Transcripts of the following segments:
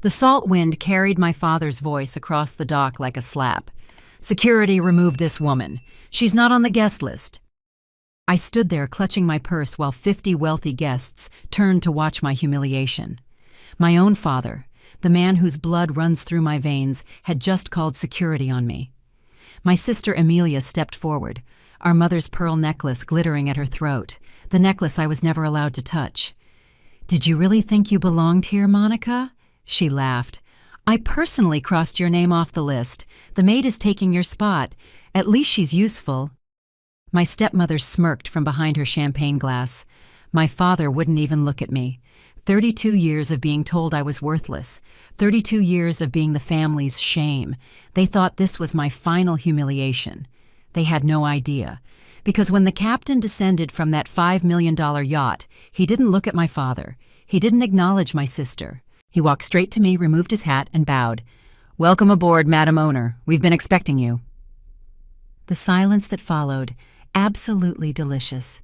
The salt wind carried my father's voice across the dock like a slap. "Security, remove this woman. She's not on the guest list." I stood there clutching my purse while 50 wealthy guests turned to watch my humiliation. My own father, the man whose blood runs through my veins, had just called security on me. My sister Amelia stepped forward, our mother's pearl necklace glittering at her throat, the necklace I was never allowed to touch. "Did you really think you belonged here, Monica?" She laughed. "I personally crossed your name off the list. The maid is taking your spot. At least she's useful." My stepmother smirked from behind her champagne glass. My father wouldn't even look at me. 32 years of being told I was worthless. 32 years of being the family's shame. They thought this was my final humiliation. They had no idea. Because when the captain descended from that $5 million yacht, he didn't look at my father. He didn't acknowledge my sister. He walked straight to me, removed his hat, and bowed. "Welcome aboard, Madam Owner. We've been expecting you." The silence that followed, absolutely delicious.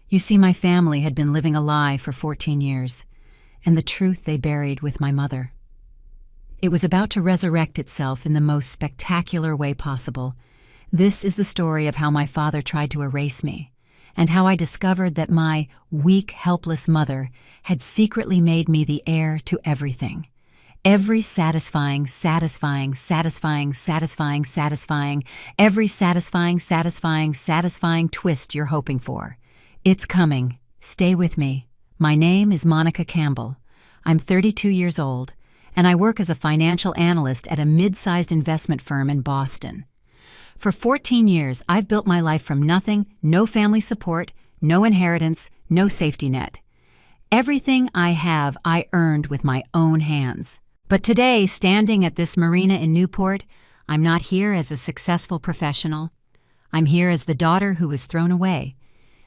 You see, my family had been living a lie for 14 years, and the truth they buried with my mother. It was about to resurrect itself in the most spectacular way possible. This is the story of how my father tried to erase me, and how I discovered that my weak, helpless mother had secretly made me the heir to everything. Every satisfying, every satisfying twist you're hoping for. It's coming. Stay with me. My name is Monica Campbell. I'm 32 years old, and I work as a financial analyst at a mid-sized investment firm in Boston. For 14 years, I've built my life from nothing, no family support, no inheritance, no safety net. Everything I have, I earned with my own hands. But today, standing at this marina in Newport, I'm not here as a successful professional. I'm here as the daughter who was thrown away.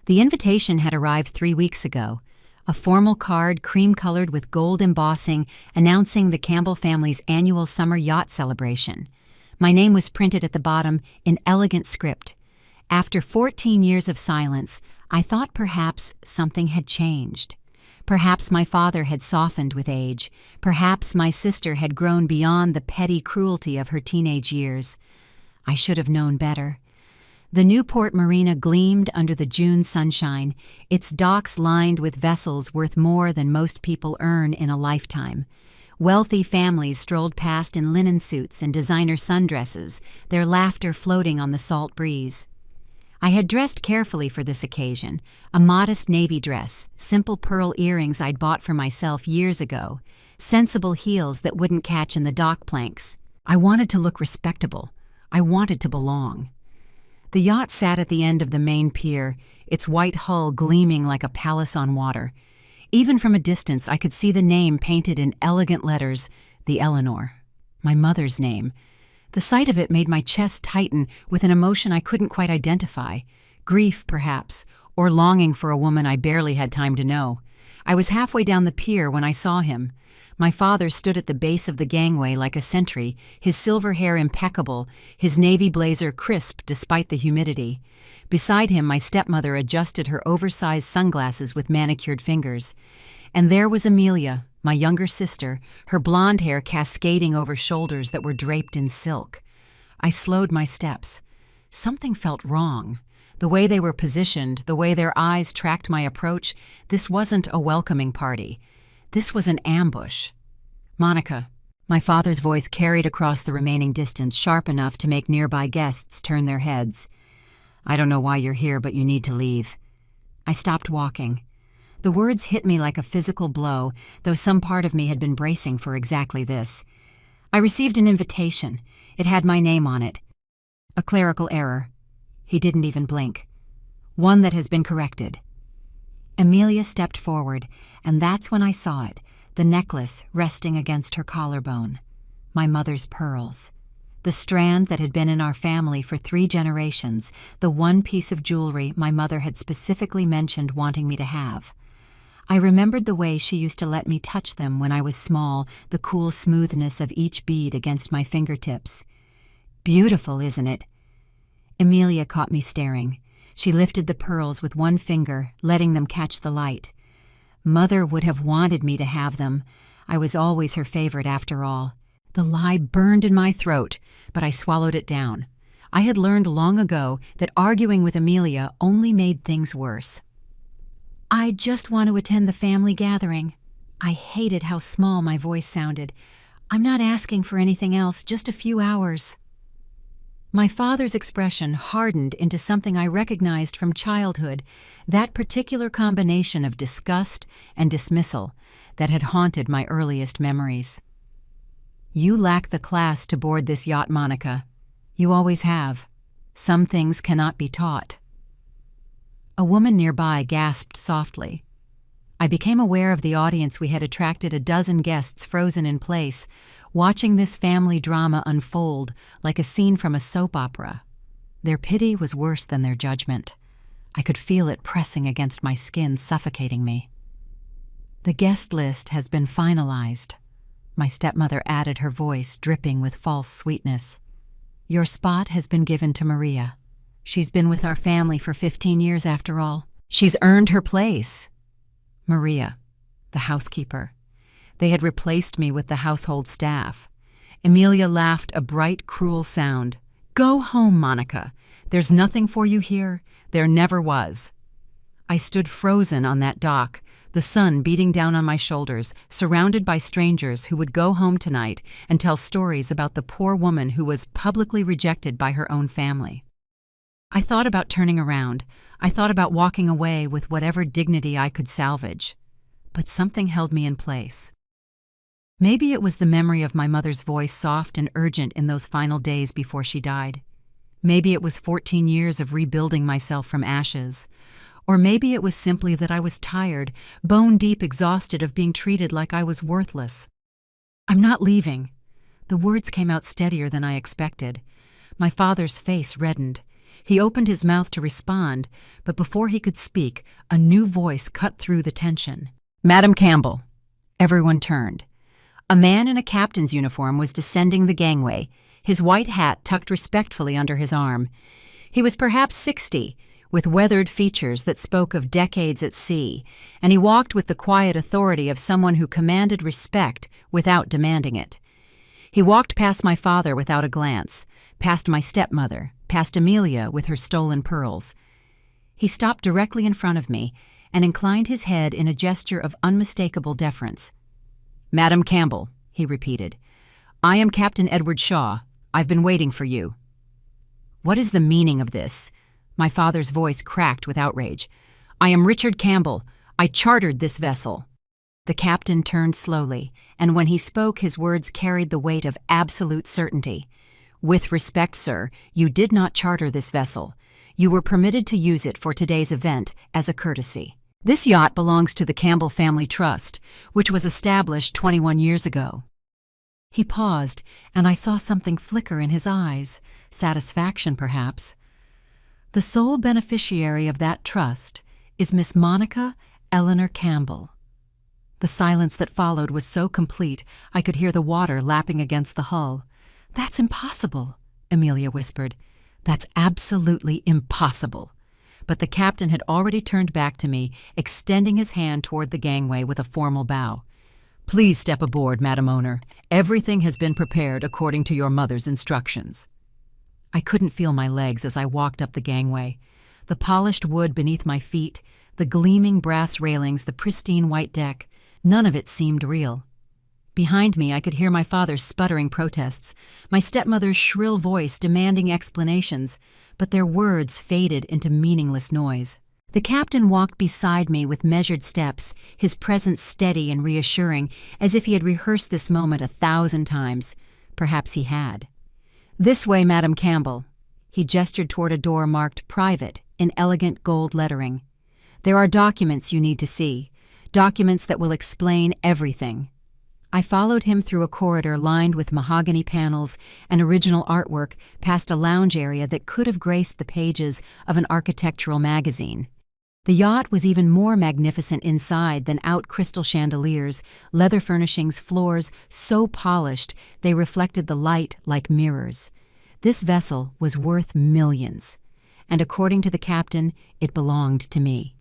The invitation had arrived 3 weeks ago, a formal card cream-colored with gold embossing announcing the Campbell family's annual summer yacht celebration. My name was printed at the bottom in elegant script. After 14 years of silence, I thought perhaps something had changed. Perhaps my father had softened with age. Perhaps my sister had grown beyond the petty cruelty of her teenage years. I should have known better. The Newport Marina gleamed under the June sunshine, its docks lined with vessels worth more than most people earn in a lifetime. Wealthy families strolled past in linen suits and designer sundresses, their laughter floating on the salt breeze. I had dressed carefully for this occasion, a modest navy dress, simple pearl earrings I'd bought for myself years ago, sensible heels that wouldn't catch in the dock planks. I wanted to look respectable. I wanted to belong. The yacht sat at the end of the main pier, its white hull gleaming like a palace on water. Even from a distance, I could see the name painted in elegant letters, the Eleanor, my mother's name. The sight of it made my chest tighten with an emotion I couldn't quite identify. Grief, perhaps, or longing for a woman I barely had time to know. I was halfway down the pier when I saw him. My father stood at the base of the gangway like a sentry, his silver hair impeccable, his navy blazer crisp despite the humidity. Beside him, my stepmother adjusted her oversized sunglasses with manicured fingers. And there was Amelia, my younger sister, her blonde hair cascading over shoulders that were draped in silk. I slowed my steps. Something felt wrong. The way they were positioned, the way their eyes tracked my approach, this wasn't a welcoming party. This was an ambush. "Monica." My father's voice carried across the remaining distance, sharp enough to make nearby guests turn their heads. "I don't know why you're here, but you need to leave." I stopped walking. The words hit me like a physical blow, though some part of me had been bracing for exactly this. I received an invitation. It had my name on it. A clerical error. He didn't even blink. One that has been corrected. Amelia stepped forward, and that's when I saw it, the necklace resting against her collarbone. My mother's pearls. The strand that had been in our family for 3 generations, the one piece of jewelry my mother had specifically mentioned wanting me to have. I remembered the way she used to let me touch them when I was small, the cool smoothness of each bead against my fingertips. "Beautiful, isn't it?" Amelia caught me staring. She lifted the pearls with one finger, letting them catch the light. Mother would have wanted me to have them. I was always her favorite after all. The lie burned in my throat, but I swallowed it down. I had learned long ago that arguing with Amelia only made things worse. "I just want to attend the family gathering." I hated how small my voice sounded. "I'm not asking for anything else, just a few hours." My father's expression hardened into something I recognized from childhood, that particular combination of disgust and dismissal that had haunted my earliest memories. "You lack the class to board this yacht, Monica. You always have. Some things cannot be taught." A woman nearby gasped softly. I became aware of the audience we had attracted, a dozen guests frozen in place, watching this family drama unfold like a scene from a soap opera. Their pity was worse than their judgment. I could feel it pressing against my skin, suffocating me. "The guest list has been finalized," my stepmother added, her voice dripping with false sweetness. "Your spot has been given to Maria. She's been with our family for 15 years after all. She's earned her place." Maria, the housekeeper. They had replaced me with the household staff. Amelia laughed a bright, cruel sound. "Go home, Monica. There's nothing for you here. There never was." I stood frozen on that dock, the sun beating down on my shoulders, surrounded by strangers who would go home tonight and tell stories about the poor woman who was publicly rejected by her own family. I thought about turning around. I thought about walking away with whatever dignity I could salvage. But something held me in place. Maybe it was the memory of my mother's voice, soft and urgent in those final days before she died. Maybe it was 14 years of rebuilding myself from ashes. Or maybe it was simply that I was tired, bone-deep exhausted of being treated like I was worthless. "I'm not leaving." The words came out steadier than I expected. My father's face reddened. He opened his mouth to respond, but before he could speak, a new voice cut through the tension. "Madam Campbell." Everyone turned. A man in a captain's uniform was descending the gangway, his white hat tucked respectfully under his arm. He was perhaps 60, with weathered features that spoke of decades at sea, and he walked with the quiet authority of someone who commanded respect without demanding it. He walked past my father without a glance, past my stepmother, past Amelia with her stolen pearls. He stopped directly in front of me and inclined his head in a gesture of unmistakable deference. "Madam Campbell," he repeated. "I am Captain Edward Shaw. I've been waiting for you." "What is the meaning of this?" My father's voice cracked with outrage. "I am Richard Campbell. I chartered this vessel." The captain turned slowly, and when he spoke, his words carried the weight of absolute certainty. "With respect, sir, you did not charter this vessel. You were permitted to use it for today's event as a courtesy. This yacht belongs to the Campbell Family Trust, which was established 21 years ago." He paused, and I saw something flicker in his eyes, satisfaction perhaps. "The sole beneficiary of that trust is Miss Monica Eleanor Campbell." The silence that followed was so complete I could hear the water lapping against the hull. "That's impossible," Amelia whispered. "That's absolutely impossible." But the captain had already turned back to me, extending his hand toward the gangway with a formal bow. "Please step aboard, Madam Owner. Everything has been prepared according to your mother's instructions." I couldn't feel my legs as I walked up the gangway. The polished wood beneath my feet, the gleaming brass railings, the pristine white deck, none of it seemed real. Behind me, I could hear my father's sputtering protests, my stepmother's shrill voice demanding explanations, but their words faded into meaningless noise. The captain walked beside me with measured steps, his presence steady and reassuring, as if he had rehearsed this moment 1,000 times. Perhaps he had. "This way, Madam Campbell." He gestured toward a door marked "Private" in elegant gold lettering. "There are documents you need to see, documents that will explain everything." I followed him through a corridor lined with mahogany panels and original artwork past a lounge area that could have graced the pages of an architectural magazine. The yacht was even more magnificent inside than out crystal chandeliers, leather furnishings, floors so polished they reflected the light like mirrors. This vessel was worth millions, and according to the captain, it belonged to me.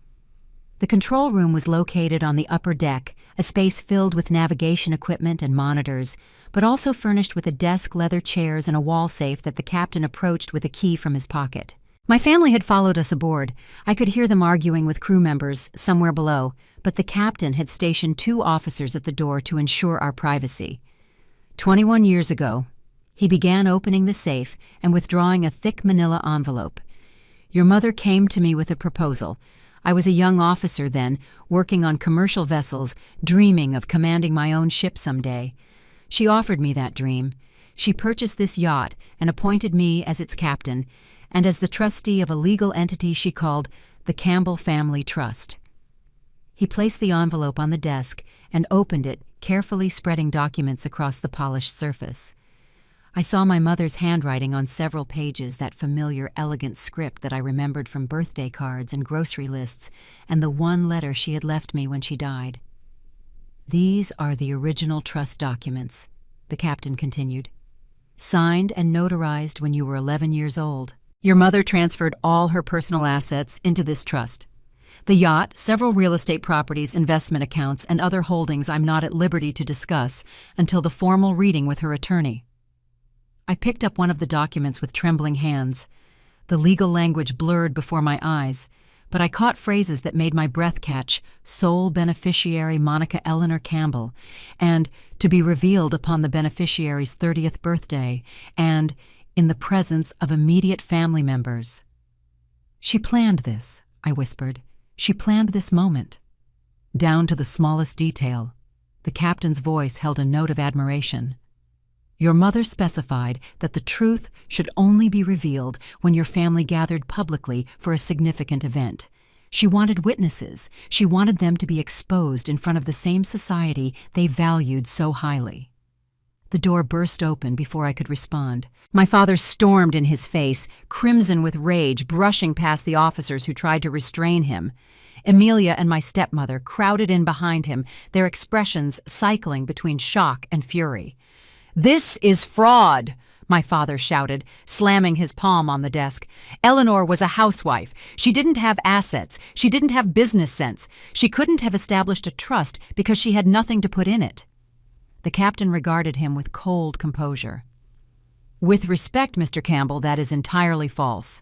The control room was located on the upper deck, a space filled with navigation equipment and monitors, but also furnished with a desk, leather chairs, and a wall safe that the captain approached with a key from his pocket. My family had followed us aboard. I could hear them arguing with crew members somewhere below, but the captain had stationed 2 officers at the door to ensure our privacy. 21 years ago, he began opening the safe and withdrawing a thick manila envelope. Your mother came to me with a proposal. I was a young officer then, working on commercial vessels, dreaming of commanding my own ship someday. She offered me that dream. She purchased this yacht and appointed me as its captain, and as the trustee of a legal entity she called the Campbell Family Trust. He placed the envelope on the desk and opened it, carefully spreading documents across the polished surface. I saw my mother's handwriting on several pages, that familiar, elegant script that I remembered from birthday cards and grocery lists, and the one letter she had left me when she died. These are the original trust documents, the captain continued. Signed and notarized when you were 11 years old. Your mother transferred all her personal assets into this trust. The yacht, several real estate properties, investment accounts, and other holdings I'm not at liberty to discuss until the formal reading with her attorney. I picked up one of the documents with trembling hands. The legal language blurred before my eyes, but I caught phrases that made my breath catch: sole beneficiary Monica Eleanor Campbell, and to be revealed upon the beneficiary's 30th birthday, and in the presence of immediate family members. She planned this, I whispered. She planned this moment. Down to the smallest detail. The captain's voice held a note of admiration. Your mother specified that the truth should only be revealed when your family gathered publicly for a significant event. She wanted witnesses. She wanted them to be exposed in front of the same society they valued so highly. The door burst open before I could respond. My father stormed in his face, crimson with rage, brushing past the officers who tried to restrain him. Amelia and my stepmother crowded in behind him, their expressions cycling between shock and fury. "This is fraud," my father shouted, slamming his palm on the desk. "Eleanor was a housewife. She didn't have assets. She didn't have business sense. She couldn't have established a trust because she had nothing to put in it." The captain regarded him with cold composure. "With respect, Mr. Campbell, that is entirely false.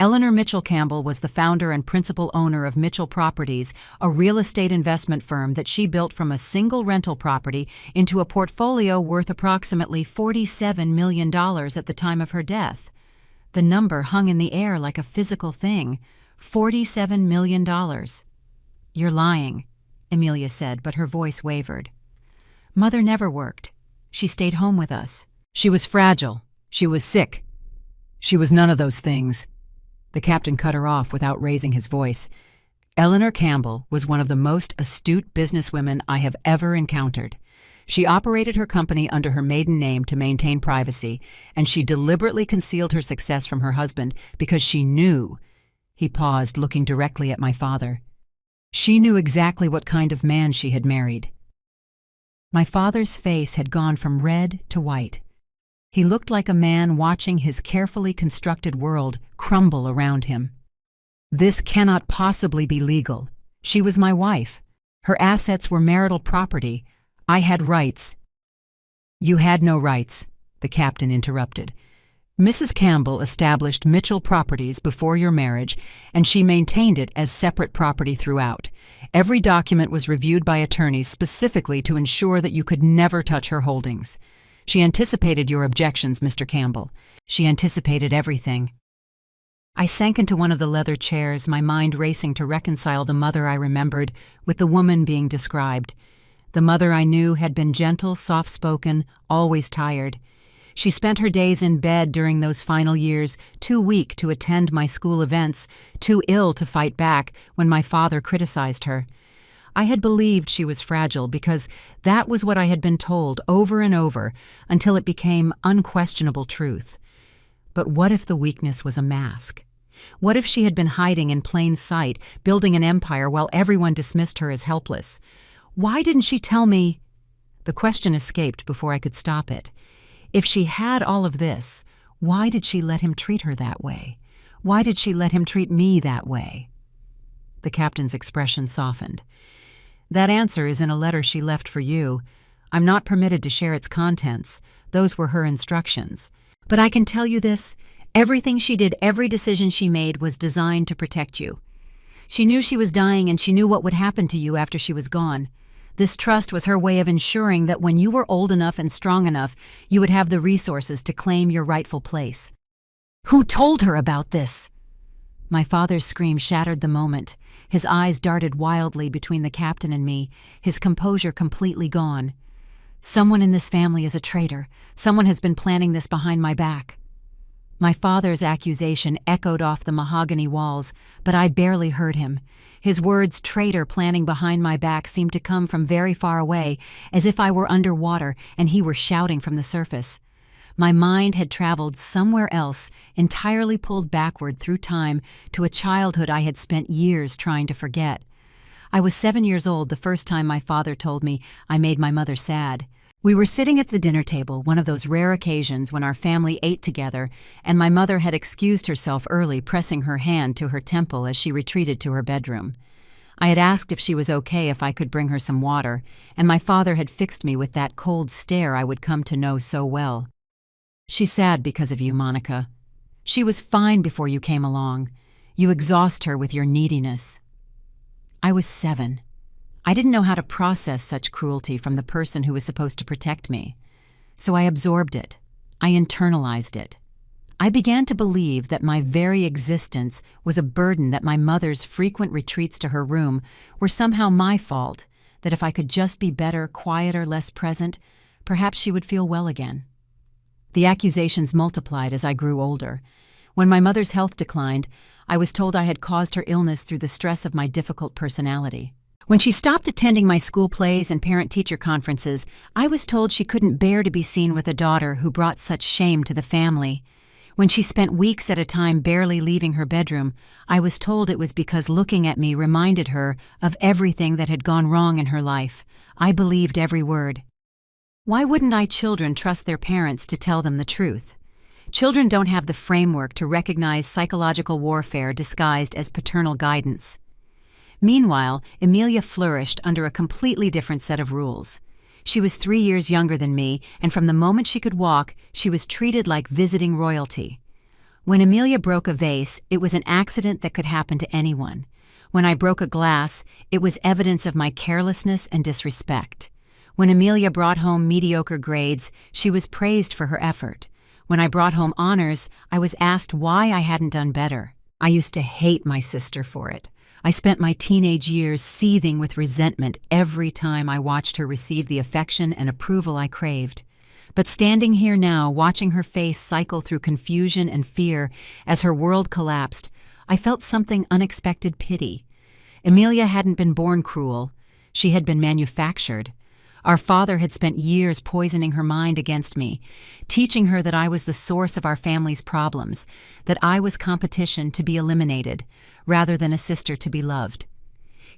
Eleanor Mitchell Campbell was the founder and principal owner of Mitchell Properties, a real estate investment firm that she built from a single rental property into a portfolio worth approximately $47 million at the time of her death. The number hung in the air like a physical thing. $47 million. "You're lying," Amelia said, but her voice wavered. "Mother never worked. She stayed home with us. She was fragile. She was sick. She was none of those things." The captain cut her off without raising his voice. Eleanor Campbell was one of the most astute businesswomen I have ever encountered. She operated her company under her maiden name to maintain privacy, and she deliberately concealed her success from her husband because she knew. He paused, looking directly at my father. She knew exactly what kind of man she had married. My father's face had gone from red to white. He looked like a man watching his carefully constructed world crumble around him. "This cannot possibly be legal. She was my wife. Her assets were marital property. I had rights." "You had no rights," the captain interrupted. "Mrs. Campbell established Mitchell Properties before your marriage, and she maintained it as separate property throughout. Every document was reviewed by attorneys specifically to ensure that you could never touch her holdings. She anticipated your objections, Mr. Campbell. She anticipated everything." I sank into one of the leather chairs, my mind racing to reconcile the mother I remembered with the woman being described. The mother I knew had been gentle, soft-spoken, always tired. She spent her days in bed during those final years, too weak to attend my school events, too ill to fight back when my father criticized her. I had believed she was fragile because that was what I had been told over and over until it became unquestionable truth. But what if the weakness was a mask? What if she had been hiding in plain sight, building an empire while everyone dismissed her as helpless? Why didn't she tell me? The question escaped before I could stop it. If she had all of this, why did she let him treat her that way? Why did she let him treat me that way? The captain's expression softened. "That answer is in a letter she left for you. I'm not permitted to share its contents. Those were her instructions. But I can tell you this, everything she did, every decision she made was designed to protect you. She knew she was dying and she knew what would happen to you after she was gone. This trust was her way of ensuring that when you were old enough and strong enough, you would have the resources to claim your rightful place." "Who told her about this?" My father's scream shattered the moment. His eyes darted wildly between the captain and me, his composure completely gone. "Someone in this family is a traitor. Someone has been planning this behind my back." My father's accusation echoed off the mahogany walls, but I barely heard him. His words, "traitor planning behind my back," seemed to come from very far away, as if I were underwater and he were shouting from the surface. My mind had traveled somewhere else, entirely pulled backward through time to a childhood I had spent years trying to forget. I was 7 years old the first time my father told me I made my mother sad. We were sitting at the dinner table, one of those rare occasions when our family ate together, and my mother had excused herself early, pressing her hand to her temple as she retreated to her bedroom. I had asked if she was okay if I could bring her some water, and my father had fixed me with that cold stare I would come to know so well. "She's sad because of you, Monica. She was fine before you came along. You exhaust her with your neediness." I was 7. I didn't know how to process such cruelty from the person who was supposed to protect me. So I absorbed it. I internalized it. I began to believe that my very existence was a burden, that my mother's frequent retreats to her room were somehow my fault, that if I could just be better, quieter, less present, perhaps she would feel well again. The accusations multiplied as I grew older. When my mother's health declined, I was told I had caused her illness through the stress of my difficult personality. When she stopped attending my school plays and parent-teacher conferences, I was told she couldn't bear to be seen with a daughter who brought such shame to the family. When she spent weeks at a time barely leaving her bedroom, I was told it was because looking at me reminded her of everything that had gone wrong in her life. I believed every word. Why wouldn't children trust their parents to tell them the truth? Children don't have the framework to recognize psychological warfare disguised as paternal guidance. Meanwhile, Amelia flourished under a completely different set of rules. She was 3 years younger than me, and from the moment she could walk, she was treated like visiting royalty. When Amelia broke a vase, it was an accident that could happen to anyone. When I broke a glass, it was evidence of my carelessness and disrespect. When Amelia brought home mediocre grades, she was praised for her effort. When I brought home honors, I was asked why I hadn't done better. I used to hate my sister for it. I spent my teenage years seething with resentment every time I watched her receive the affection and approval I craved. But standing here now, watching her face cycle through confusion and fear as her world collapsed, I felt something unexpected pity. Amelia hadn't been born cruel. She had been manufactured. Our father had spent years poisoning her mind against me, teaching her that I was the source of our family's problems, that I was competition to be eliminated, rather than a sister to be loved.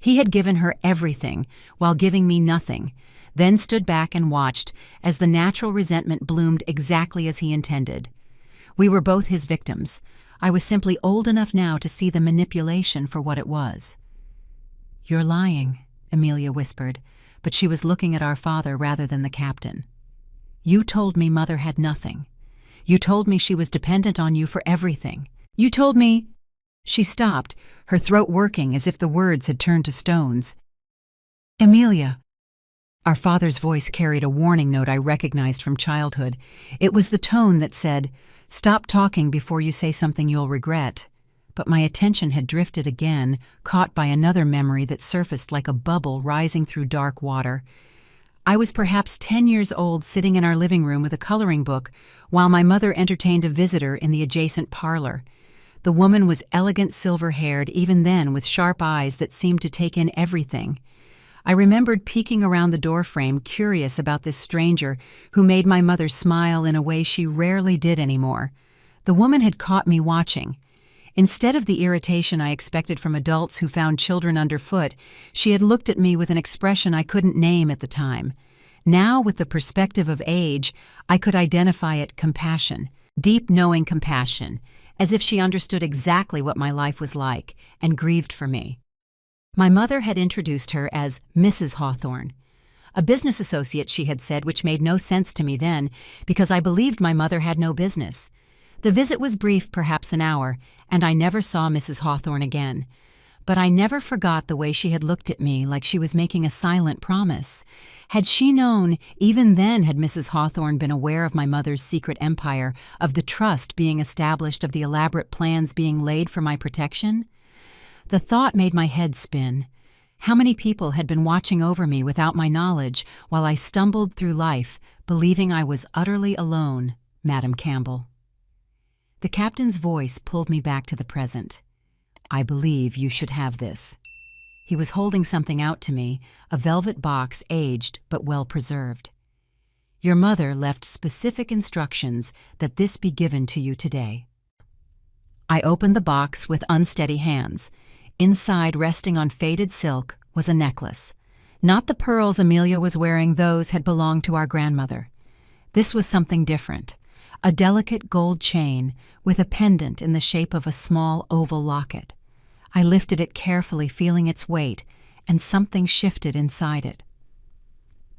He had given her everything while giving me nothing, then stood back and watched as the natural resentment bloomed exactly as he intended. We were both his victims. I was simply old enough now to see the manipulation for what it was. "You're lying," Amelia whispered, but she was looking at our father rather than the captain. "You told me Mother had nothing. You told me she was dependent on you for everything. You told me—" She stopped, her throat working as if the words had turned to stones. "Amelia." Our father's voice carried a warning note I recognized from childhood. It was the tone that said, "Stop talking before you say something you'll regret." But my attention had drifted again, caught by another memory that surfaced like a bubble rising through dark water. I was perhaps 10 years old, sitting in our living room with a coloring book, while my mother entertained a visitor in the adjacent parlor. The woman was elegant, silver-haired, even then with sharp eyes that seemed to take in everything. I remembered peeking around the doorframe, curious about this stranger who made my mother smile in a way she rarely did anymore. The woman had caught me watching. Instead of the irritation I expected from adults who found children underfoot, she had looked at me with an expression I couldn't name at the time. Now, with the perspective of age, I could identify it: compassion, deep, knowing compassion, as if she understood exactly what my life was like and grieved for me. My mother had introduced her as Mrs. Hawthorne, a business associate, she had said, which made no sense to me then because I believed my mother had no business. The visit was brief, perhaps an hour, and I never saw Mrs. Hawthorne again. But I never forgot the way she had looked at me like she was making a silent promise. Had she known, even then had Mrs. Hawthorne been aware of my mother's secret empire, of the trust being established, of the elaborate plans being laid for my protection? The thought made my head spin. How many people had been watching over me without my knowledge while I stumbled through life, believing I was utterly alone, Madam Campbell? The captain's voice pulled me back to the present. I believe you should have this. He was holding something out to me, a velvet box, aged but well preserved. Your mother left specific instructions that this be given to you today. I opened the box with unsteady hands. Inside, resting on faded silk, was a necklace. Not the pearls Amelia was wearing; those had belonged to our grandmother. This was something different. A delicate gold chain with a pendant in the shape of a small oval locket. I lifted it carefully, feeling its weight, and something shifted inside it.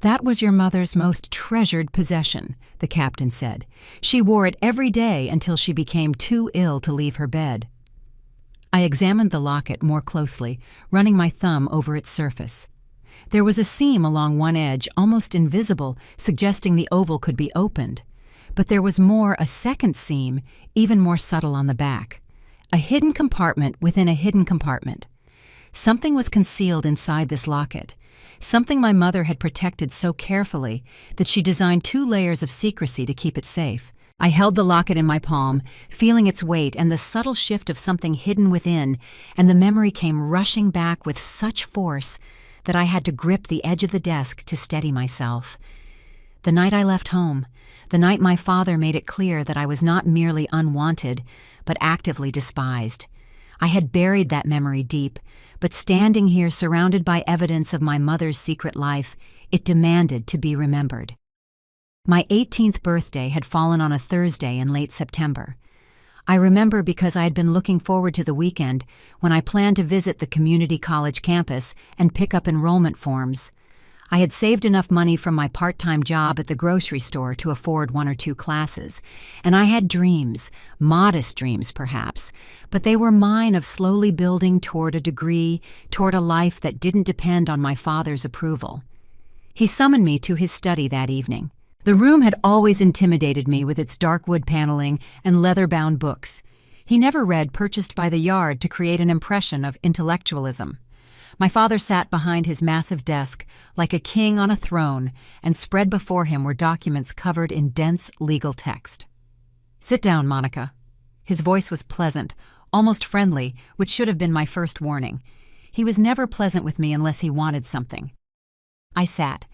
That was your mother's most treasured possession, the captain said. She wore it every day until she became too ill to leave her bed. I examined the locket more closely, running my thumb over its surface. There was a seam along one edge, almost invisible, suggesting the oval could be opened. But there was more, a second seam, even more subtle on the back. A hidden compartment within a hidden compartment. Something was concealed inside this locket. Something my mother had protected so carefully that she designed 2 layers of secrecy to keep it safe. I held the locket in my palm, feeling its weight and the subtle shift of something hidden within, and the memory came rushing back with such force that I had to grip the edge of the desk to steady myself. The night I left home, the night my father made it clear that I was not merely unwanted, but actively despised. I had buried that memory deep, but standing here surrounded by evidence of my mother's secret life, it demanded to be remembered. My 18th birthday had fallen on a Thursday in late September. I remember because I had been looking forward to the weekend when I planned to visit the community college campus and pick up enrollment forms. I had saved enough money from my part-time job at the grocery store to afford 1 or 2 classes, and I had dreams, modest dreams perhaps, but they were mine, of slowly building toward a degree, toward a life that didn't depend on my father's approval. He summoned me to his study that evening. The room had always intimidated me with its dark wood paneling and leather-bound books. He never read, purchased by the yard to create an impression of intellectualism. My father sat behind his massive desk like a king on a throne, and spread before him were documents covered in dense legal text. "Sit down, Monica." His voice was pleasant, almost friendly, which should have been my first warning. He was never pleasant with me unless he wanted something. I sat.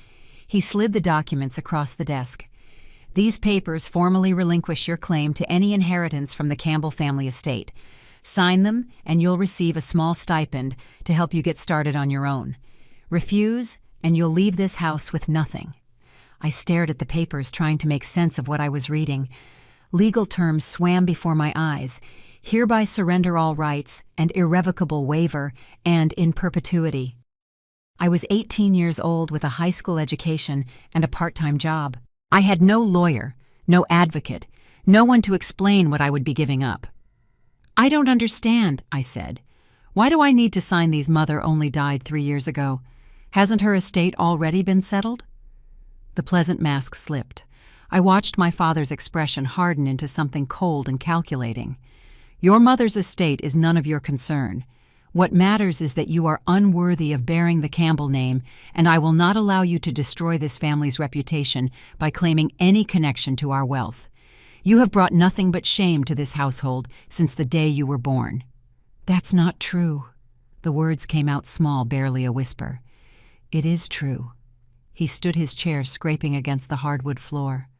He slid the documents across the desk. "These papers formally relinquish your claim to any inheritance from the Campbell family estate. Sign them, and you'll receive a small stipend to help you get started on your own. Refuse, and you'll leave this house with nothing." I stared at the papers, trying to make sense of what I was reading. Legal terms swam before my eyes: hereby surrender all rights, and irrevocable waiver, and in perpetuity. I was 18 years old with a high school education and a part-time job. I had no lawyer, no advocate, no one to explain what I would be giving up. "I don't understand," I said. "Why do I need to sign these? Mother only died 3 years ago. Hasn't her estate already been settled?" The pleasant mask slipped. I watched my father's expression harden into something cold and calculating. "Your mother's estate is none of your concern. What matters is that you are unworthy of bearing the Campbell name, and I will not allow you to destroy this family's reputation by claiming any connection to our wealth. You have brought nothing but shame to this household since the day you were born." "That's not true." The words came out small, barely a whisper. "It is true." He stood his chair, scraping against the hardwood floor.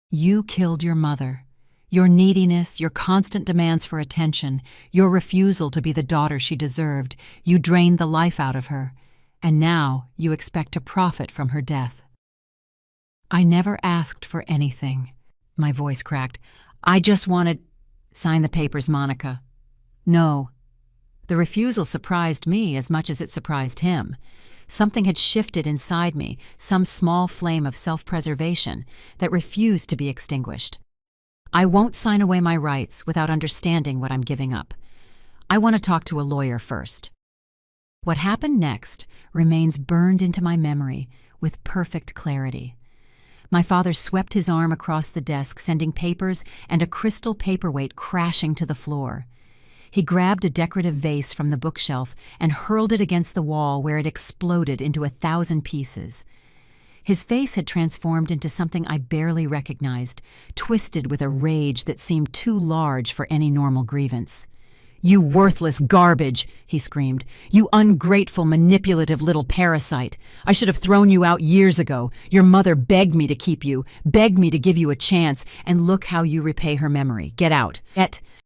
"You killed your mother. Your neediness, your constant demands for attention, your refusal to be the daughter she deserved, you drained the life out of her, and now you expect to profit from her death." "I never asked for anything." My voice cracked. "I just wanted—" "Sign the papers, Monica." "No." The refusal surprised me as much as it surprised him. Something had shifted inside me, some small flame of self-preservation that refused to be extinguished. I won't sign away my rights without understanding what I'm giving up. I want to talk to a lawyer first. What happened next remains burned into my memory with perfect clarity. My father swept his arm across the desk, sending papers and a crystal paperweight crashing to the floor. He grabbed a decorative vase from the bookshelf and hurled it against the wall, where it exploded into 1,000 pieces. His face had transformed into something I barely recognized, twisted with a rage that seemed too large for any normal grievance. "You worthless garbage!" he screamed. "You ungrateful, manipulative little parasite! I should have thrown you out years ago. Your mother begged me to keep you, begged me to give you a chance, and look how you repay her memory. Get out.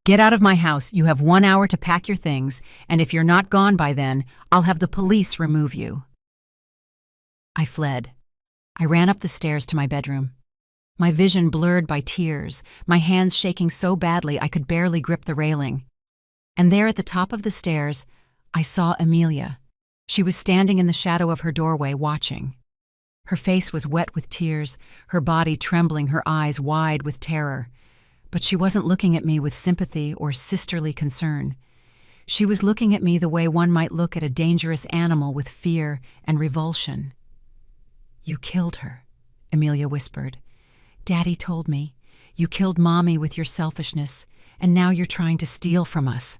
Get out of my house. You have 1 hour to pack your things, and if you're not gone by then, I'll have the police remove you." I fled. I ran up the stairs to my bedroom. My vision blurred by tears, my hands shaking so badly I could barely grip the railing. And there at the top of the stairs, I saw Amelia. She was standing in the shadow of her doorway, watching. Her face was wet with tears, her body trembling, her eyes wide with terror. But she wasn't looking at me with sympathy or sisterly concern. She was looking at me the way one might look at a dangerous animal, with fear and revulsion. "You killed her," Amelia whispered. "Daddy told me. You killed Mommy with your selfishness, and now you're trying to steal from us."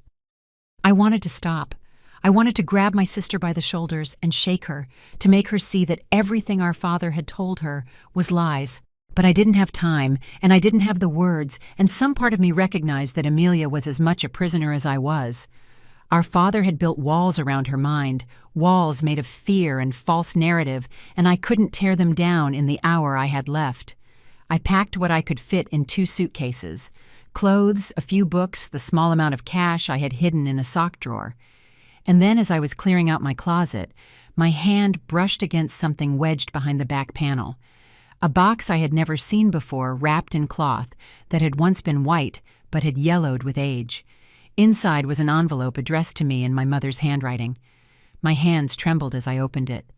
I wanted to stop. I wanted to grab my sister by the shoulders and shake her, to make her see that everything our father had told her was lies. But I didn't have time, and I didn't have the words, and some part of me recognized that Amelia was as much a prisoner as I was. Our father had built walls around her mind, walls made of fear and false narrative, and I couldn't tear them down in the hour I had left. I packed what I could fit in 2 suitcases. Clothes, a few books, the small amount of cash I had hidden in a sock drawer. And then, as I was clearing out my closet, my hand brushed against something wedged behind the back panel. A box I had never seen before, wrapped in cloth, that had once been white but had yellowed with age. Inside was an envelope addressed to me in my mother's handwriting. My hands trembled as I opened it.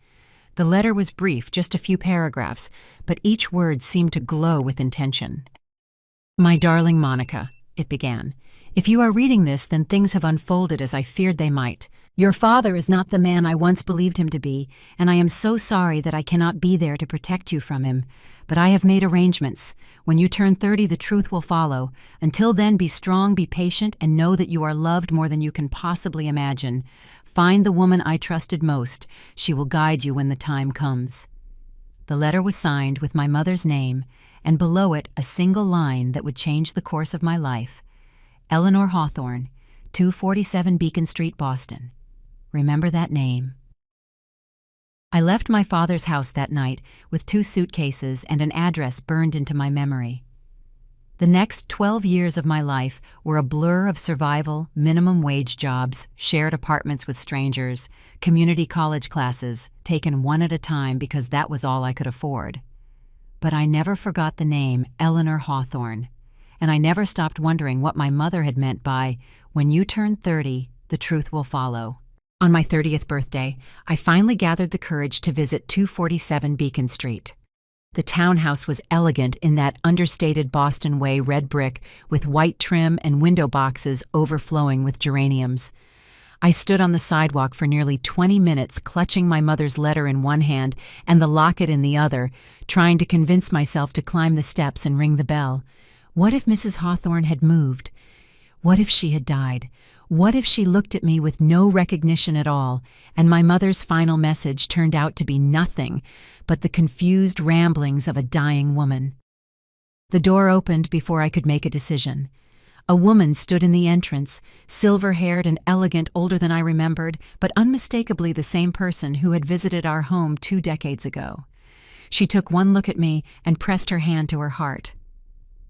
The letter was brief, just a few paragraphs, but each word seemed to glow with intention. "My darling Monica," it began, "if you are reading this, then things have unfolded as I feared they might. Your father is not the man I once believed him to be, and I am so sorry that I cannot be there to protect you from him. But I have made arrangements. When you turn 30, the truth will follow. Until then, be strong, be patient, and know that you are loved more than you can possibly imagine. Find the woman I trusted most. She will guide you when the time comes." The letter was signed with my mother's name, and below it a single line that would change the course of my life. Eleanor Hawthorne, 247 Beacon Street, Boston. Remember that name. I left my father's house that night with 2 suitcases and an address burned into my memory. The next 12 years of my life were a blur of survival, minimum wage jobs, shared apartments with strangers, community college classes, taken one at a time because that was all I could afford. But I never forgot the name Eleanor Hawthorne, and I never stopped wondering what my mother had meant by, "When you turn 30, the truth will follow." On my 30th birthday, I finally gathered the courage to visit 247 Beacon Street. The townhouse was elegant in that understated Boston way red brick with white trim and window boxes overflowing with geraniums. I stood on the sidewalk for nearly 20 minutes, clutching my mother's letter in one hand and the locket in the other, trying to convince myself to climb the steps and ring the bell. What if Mrs. Hawthorne had moved? What if she had died? What if she looked at me with no recognition at all, and my mother's final message turned out to be nothing but the confused ramblings of a dying woman? The door opened before I could make a decision. A woman stood in the entrance, silver-haired and elegant, older than I remembered, but unmistakably the same person who had visited our home 2 decades ago. She took one look at me and pressed her hand to her heart.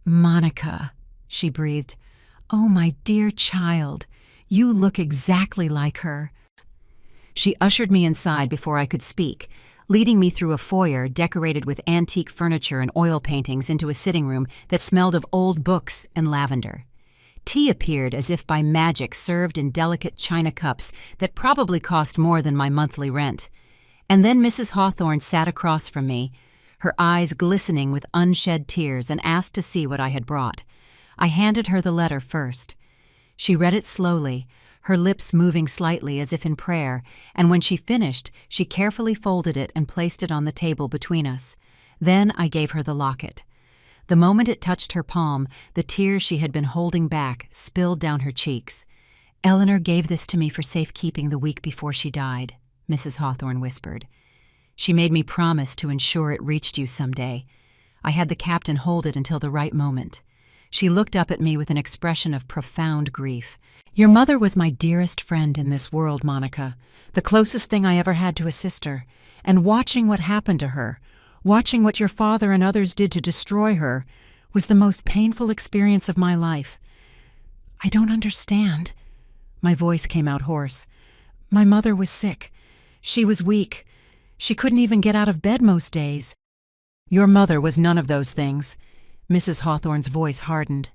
"Monica," she breathed. "Oh, my dear child. You look exactly like her." She ushered me inside before I could speak, leading me through a foyer decorated with antique furniture and oil paintings into a sitting room that smelled of old books and lavender. Tea appeared as if by magic, served in delicate china cups that probably cost more than my monthly rent. And then Mrs. Hawthorne sat across from me, her eyes glistening with unshed tears, and asked to see what I had brought. I handed her the letter first. She read it slowly, her lips moving slightly as if in prayer, and when she finished, she carefully folded it and placed it on the table between us. Then I gave her the locket. The moment it touched her palm, the tears she had been holding back spilled down her cheeks. "Eleanor gave this to me for safekeeping the week before she died," Mrs. Hawthorne whispered. "She made me promise to ensure it reached you someday. I had the captain hold it until the right moment." She looked up at me with an expression of profound grief. "Your mother was my dearest friend in this world, Monica, the closest thing I ever had to a sister, and watching what happened to her, watching what your father and others did to destroy her, was the most painful experience of my life. I don't understand." My voice came out hoarse. "My mother was sick. She was weak. She couldn't even get out of bed most days." "Your mother was none of those things." Mrs. Hawthorne's voice hardened.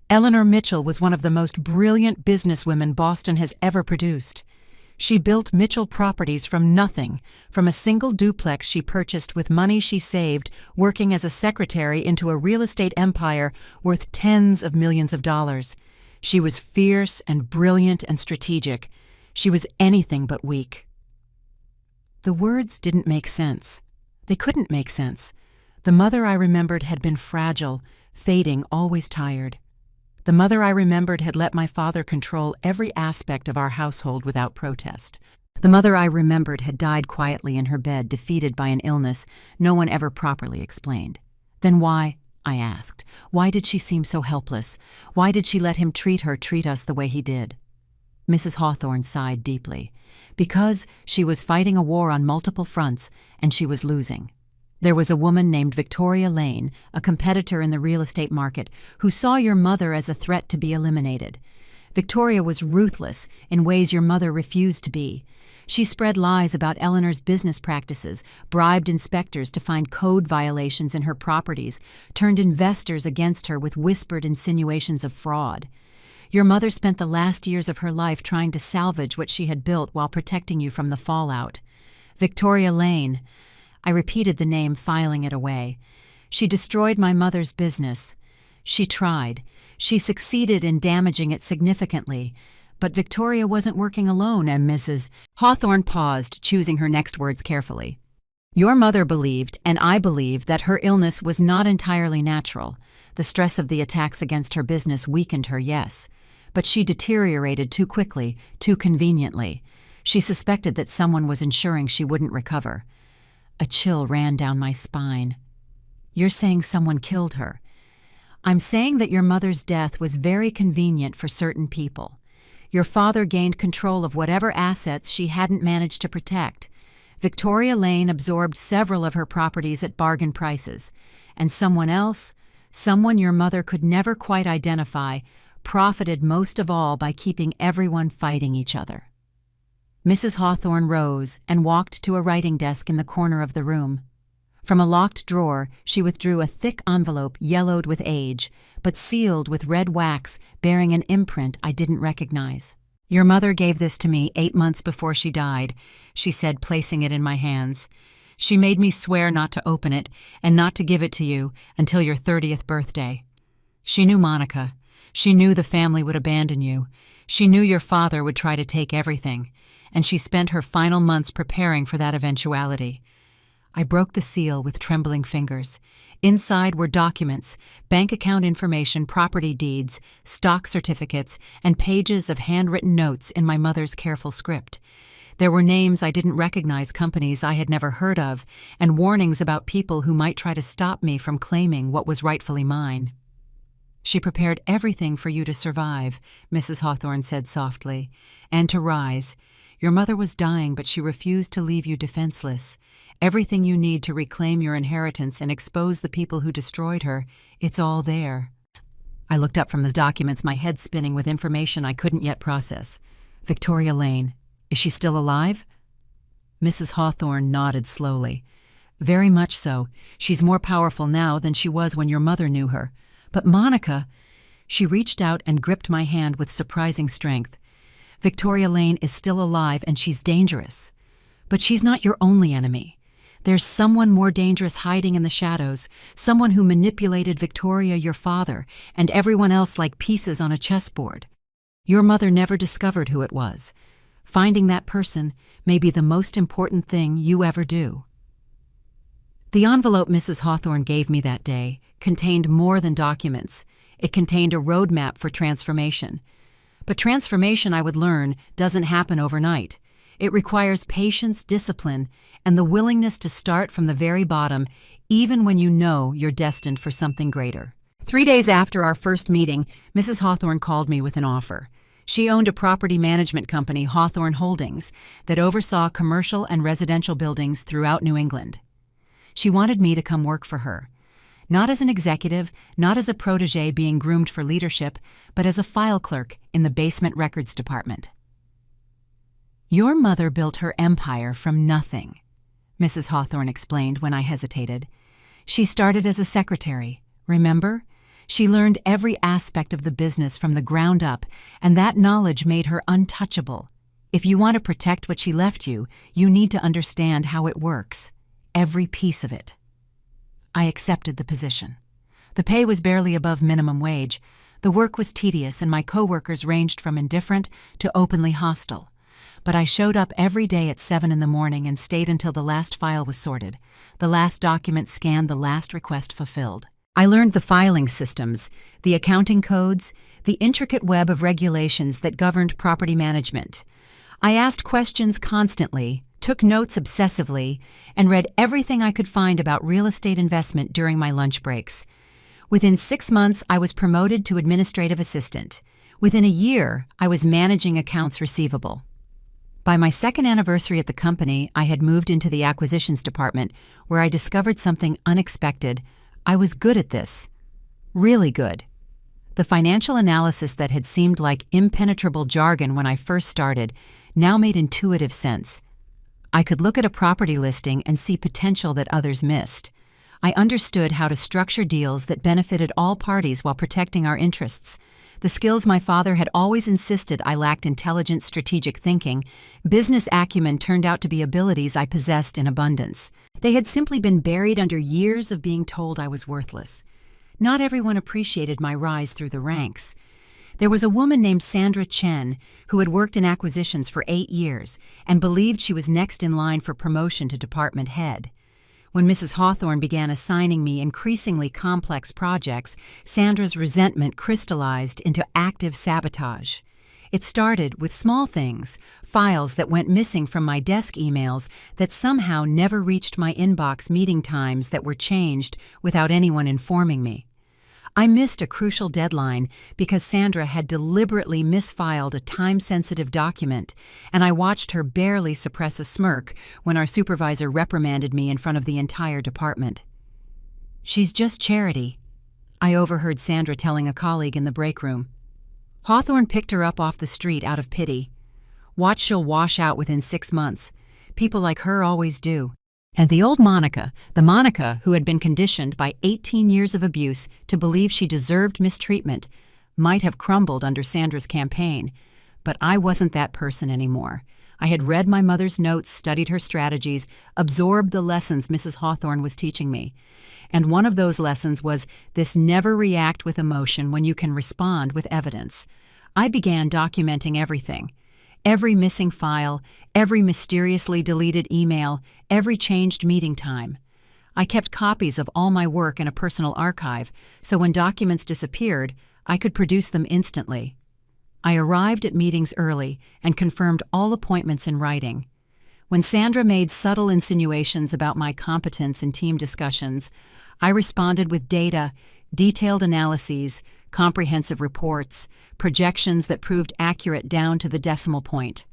"Eleanor Mitchell was one of the most brilliant businesswomen Boston has ever produced. She built Mitchell Properties from nothing, from a single duplex she purchased with money she saved working as a secretary into a real estate empire worth tens of millions of dollars. She was fierce and brilliant and strategic. She was anything but weak." The words didn't make sense. They couldn't make sense. The mother I remembered had been fragile, fading, always tired. The mother I remembered had let my father control every aspect of our household without protest. The mother I remembered had died quietly in her bed, defeated by an illness no one ever properly explained. Then why, I asked, why did she seem so helpless? Why did she let him treat us the way he did? Mrs. Hawthorne sighed deeply. Because she was fighting a war on multiple fronts, and she was losing. There was a woman named Victoria Lane, a competitor in the real estate market, who saw your mother as a threat to be eliminated. Victoria was ruthless in ways your mother refused to be. She spread lies about Eleanor's business practices, bribed inspectors to find code violations in her properties, turned investors against her with whispered insinuations of fraud. Your mother spent the last years of her life trying to salvage what she had built while protecting you from the fallout. Victoria Lane. I repeated the name, filing it away. She destroyed my mother's business. She tried. She succeeded in damaging it significantly. But Victoria wasn't working alone, and Mrs. Hawthorne paused, choosing her next words carefully. Your mother believed, and I believe, that her illness was not entirely natural. The stress of the attacks against her business weakened her, yes. But she deteriorated too quickly, too conveniently. She suspected that someone was ensuring she wouldn't recover. A chill ran down my spine. "You're saying someone killed her." "I'm saying that your mother's death was very convenient for certain people. Your father gained control of whatever assets she hadn't managed to protect. Victoria Lane absorbed several of her properties at bargain prices. And someone else, someone your mother could never quite identify, profited most of all by keeping everyone fighting each other." Mrs. Hawthorne rose and walked to a writing desk in the corner of the room. From a locked drawer, she withdrew a thick envelope yellowed with age, but sealed with red wax bearing an imprint I didn't recognize. "Your mother gave this to me 8 months before she died," she said, placing it in my hands. "She made me swear not to open it and not to give it to you until your 30th birthday. She knew Monica. She knew the family would abandon you. She knew your father would try to take everything. And she spent her final months preparing for that eventuality." I broke the seal with trembling fingers. Inside were documents, bank account information, property deeds, stock certificates, and pages of handwritten notes in my mother's careful script. There were names I didn't recognize, companies I had never heard of, and warnings about people who might try to stop me from claiming what was rightfully mine. "She prepared everything for you to survive," Mrs. Hawthorne said softly, "and to rise. Your mother was dying, but she refused to leave you defenseless. Everything you need to reclaim your inheritance and expose the people who destroyed her, it's all there." I looked up from the documents, my head spinning with information I couldn't yet process. "Victoria Lane. Is she still alive?" Mrs. Hawthorne nodded slowly. "Very much so. She's more powerful now than she was when your mother knew her. But Monica, She reached out and gripped my hand with surprising strength. "Victoria Lane is still alive and she's dangerous. But she's not your only enemy. There's someone more dangerous hiding in the shadows, someone who manipulated Victoria, your father, and everyone else like pieces on a chessboard. Your mother never discovered who it was. Finding that person may be the most important thing you ever do." The envelope Mrs. Hawthorne gave me that day contained more than documents. It contained a roadmap for transformation. But transformation, I would learn, doesn't happen overnight. It requires patience, discipline, and the willingness to start from the very bottom, even when you know you're destined for something greater. 3 days after our first meeting, Mrs. Hawthorne called me with an offer. She owned a property management company, Hawthorne Holdings, that oversaw commercial and residential buildings throughout New England. She wanted me to come work for her. Not as an executive, not as a protege being groomed for leadership, but as a file clerk in the basement records department. "Your mother built her empire from nothing," Mrs. Hawthorne explained when I hesitated. "She started as a secretary, remember? She learned every aspect of the business from the ground up, and that knowledge made her untouchable. If you want to protect what she left you, you need to understand how it works, every piece of it." I accepted the position. The pay was barely above minimum wage. The work was tedious, and my coworkers ranged from indifferent to openly hostile. But I showed up every day at 7 in the morning and stayed until the last file was sorted, the last document scanned, the last request fulfilled. I learned the filing systems, the accounting codes, the intricate web of regulations that governed property management. I asked questions constantly, took notes obsessively, and read everything I could find about real estate investment during my lunch breaks. Within 6 months, I was promoted to administrative assistant. Within a year, I was managing accounts receivable. By my second anniversary at the company, I had moved into the acquisitions department, where I discovered something unexpected. I was good at this. Really good. The financial analysis that had seemed like impenetrable jargon when I first started now made intuitive sense. I could look at a property listing and see potential that others missed. I understood how to structure deals that benefited all parties while protecting our interests. The skills my father had always insisted I lacked: intelligent strategic thinking, business acumen turned out to be abilities I possessed in abundance. They had simply been buried under years of being told I was worthless. Not everyone appreciated my rise through the ranks. There was a woman named Sandra Chen who had worked in acquisitions for 8 years and believed she was next in line for promotion to department head. When Mrs. Hawthorne began assigning me increasingly complex projects, Sandra's resentment crystallized into active sabotage. It started with small things, files that went missing from my desk emails that somehow never reached my inbox, meeting times that were changed without anyone informing me. I missed a crucial deadline because Sandra had deliberately misfiled a time-sensitive document, and I watched her barely suppress a smirk when our supervisor reprimanded me in front of the entire department. "She's just charity," I overheard Sandra telling a colleague in the break room. "Hawthorne picked her up off the street out of pity. Watch, she'll wash out within 6 months. People like her always do." And the old Monica, the Monica who had been conditioned by 18 years of abuse to believe she deserved mistreatment, might have crumbled under Sandra's campaign. But I wasn't that person anymore. I had read my mother's notes, studied her strategies, absorbed the lessons Mrs. Hawthorne was teaching me. And one of those lessons was this: never react with emotion when you can respond with evidence. I began documenting everything. Every missing file, every mysteriously deleted email, every changed meeting time. I kept copies of all my work in a personal archive, so when documents disappeared, I could produce them instantly. I arrived at meetings early and confirmed all appointments in writing. When Sandra made subtle insinuations about my competence in team discussions, I responded with data, detailed analyses, comprehensive reports, projections that proved accurate down to the decimal point.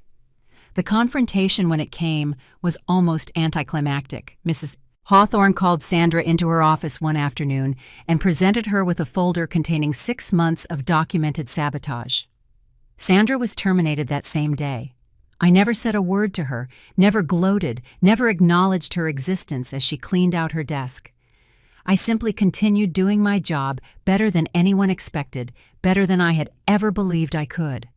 The confrontation, when it came, was almost anticlimactic. Mrs. Hawthorne called Sandra into her office one afternoon and presented her with a folder containing 6 months of documented sabotage. Sandra was terminated that same day. I never said a word to her, never gloated, never acknowledged her existence as she cleaned out her desk. I simply continued doing my job better than anyone expected, better than I had ever believed I could.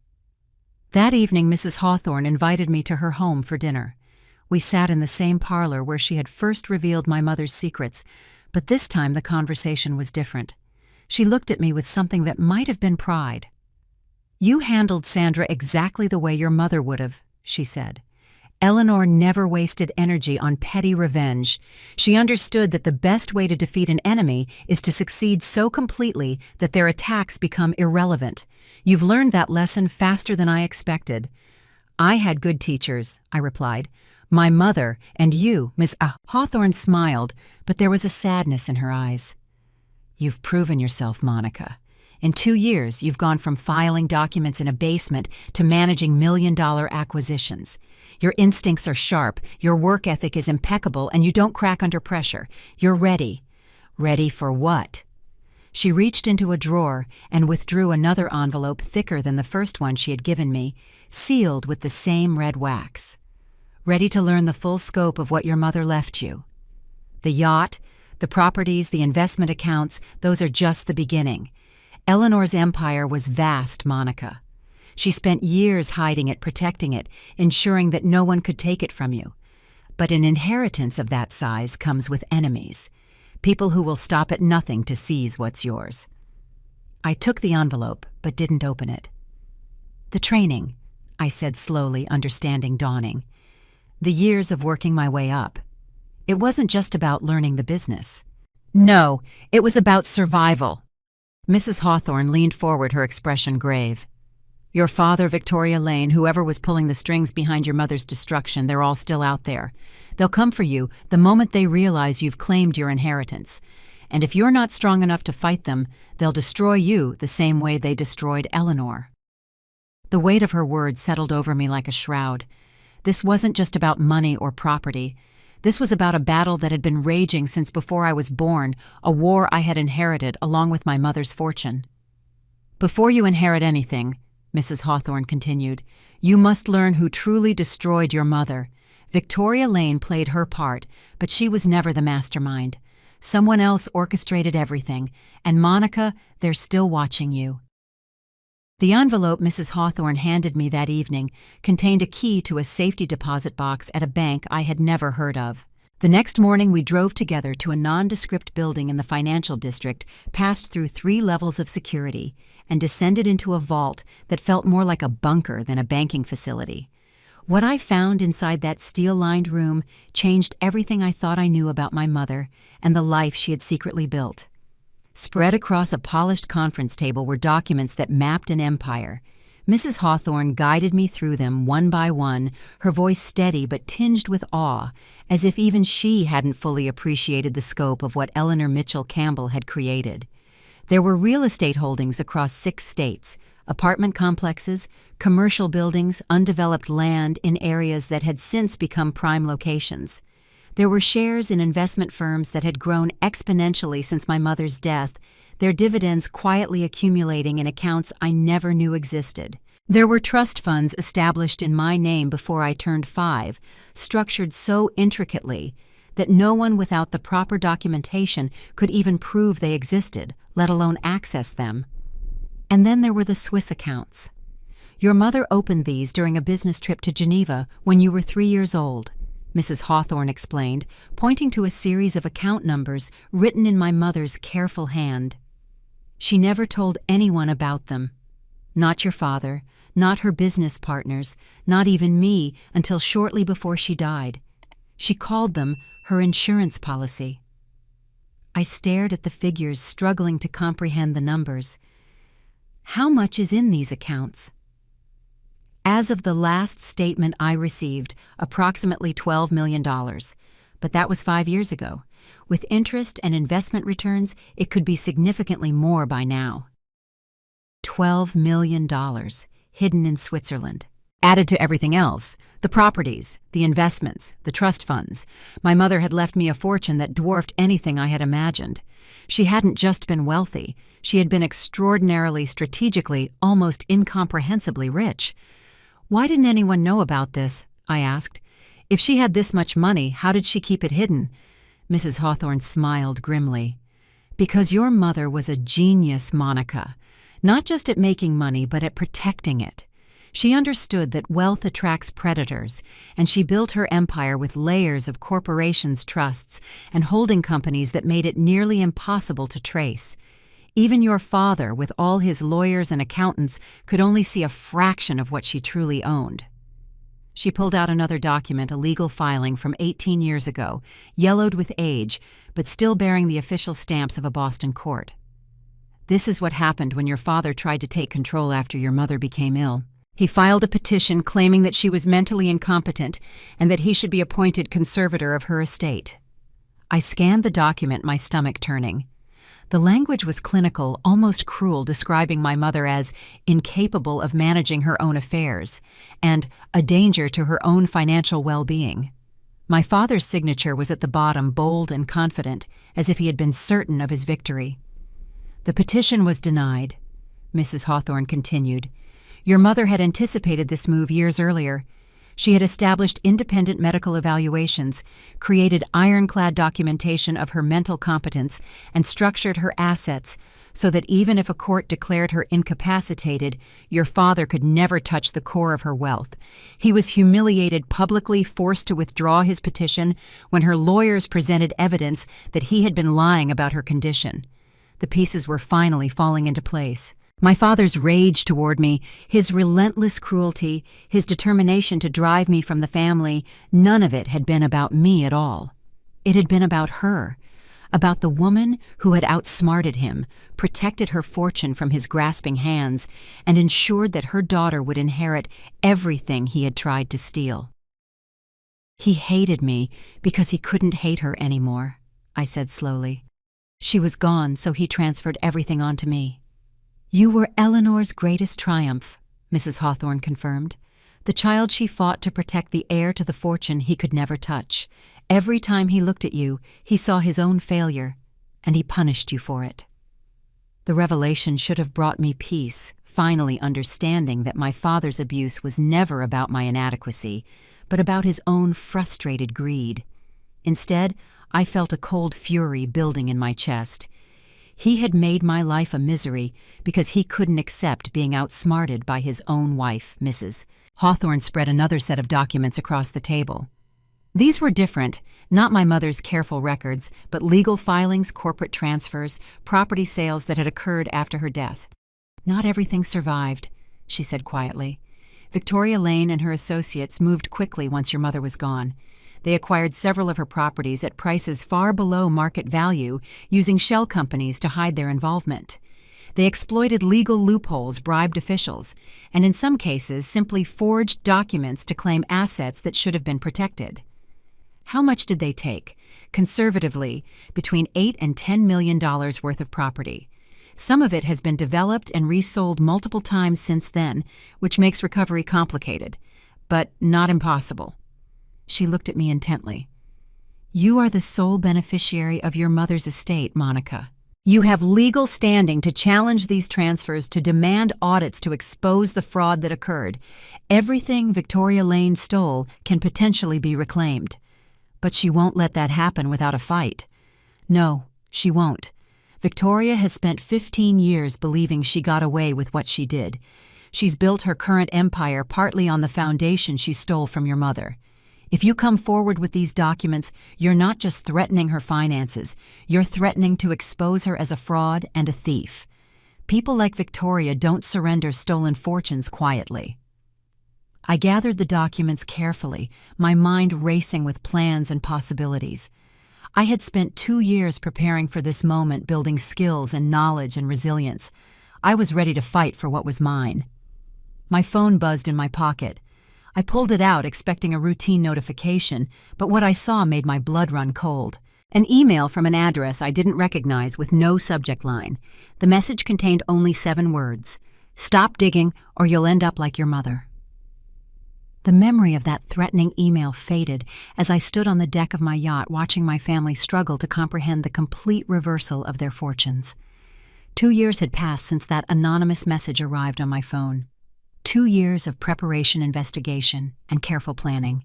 That evening, Mrs. Hawthorne invited me to her home for dinner. We sat in the same parlor where she had first revealed my mother's secrets, but this time the conversation was different. She looked at me with something that might have been pride. "You handled Sandra exactly the way your mother would have," she said. "Eleanor never wasted energy on petty revenge. She understood that the best way to defeat an enemy is to succeed so completely that their attacks become irrelevant. You've learned that lesson faster than I expected." "I had good teachers," I replied. "My mother and you, Miss Hawthorne smiled, but there was a sadness in her eyes. "You've proven yourself, Monica. In 2 years, you've gone from filing documents in a basement to managing million-dollar acquisitions. Your instincts are sharp, your work ethic is impeccable, and you don't crack under pressure. You're ready." "Ready for what?" She reached into a drawer and withdrew another envelope thicker than the first one she had given me, sealed with the same red wax. "Ready to learn the full scope of what your mother left you. The yacht, the properties, the investment accounts, those are just the beginning. Eleanor's empire was vast, Monica. She spent years hiding it, protecting it, ensuring that no one could take it from you. But an inheritance of that size comes with enemies, people who will stop at nothing to seize what's yours." I took the envelope, but didn't open it. "The training," I said slowly, understanding dawning. "The years of working my way up. It wasn't just about learning the business. No, it was about survival." Mrs. Hawthorne leaned forward, her expression grave. "Your father, Victoria Lane, whoever was pulling the strings behind your mother's destruction, they're all still out there. They'll come for you the moment they realize you've claimed your inheritance. And if you're not strong enough to fight them, they'll destroy you the same way they destroyed Eleanor." The weight of her words settled over me like a shroud. This wasn't just about money or property. This was about a battle that had been raging since before I was born, a war I had inherited along with my mother's fortune. "Before you inherit anything," Mrs. Hawthorne continued, "you must learn who truly destroyed your mother. Victoria Lane played her part, but she was never the mastermind. Someone else orchestrated everything, and Monica, they're still watching you." The envelope Mrs. Hawthorne handed me that evening contained a key to a safety deposit box at a bank I had never heard of. The next morning we drove together to a nondescript building in the financial district, passed through 3 levels of security, and descended into a vault that felt more like a bunker than a banking facility. What I found inside that steel-lined room changed everything I thought I knew about my mother and the life she had secretly built. Spread across a polished conference table were documents that mapped an empire. Mrs. Hawthorne guided me through them one by one, her voice steady but tinged with awe, as if even she hadn't fully appreciated the scope of what Eleanor Mitchell Campbell had created. There were real estate holdings across 6 states, apartment complexes, commercial buildings, undeveloped land in areas that had since become prime locations. There were shares in investment firms that had grown exponentially since my mother's death, their dividends quietly accumulating in accounts I never knew existed. There were trust funds established in my name before I turned 5, structured so intricately that no one without the proper documentation could even prove they existed, let alone access them. And then there were the Swiss accounts. Your mother opened these during a business trip to Geneva when you were 3 years old, Mrs. Hawthorne explained, pointing to a series of account numbers written in my mother's careful hand. She never told anyone about them. Not your father, not her business partners, not even me, until shortly before she died. She called them her insurance policy. I stared at the figures, struggling to comprehend the numbers. How much is in these accounts? As of the last statement I received, approximately $12 million. But that was 5 years ago. With interest and investment returns, it could be significantly more by now. $12 million, hidden in Switzerland. Added to everything else, the properties, the investments, the trust funds. My mother had left me a fortune that dwarfed anything I had imagined. She hadn't just been wealthy, she had been extraordinarily, strategically, almost incomprehensibly rich. Why didn't anyone know about this? I asked. If she had this much money, how did she keep it hidden? Mrs. Hawthorne smiled grimly. Because your mother was a genius, Monica. Not just at making money, but at protecting it. She understood that wealth attracts predators, and she built her empire with layers of corporations, trusts, and holding companies that made it nearly impossible to trace. Even your father, with all his lawyers and accountants, could only see a fraction of what she truly owned. She pulled out another document, a legal filing from 18 years ago, yellowed with age, but still bearing the official stamps of a Boston court. This is what happened when your father tried to take control after your mother became ill. He filed a petition claiming that she was mentally incompetent and that he should be appointed conservator of her estate. I scanned the document, my stomach turning. The language was clinical, almost cruel, describing my mother as incapable of managing her own affairs and a danger to her own financial well-being. My father's signature was at the bottom, bold and confident, as if he had been certain of his victory. The petition was denied. Mrs. Hawthorne continued. Your mother had anticipated this move years earlier. She had established independent medical evaluations, created ironclad documentation of her mental competence, and structured her assets so that even if a court declared her incapacitated, your father could never touch the core of her wealth. He was humiliated, publicly forced to withdraw his petition when her lawyers presented evidence that he had been lying about her condition. The pieces were finally falling into place. My father's rage toward me, his relentless cruelty, his determination to drive me from the family, none of it had been about me at all. It had been about her, about the woman who had outsmarted him, protected her fortune from his grasping hands, and ensured that her daughter would inherit everything he had tried to steal. He hated me because he couldn't hate her anymore, I said slowly. She was gone, so he transferred everything onto me. You were Eleanor's greatest triumph, Mrs. Hawthorne confirmed. The child she fought to protect, the heir to the fortune he could never touch. Every time he looked at you, he saw his own failure, and he punished you for it. The revelation should have brought me peace, finally understanding that my father's abuse was never about my inadequacy, but about his own frustrated greed. Instead, I felt a cold fury building in my chest. He had made my life a misery because he couldn't accept being outsmarted by his own wife, Mrs. Hawthorne spread another set of documents across the table. These were different, not my mother's careful records, but legal filings, corporate transfers, property sales that had occurred after her death. Not everything survived, she said quietly. Victoria Lane and her associates moved quickly once your mother was gone. They acquired several of her properties at prices far below market value, using shell companies to hide their involvement. They exploited legal loopholes, bribed officials, and in some cases simply forged documents to claim assets that should have been protected. How much did they take? Conservatively, between $8 and $10 million worth of property. Some of it has been developed and resold multiple times since then, which makes recovery complicated, but not impossible. She looked at me intently. You are the sole beneficiary of your mother's estate, Monica. You have legal standing to challenge these transfers, to demand audits to expose the fraud that occurred. Everything Victoria Lane stole can potentially be reclaimed. But she won't let that happen without a fight. No, she won't. Victoria has spent 15 years believing she got away with what she did. She's built her current empire partly on the foundation she stole from your mother. If you come forward with these documents, you're not just threatening her finances, you're threatening to expose her as a fraud and a thief. People like Victoria don't surrender stolen fortunes quietly. I gathered the documents carefully, my mind racing with plans and possibilities. I had spent 2 years preparing for this moment, building skills and knowledge and resilience. I was ready to fight for what was mine. My phone buzzed in my pocket. I pulled it out, expecting a routine notification, but what I saw made my blood run cold. An email from an address I didn't recognize with no subject line. The message contained only 7 words. Stop digging or you'll end up like your mother. The memory of that threatening email faded as I stood on the deck of my yacht watching my family struggle to comprehend the complete reversal of their fortunes. 2 years had passed since that anonymous message arrived on my phone. 2 years of preparation, investigation, and careful planning.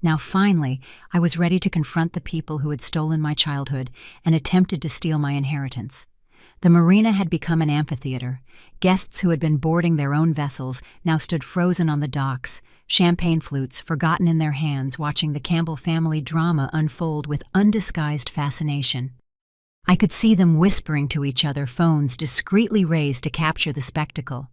Now finally, I was ready to confront the people who had stolen my childhood and attempted to steal my inheritance. The marina had become an amphitheater. Guests who had been boarding their own vessels now stood frozen on the docks, champagne flutes forgotten in their hands, watching the Campbell family drama unfold with undisguised fascination. I could see them whispering to each other, phones discreetly raised to capture the spectacle.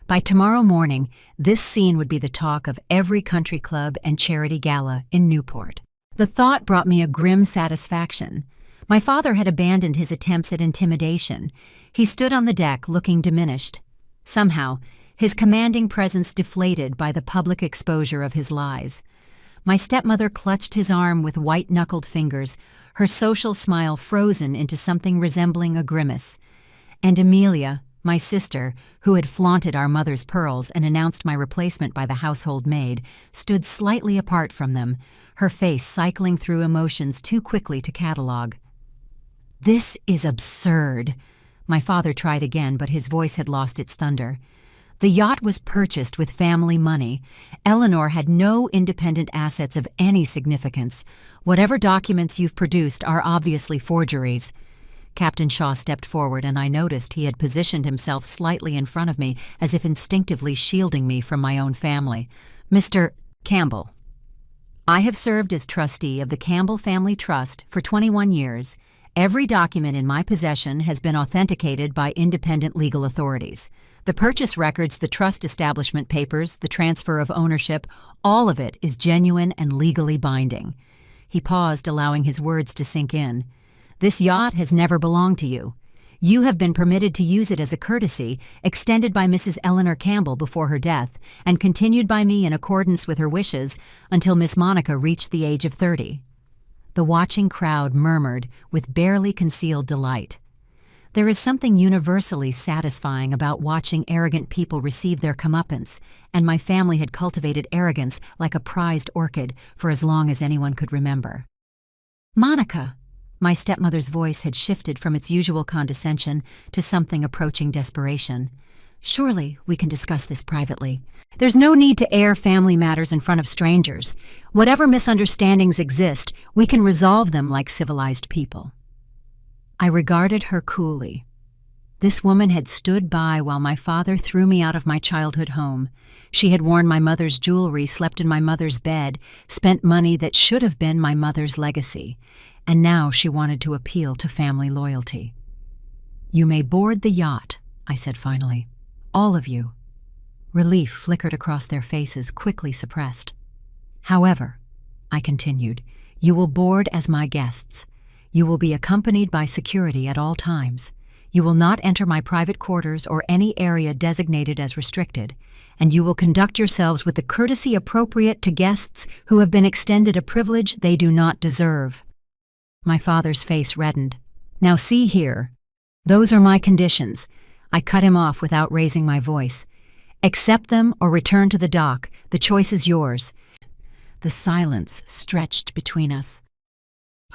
By tomorrow morning, this scene would be the talk of every country club and charity gala in Newport. The thought brought me a grim satisfaction. My father had abandoned his attempts at intimidation. He stood on the deck looking diminished. Somehow, his commanding presence deflated by the public exposure of his lies. My stepmother clutched his arm with white-knuckled fingers, her social smile frozen into something resembling a grimace. And Amelia, my sister, who had flaunted our mother's pearls and announced my replacement by the household maid, stood slightly apart from them, her face cycling through emotions too quickly to catalogue. "This is absurd." My father tried again, but his voice had lost its thunder. The yacht was purchased with family money. Eleanor had no independent assets of any significance. Whatever documents you've produced are obviously forgeries. Captain Shaw stepped forward, and I noticed he had positioned himself slightly in front of me, as if instinctively shielding me from my own family. "Mr. Campbell, I have served as trustee of the Campbell Family Trust for 21 years. Every document in my possession has been authenticated by independent legal authorities. The purchase records, the trust establishment papers, the transfer of ownership, all of it is genuine and legally binding." He paused, allowing his words to sink in. "This yacht has never belonged to you. You have been permitted to use it as a courtesy, extended by Mrs. Eleanor Campbell before her death, and continued by me in accordance with her wishes until Miss Monica reached the age of 30. The watching crowd murmured with barely concealed delight. There is something universally satisfying about watching arrogant people receive their comeuppance, and my family had cultivated arrogance like a prized orchid for as long as anyone could remember. "Monica!" My stepmother's voice had shifted from its usual condescension to something approaching desperation. "Surely we can discuss this privately. There's no need to air family matters in front of strangers. Whatever misunderstandings exist, we can resolve them like civilized people." I regarded her coolly. This woman had stood by while my father threw me out of my childhood home. She had worn my mother's jewelry, slept in my mother's bed, spent money that should have been my mother's legacy. And now she wanted to appeal to family loyalty. "You may board the yacht," I said finally. "All of you." Relief flickered across their faces, quickly suppressed. "However," I continued, "you will board as my guests. You will be accompanied by security at all times. You will not enter my private quarters or any area designated as restricted, and you will conduct yourselves with the courtesy appropriate to guests who have been extended a privilege they do not deserve." My father's face reddened. "Now see here. Those are my conditions." I cut him off without raising my voice. "Accept them or return to the dock. The choice is yours." The silence stretched between us.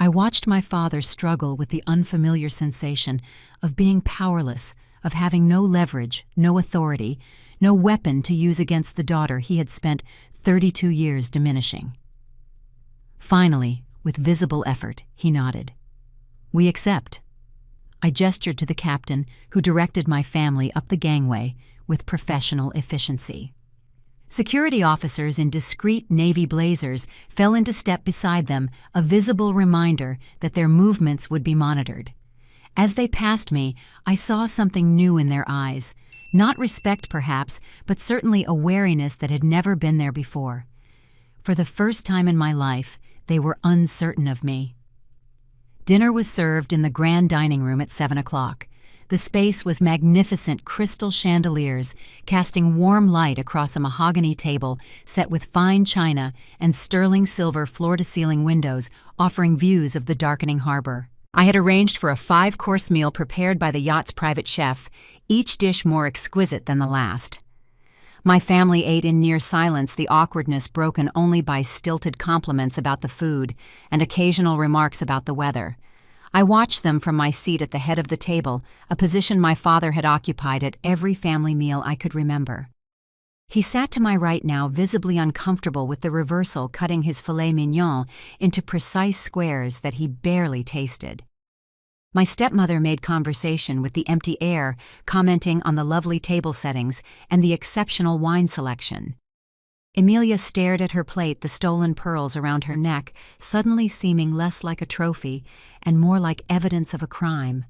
I watched my father struggle with the unfamiliar sensation of being powerless, of having no leverage, no authority, no weapon to use against the daughter he had spent 32 years diminishing. Finally, with visible effort, he nodded. "We accept." I gestured to the captain, who directed my family up the gangway with professional efficiency. Security officers in discreet navy blazers fell into step beside them, a visible reminder that their movements would be monitored. As they passed me, I saw something new in their eyes. Not respect, perhaps, but certainly a wariness that had never been there before. For the first time in my life, they were uncertain of me. Dinner was served in the grand dining room at 7 o'clock. The space was magnificent crystal chandeliers, casting warm light across a mahogany table set with fine china and sterling silver floor-to-ceiling windows offering views of the darkening harbor. I had arranged for a 5-course meal prepared by the yacht's private chef, each dish more exquisite than the last. My family ate in near silence, the awkwardness broken only by stilted compliments about the food and occasional remarks about the weather. I watched them from my seat at the head of the table, a position my father had occupied at every family meal I could remember. He sat to my right now, visibly uncomfortable with the reversal, cutting his filet mignon into precise squares that he barely tasted. My stepmother made conversation with the empty air, commenting on the lovely table settings and the exceptional wine selection. Emilia stared at her plate, the stolen pearls around her neck suddenly seeming less like a trophy and more like evidence of a crime.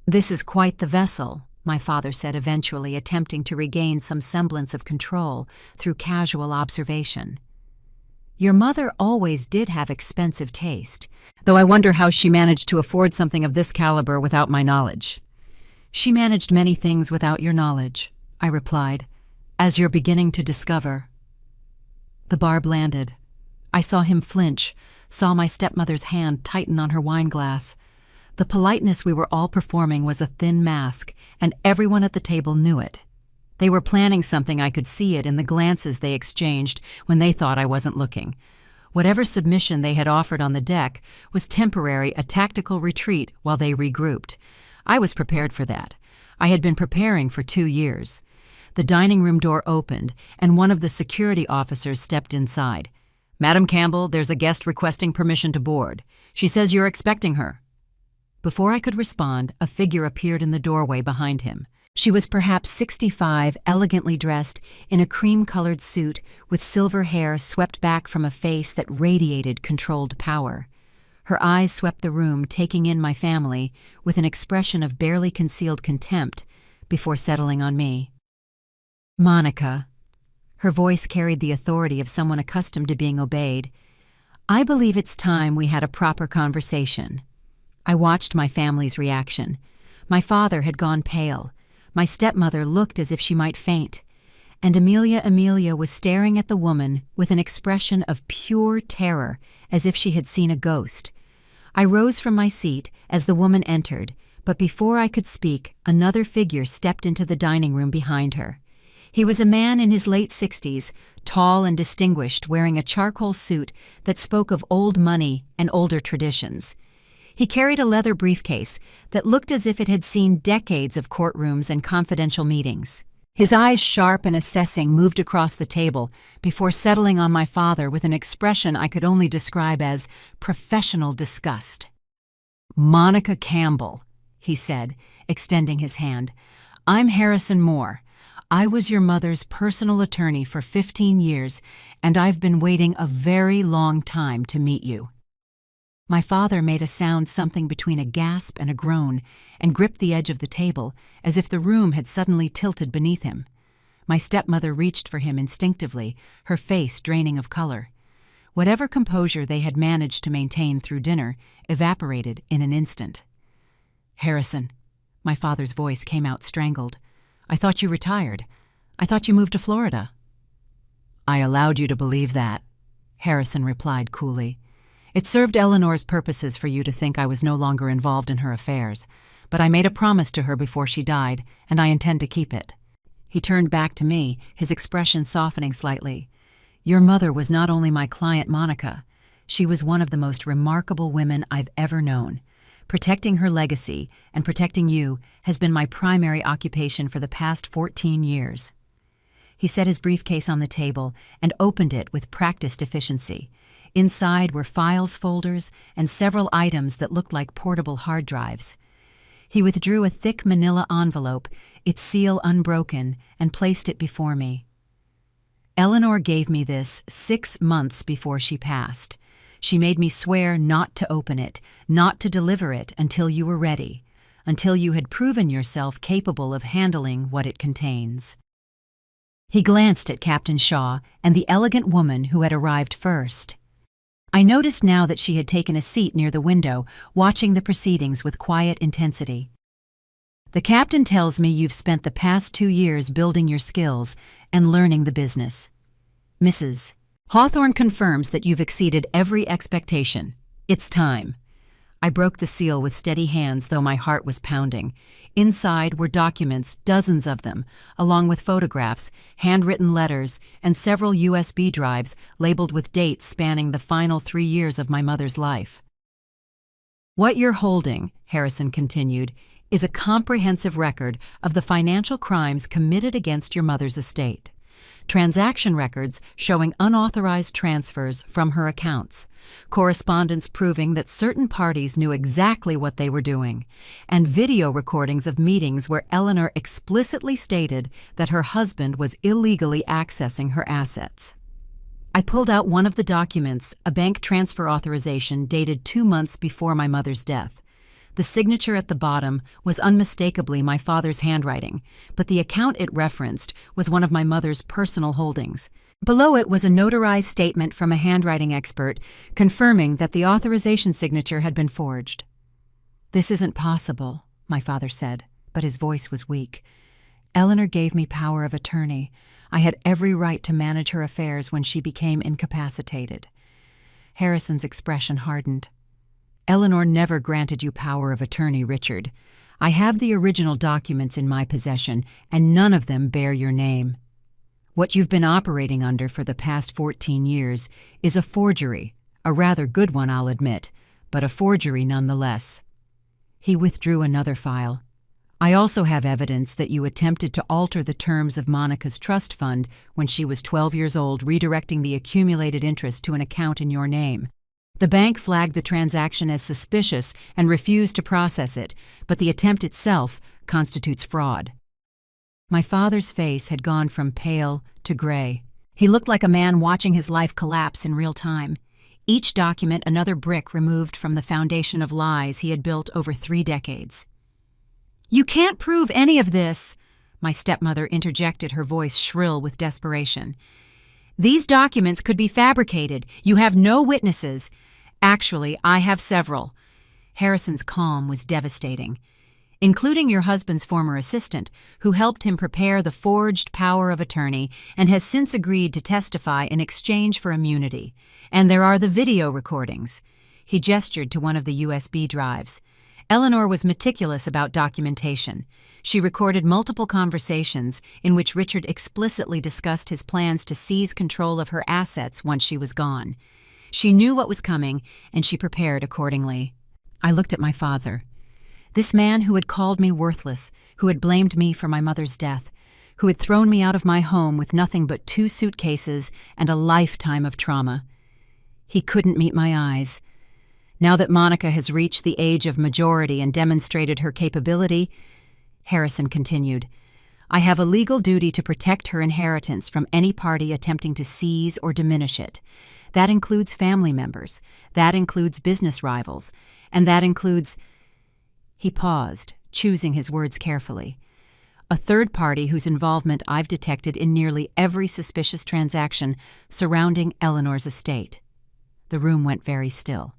"This is quite the vessel," my father said, eventually attempting to regain some semblance of control through casual observation. "Your mother always did have expensive taste, though I wonder how she managed to afford something of this caliber without my knowledge." "She managed many things without your knowledge," I replied, "as you're beginning to discover." The barb landed. I saw him flinch, saw my stepmother's hand tighten on her wine glass. The politeness we were all performing was a thin mask, and everyone at the table knew it. They were planning something. I could see it in the glances they exchanged when they thought I wasn't looking. Whatever submission they had offered on the deck was temporary, a tactical retreat while they regrouped. I was prepared for that. I had been preparing for 2 years. The dining room door opened, and one of the security officers stepped inside. "Madam Campbell, there's a guest requesting permission to board. She says you're expecting her." Before I could respond, a figure appeared in the doorway behind him. She was perhaps 65, elegantly dressed in a cream-colored suit with silver hair swept back from a face that radiated controlled power. Her eyes swept the room, taking in my family with an expression of barely concealed contempt before settling on me. "Monica." Her voice carried the authority of someone accustomed to being obeyed. "I believe it's time we had a proper conversation." I watched my family's reaction. My father had gone pale. My stepmother looked as if she might faint. And Emilia was staring at the woman with an expression of pure terror, as if she had seen a ghost. I rose from my seat as the woman entered, but before I could speak, another figure stepped into the dining room behind her. He was a man in his late 60s, tall and distinguished, wearing a charcoal suit that spoke of old money and older traditions. He carried a leather briefcase that looked as if it had seen decades of courtrooms and confidential meetings. His eyes, sharp and assessing, moved across the table before settling on my father with an expression I could only describe as professional disgust. "Monica Campbell," he said, extending his hand. "I'm Harrison Moore. I was your mother's personal attorney for 15 years, and I've been waiting a very long time to meet you." My father made a sound something between a gasp and a groan and gripped the edge of the table as if the room had suddenly tilted beneath him. My stepmother reached for him instinctively, her face draining of color. Whatever composure they had managed to maintain through dinner evaporated in an instant. "Harrison," my father's voice came out strangled. "I thought you retired. I thought you moved to Florida." "I allowed you to believe that," Harrison replied coolly. "It served Eleanor's purposes for you to think I was no longer involved in her affairs, but I made a promise to her before she died, and I intend to keep it." He turned back to me, his expression softening slightly. "Your mother was not only my client, Monica. She was one of the most remarkable women I've ever known. Protecting her legacy and protecting you has been my primary occupation for the past 14 years. He set his briefcase on the table and opened it with practiced efficiency. Inside were files folders and several items that looked like portable hard drives. He withdrew a thick manila envelope, its seal unbroken, and placed it before me. "Eleanor gave me this 6 months before she passed. She made me swear not to open it, not to deliver it until you were ready, until you had proven yourself capable of handling what it contains." He glanced at Captain Shaw and the elegant woman who had arrived first. I noticed now that she had taken a seat near the window, watching the proceedings with quiet intensity. "The captain tells me you've spent the past 2 years building your skills and learning the business. Mrs. Hawthorne confirms that you've exceeded every expectation. It's time." I broke the seal with steady hands, though my heart was pounding. Inside were documents, dozens of them, along with photographs, handwritten letters, and several USB drives labeled with dates spanning the final 3 years of my mother's life. "What you're holding," Harrison continued, "is a comprehensive record of the financial crimes committed against your mother's estate. transaction records showing unauthorized transfers from her accounts, correspondence proving that certain parties knew exactly what they were doing, and video recordings of meetings where Eleanor explicitly stated that her husband was illegally accessing her assets. I pulled out one of the documents, a bank transfer authorization dated 2 months before my mother's death. The signature at the bottom was unmistakably my father's handwriting, but the account it referenced was one of my mother's personal holdings. Below it was a notarized statement from a handwriting expert confirming that the authorization signature had been forged. "This isn't possible," my father said, but his voice was weak. "Eleanor gave me power of attorney. I had every right to manage her affairs when she became incapacitated." Harrison's expression hardened. "Eleanor never granted you power of attorney, Richard. I have the original documents in my possession, and none of them bear your name. What you've been operating under for the past 14 years is a forgery, a rather good one, I'll admit, but a forgery nonetheless." He withdrew another file. "I also have evidence that you attempted to alter the terms of Monica's trust fund when she was 12 years old, redirecting the accumulated interest to an account in your name. The bank flagged the transaction as suspicious and refused to process it, but the attempt itself constitutes fraud." My father's face had gone from pale to gray. He looked like a man watching his life collapse in real time. Each document another brick removed from the foundation of lies he had built over 3 decades. "You can't prove any of this," my stepmother interjected, her voice shrill with desperation. "These documents could be fabricated. You have no witnesses." "Actually, I have several." Harrison's calm was devastating. "Including your husband's former assistant, who helped him prepare the forged power of attorney and has since agreed to testify in exchange for immunity. And there are the video recordings." He gestured to one of the USB drives. Eleanor was meticulous about documentation. She recorded multiple conversations in which Richard explicitly discussed his plans to seize control of her assets once she was gone. She knew what was coming, and she prepared accordingly. I looked at my father. This man who had called me worthless, who had blamed me for my mother's death, who had thrown me out of my home with nothing but 2 suitcases and a lifetime of trauma. He couldn't meet my eyes. Now that Monica has reached the age of majority and demonstrated her capability, Harrison continued, "I have a legal duty to protect her inheritance from any party attempting to seize or diminish it. That includes family members, that includes business rivals, and that includes—" He paused, choosing his words carefully. "A third party whose involvement I've detected in nearly every suspicious transaction surrounding Eleanor's estate." The room went very still.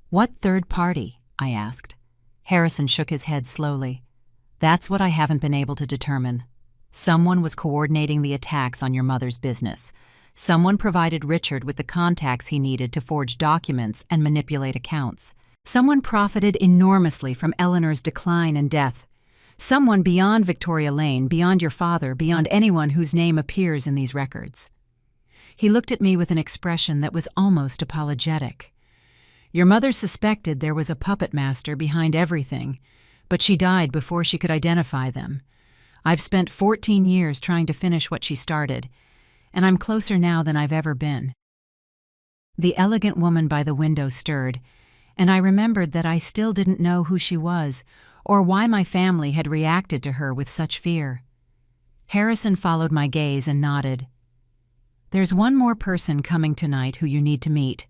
"What third party?" I asked. Harrison shook his head slowly. "That's what I haven't been able to determine. Someone was coordinating the attacks on your mother's business. Someone provided Richard with the contacts he needed to forge documents and manipulate accounts. Someone profited enormously from Eleanor's decline and death. Someone beyond Victoria Lane, beyond your father, beyond anyone whose name appears in these records." He looked at me with an expression that was almost apologetic. "Your mother suspected there was a puppet master behind everything, but she died before she could identify them. I've spent 14 years trying to finish what she started, and I'm closer now than I've ever been." The elegant woman by the window stirred, and I remembered that I still didn't know who she was or why my family had reacted to her with such fear. Harrison followed my gaze and nodded. "There's one more person coming tonight who you need to meet.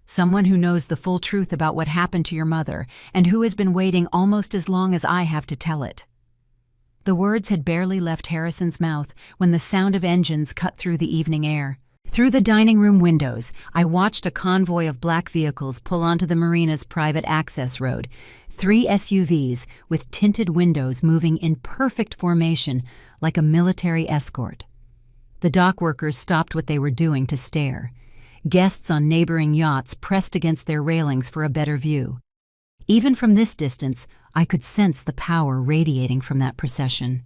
Someone who knows the full truth about what happened to your mother and who has been waiting almost as long as I have to tell it." The words had barely left Harrison's mouth when the sound of engines cut through the evening air. Through the dining room windows, I watched a convoy of black vehicles pull onto the marina's private access road, 3 SUVs with tinted windows moving in perfect formation like a military escort. The dock workers stopped what they were doing to stare. Guests on neighboring yachts pressed against their railings for a better view. Even from this distance, I could sense the power radiating from that procession.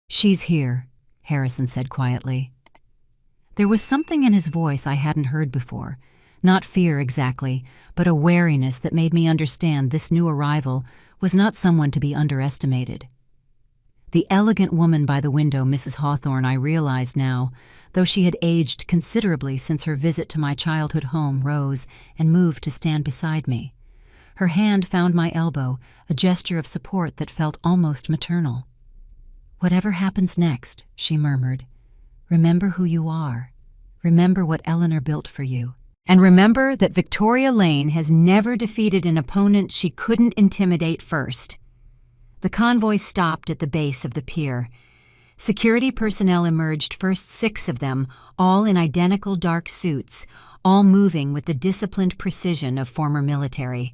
"She's here," Harrison said quietly. There was something in his voice I hadn't heard before, not fear exactly, but a wariness that made me understand this new arrival was not someone to be underestimated. The elegant woman by the window, Mrs. Hawthorne, I realized now, though she had aged considerably since her visit to my childhood home, rose and moved to stand beside me. Her hand found my elbow, a gesture of support that felt almost maternal. "Whatever happens next," she murmured, "remember who you are. Remember what Eleanor built for you. And remember that Victoria Lane has never defeated an opponent she couldn't intimidate first." The convoy stopped at the base of the pier. Security personnel emerged, first 6 of them, all in identical dark suits, all moving with the disciplined precision of former military.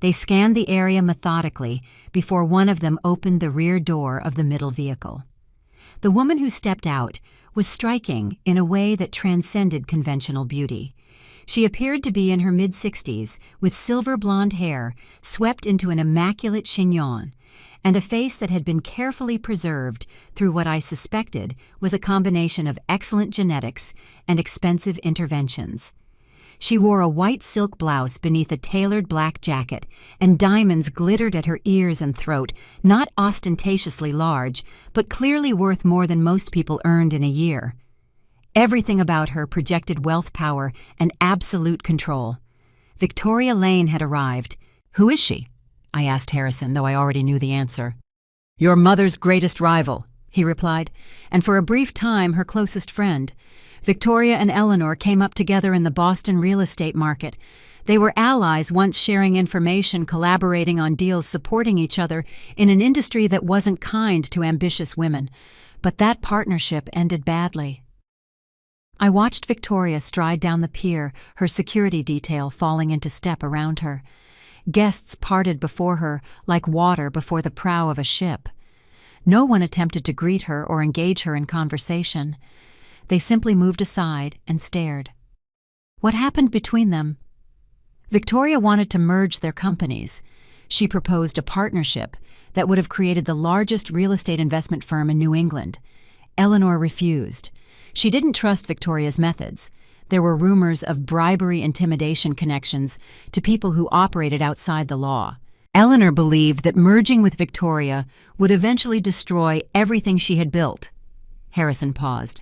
They scanned the area methodically before one of them opened the rear door of the middle vehicle. The woman who stepped out was striking in a way that transcended conventional beauty. She appeared to be in her mid-60s, with silver blonde hair swept into an immaculate chignon, and a face that had been carefully preserved through what I suspected was a combination of excellent genetics and expensive interventions. She wore a white silk blouse beneath a tailored black jacket, and diamonds glittered at her ears and throat, not ostentatiously large, but clearly worth more than most people earned in a year. Everything about her projected wealth, power, and absolute control. Victoria Lane had arrived. "Who is she?" I asked Harrison, though I already knew the answer. "Your mother's greatest rival," he replied, "and for a brief time her closest friend. Victoria and Eleanor came up together in the Boston real estate market. They were allies, once sharing information, collaborating on deals, supporting each other in an industry that wasn't kind to ambitious women. But that partnership ended badly." I watched Victoria stride down the pier, her security detail falling into step around her. Guests parted before her like water before the prow of a ship. No one attempted to greet her or engage her in conversation. They simply moved aside and stared. What happened between them? Victoria wanted to merge their companies. She proposed a partnership that would have created the largest real estate investment firm in New England. Eleanor refused. She didn't trust Victoria's methods. There were rumors of bribery, intimidation connections to people who operated outside the law. Eleanor believed that merging with Victoria would eventually destroy everything she had built. Harrison paused.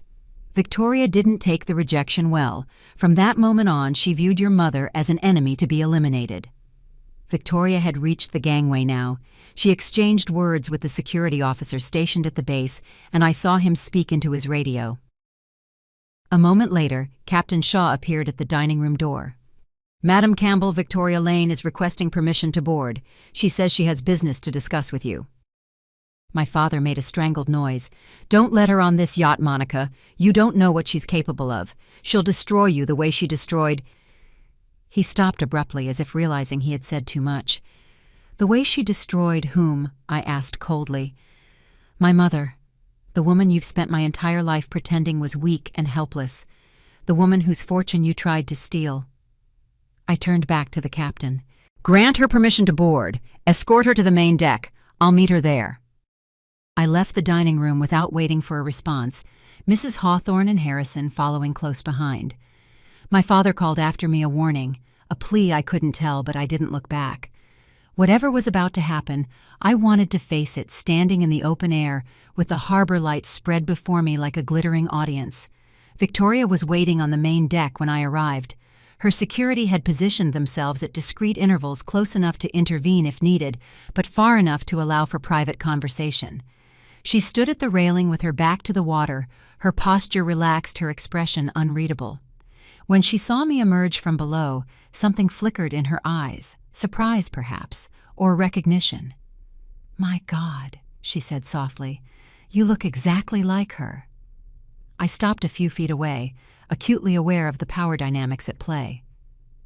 "Victoria didn't take the rejection well. From that moment on, she viewed your mother as an enemy to be eliminated." Victoria had reached the gangway now. She exchanged words with the security officer stationed at the base, and I saw him speak into his radio. A moment later, Captain Shaw appeared at the dining room door. "Madam Campbell, Victoria Lane is requesting permission to board. She says she has business to discuss with you." My father made a strangled noise. "Don't let her on this yacht, Monica. You don't know what she's capable of. She'll destroy you the way she destroyed—" He stopped abruptly, as if realizing he had said too much. "The way she destroyed whom?" I asked coldly. "My mother. The woman you've spent my entire life pretending was weak and helpless. The woman whose fortune you tried to steal." I turned back to the captain. "Grant her permission to board. Escort her to the main deck. I'll meet her there." I left the dining room without waiting for a response, Mrs. Hawthorne and Harrison following close behind. My father called after me a warning, a plea I couldn't tell, but I didn't look back. Whatever was about to happen, I wanted to face it standing in the open air with the harbor lights spread before me like a glittering audience. Victoria was waiting on the main deck when I arrived. Her security had positioned themselves at discreet intervals close enough to intervene if needed, but far enough to allow for private conversation. She stood at the railing with her back to the water, her posture relaxed, her expression unreadable. When she saw me emerge from below, something flickered in her eyes, surprise perhaps, or recognition. "My God," she said softly, "you look exactly like her." I stopped a few feet away, acutely aware of the power dynamics at play.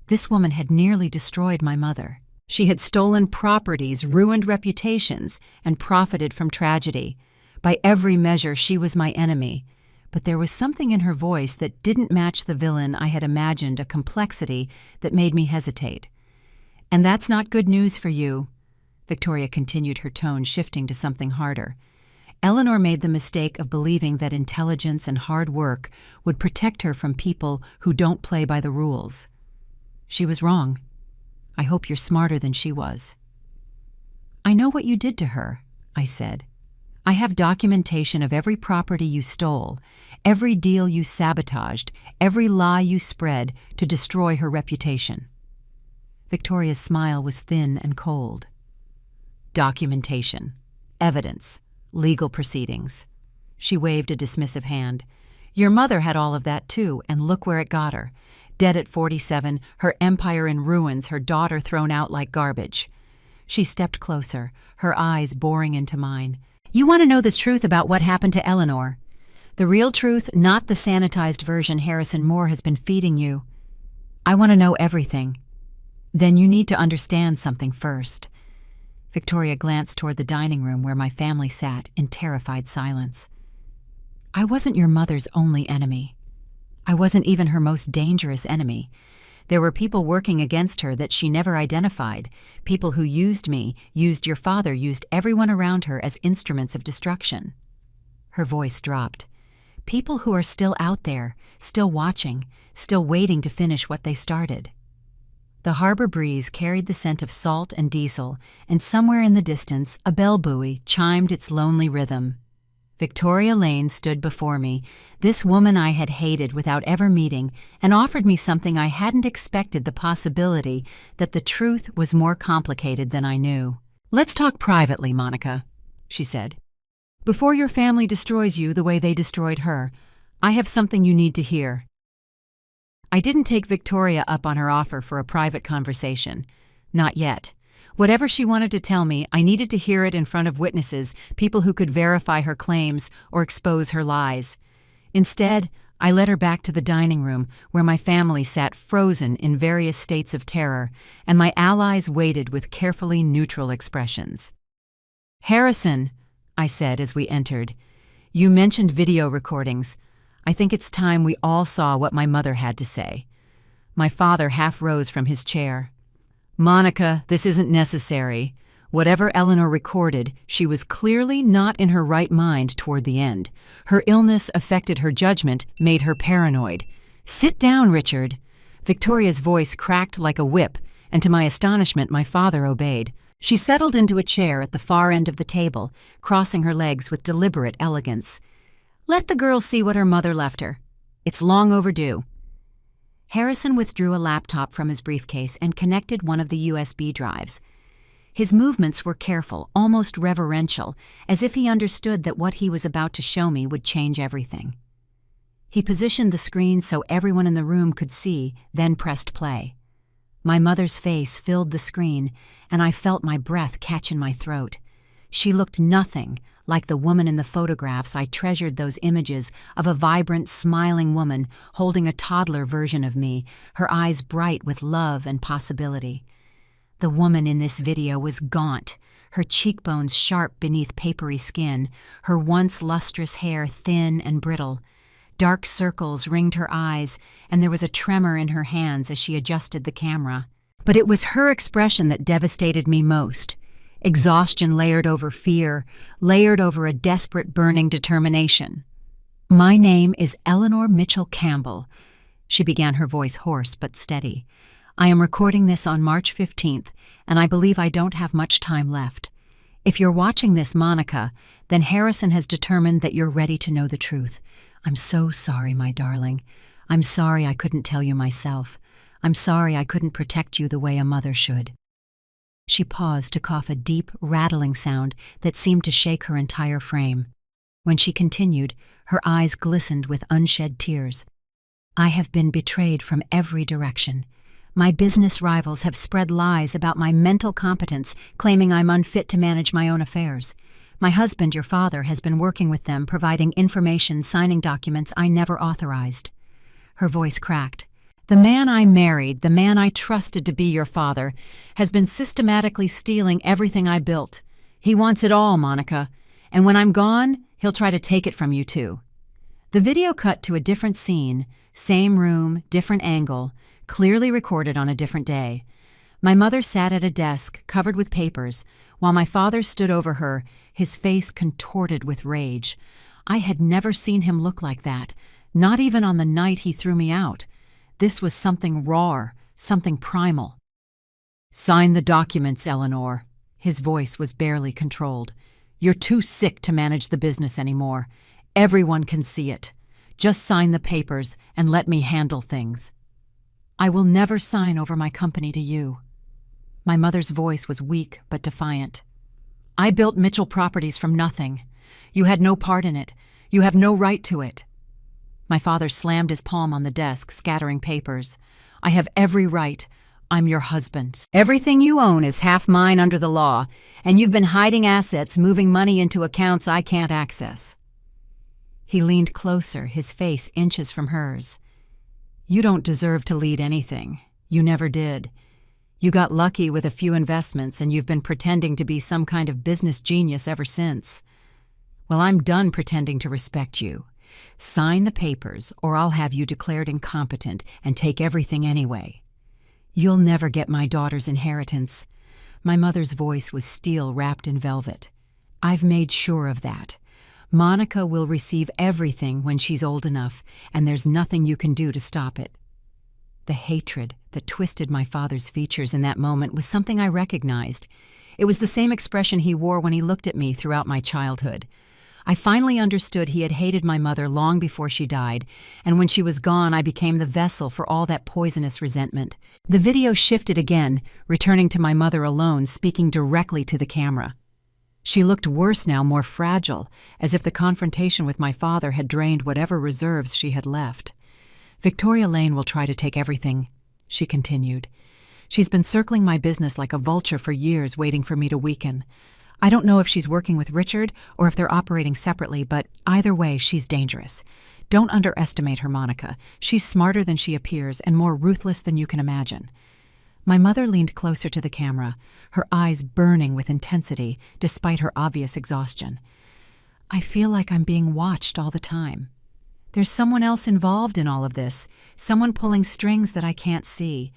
This woman had nearly destroyed my mother. She had stolen properties, ruined reputations, and profited from tragedy. By every measure, she was my enemy. But there was something in her voice that didn't match the villain I had imagined, a complexity that made me hesitate. "And that's not good news for you," Victoria continued, her tone shifting to something harder. "Eleanor made the mistake of believing that intelligence and hard work would protect her from people who don't play by the rules. She was wrong. I hope you're smarter than she was." "I know what you did to her," I said. I have documentation of every property you stole, every deal you sabotaged, every lie you spread to destroy her reputation." Victoria's smile was thin and cold. "Documentation, evidence, legal proceedings." She waved a dismissive hand. "Your mother had all of that too, and look where it got her. Dead at 47, her empire in ruins, her daughter thrown out like garbage." She stepped closer, her eyes boring into mine. "You want to know the truth about what happened to Eleanor? The real truth, not the sanitized version Harrison Moore has been feeding you. I want to know everything. Then you need to understand something first." Victoria glanced toward the dining room where my family sat in terrified silence. "I wasn't your mother's only enemy. I wasn't even her most dangerous enemy. There were people working against her that she never identified, people who used me, used your father, used everyone around her as instruments of destruction." Her voice dropped. "People who are still out there, still watching, still waiting to finish what they started." The harbor breeze carried the scent of salt and diesel, and somewhere in the distance a bell buoy chimed its lonely rhythm. Victoria Lane stood before me, this woman I had hated without ever meeting, and offered me something I hadn't expected, the possibility that the truth was more complicated than I knew. "Let's talk privately, Monica," she said. "Before your family destroys you the way they destroyed her, I have something you need to hear." I didn't take Victoria up on her offer for a private conversation. Not yet. Whatever she wanted to tell me, I needed to hear it in front of witnesses, people who could verify her claims or expose her lies. Instead, I led her back to the dining room, where my family sat frozen in various states of terror, and my allies waited with carefully neutral expressions. "Harrison," I said as we entered, "you mentioned video recordings. I think it's time we all saw what my mother had to say." My father half rose from his chair. "Monica, this isn't necessary. Whatever Eleanor recorded, she was clearly not in her right mind toward the end. Her illness affected her judgment, made her paranoid." "Sit down, Richard." Victoria's voice cracked like a whip, and to my astonishment, my father obeyed. She settled into a chair at the far end of the table, crossing her legs with deliberate elegance. "Let the girl see what her mother left her. It's long overdue." Harrison withdrew a laptop from his briefcase and connected one of the USB drives. His movements were careful, almost reverential, as if he understood that what he was about to show me would change everything. He positioned the screen so everyone in the room could see, then pressed play. My mother's face filled the screen, and I felt my breath catch in my throat. She looked nothing like the woman in the photographs. I treasured those images of a vibrant, smiling woman holding a toddler version of me, her eyes bright with love and possibility. The woman in this video was gaunt, her cheekbones sharp beneath papery skin, her once lustrous hair thin and brittle. Dark circles ringed her eyes, and there was a tremor in her hands as she adjusted the camera. But it was her expression that devastated me most. Exhaustion layered over fear, layered over a desperate, burning determination. "My name is Eleanor Mitchell Campbell," she began, her voice hoarse but steady. "I am recording this on March 15th, and I believe I don't have much time left. If you're watching this, Monica, then Harrison has determined that you're ready to know the truth. I'm so sorry, my darling. I'm sorry I couldn't tell you myself. I'm sorry I couldn't protect you the way a mother should." She paused to cough a deep, rattling sound that seemed to shake her entire frame. When she continued, her eyes glistened with unshed tears. "I have been betrayed from every direction. My business rivals have spread lies about my mental competence, claiming I'm unfit to manage my own affairs. My husband, your father, has been working with them, providing information, signing documents I never authorized." Her voice cracked. "The man I married, the man I trusted to be your father, has been systematically stealing everything I built. He wants it all, Monica. And when I'm gone, he'll try to take it from you too." The video cut to a different scene, same room, different angle, clearly recorded on a different day. My mother sat at a desk covered with papers, while my father stood over her, his face contorted with rage. I had never seen him look like that, not even on the night he threw me out. This was something raw, something primal. "Sign the documents, Eleanor." His voice was barely controlled. You're too sick to manage the business anymore. Everyone can see it. Just sign the papers and let me handle things. I will never sign over my company to you." My mother's voice was weak but defiant. "I built Mitchell Properties from nothing. You had no part in it. You have no right to it." My father slammed his palm on the desk, scattering papers. "I have every right. I'm your husband. Everything you own is half mine under the law, and you've been hiding assets, moving money into accounts I can't access." He leaned closer, his face inches from hers. "You don't deserve to lead anything. You never did. You got lucky with a few investments, and you've been pretending to be some kind of business genius ever since. Well, I'm done pretending to respect you. Sign the papers, or I'll have you declared incompetent and take everything anyway. You'll never get my daughter's inheritance." My mother's voice was steel wrapped in velvet. "I've made sure of that. Monica will receive everything when she's old enough, and there's nothing you can do to stop it." The hatred that twisted my father's features in that moment was something I recognized. It was the same expression he wore when he looked at me throughout my childhood. I finally understood he had hated my mother long before she died, and when she was gone, I became the vessel for all that poisonous resentment. The video shifted again, returning to my mother alone, speaking directly to the camera. She looked worse now, more fragile, as if the confrontation with my father had drained whatever reserves she had left. "Victoria Lane will try to take everything," she continued. "She's been circling my business like a vulture for years, waiting for me to weaken. I don't know if she's working with Richard or if they're operating separately, but either way, she's dangerous. Don't underestimate her, Monica. She's smarter than she appears and more ruthless than you can imagine." My mother leaned closer to the camera, her eyes burning with intensity despite her obvious exhaustion. "I feel like I'm being watched all the time. There's someone else involved in all of this, someone pulling strings that I can't see.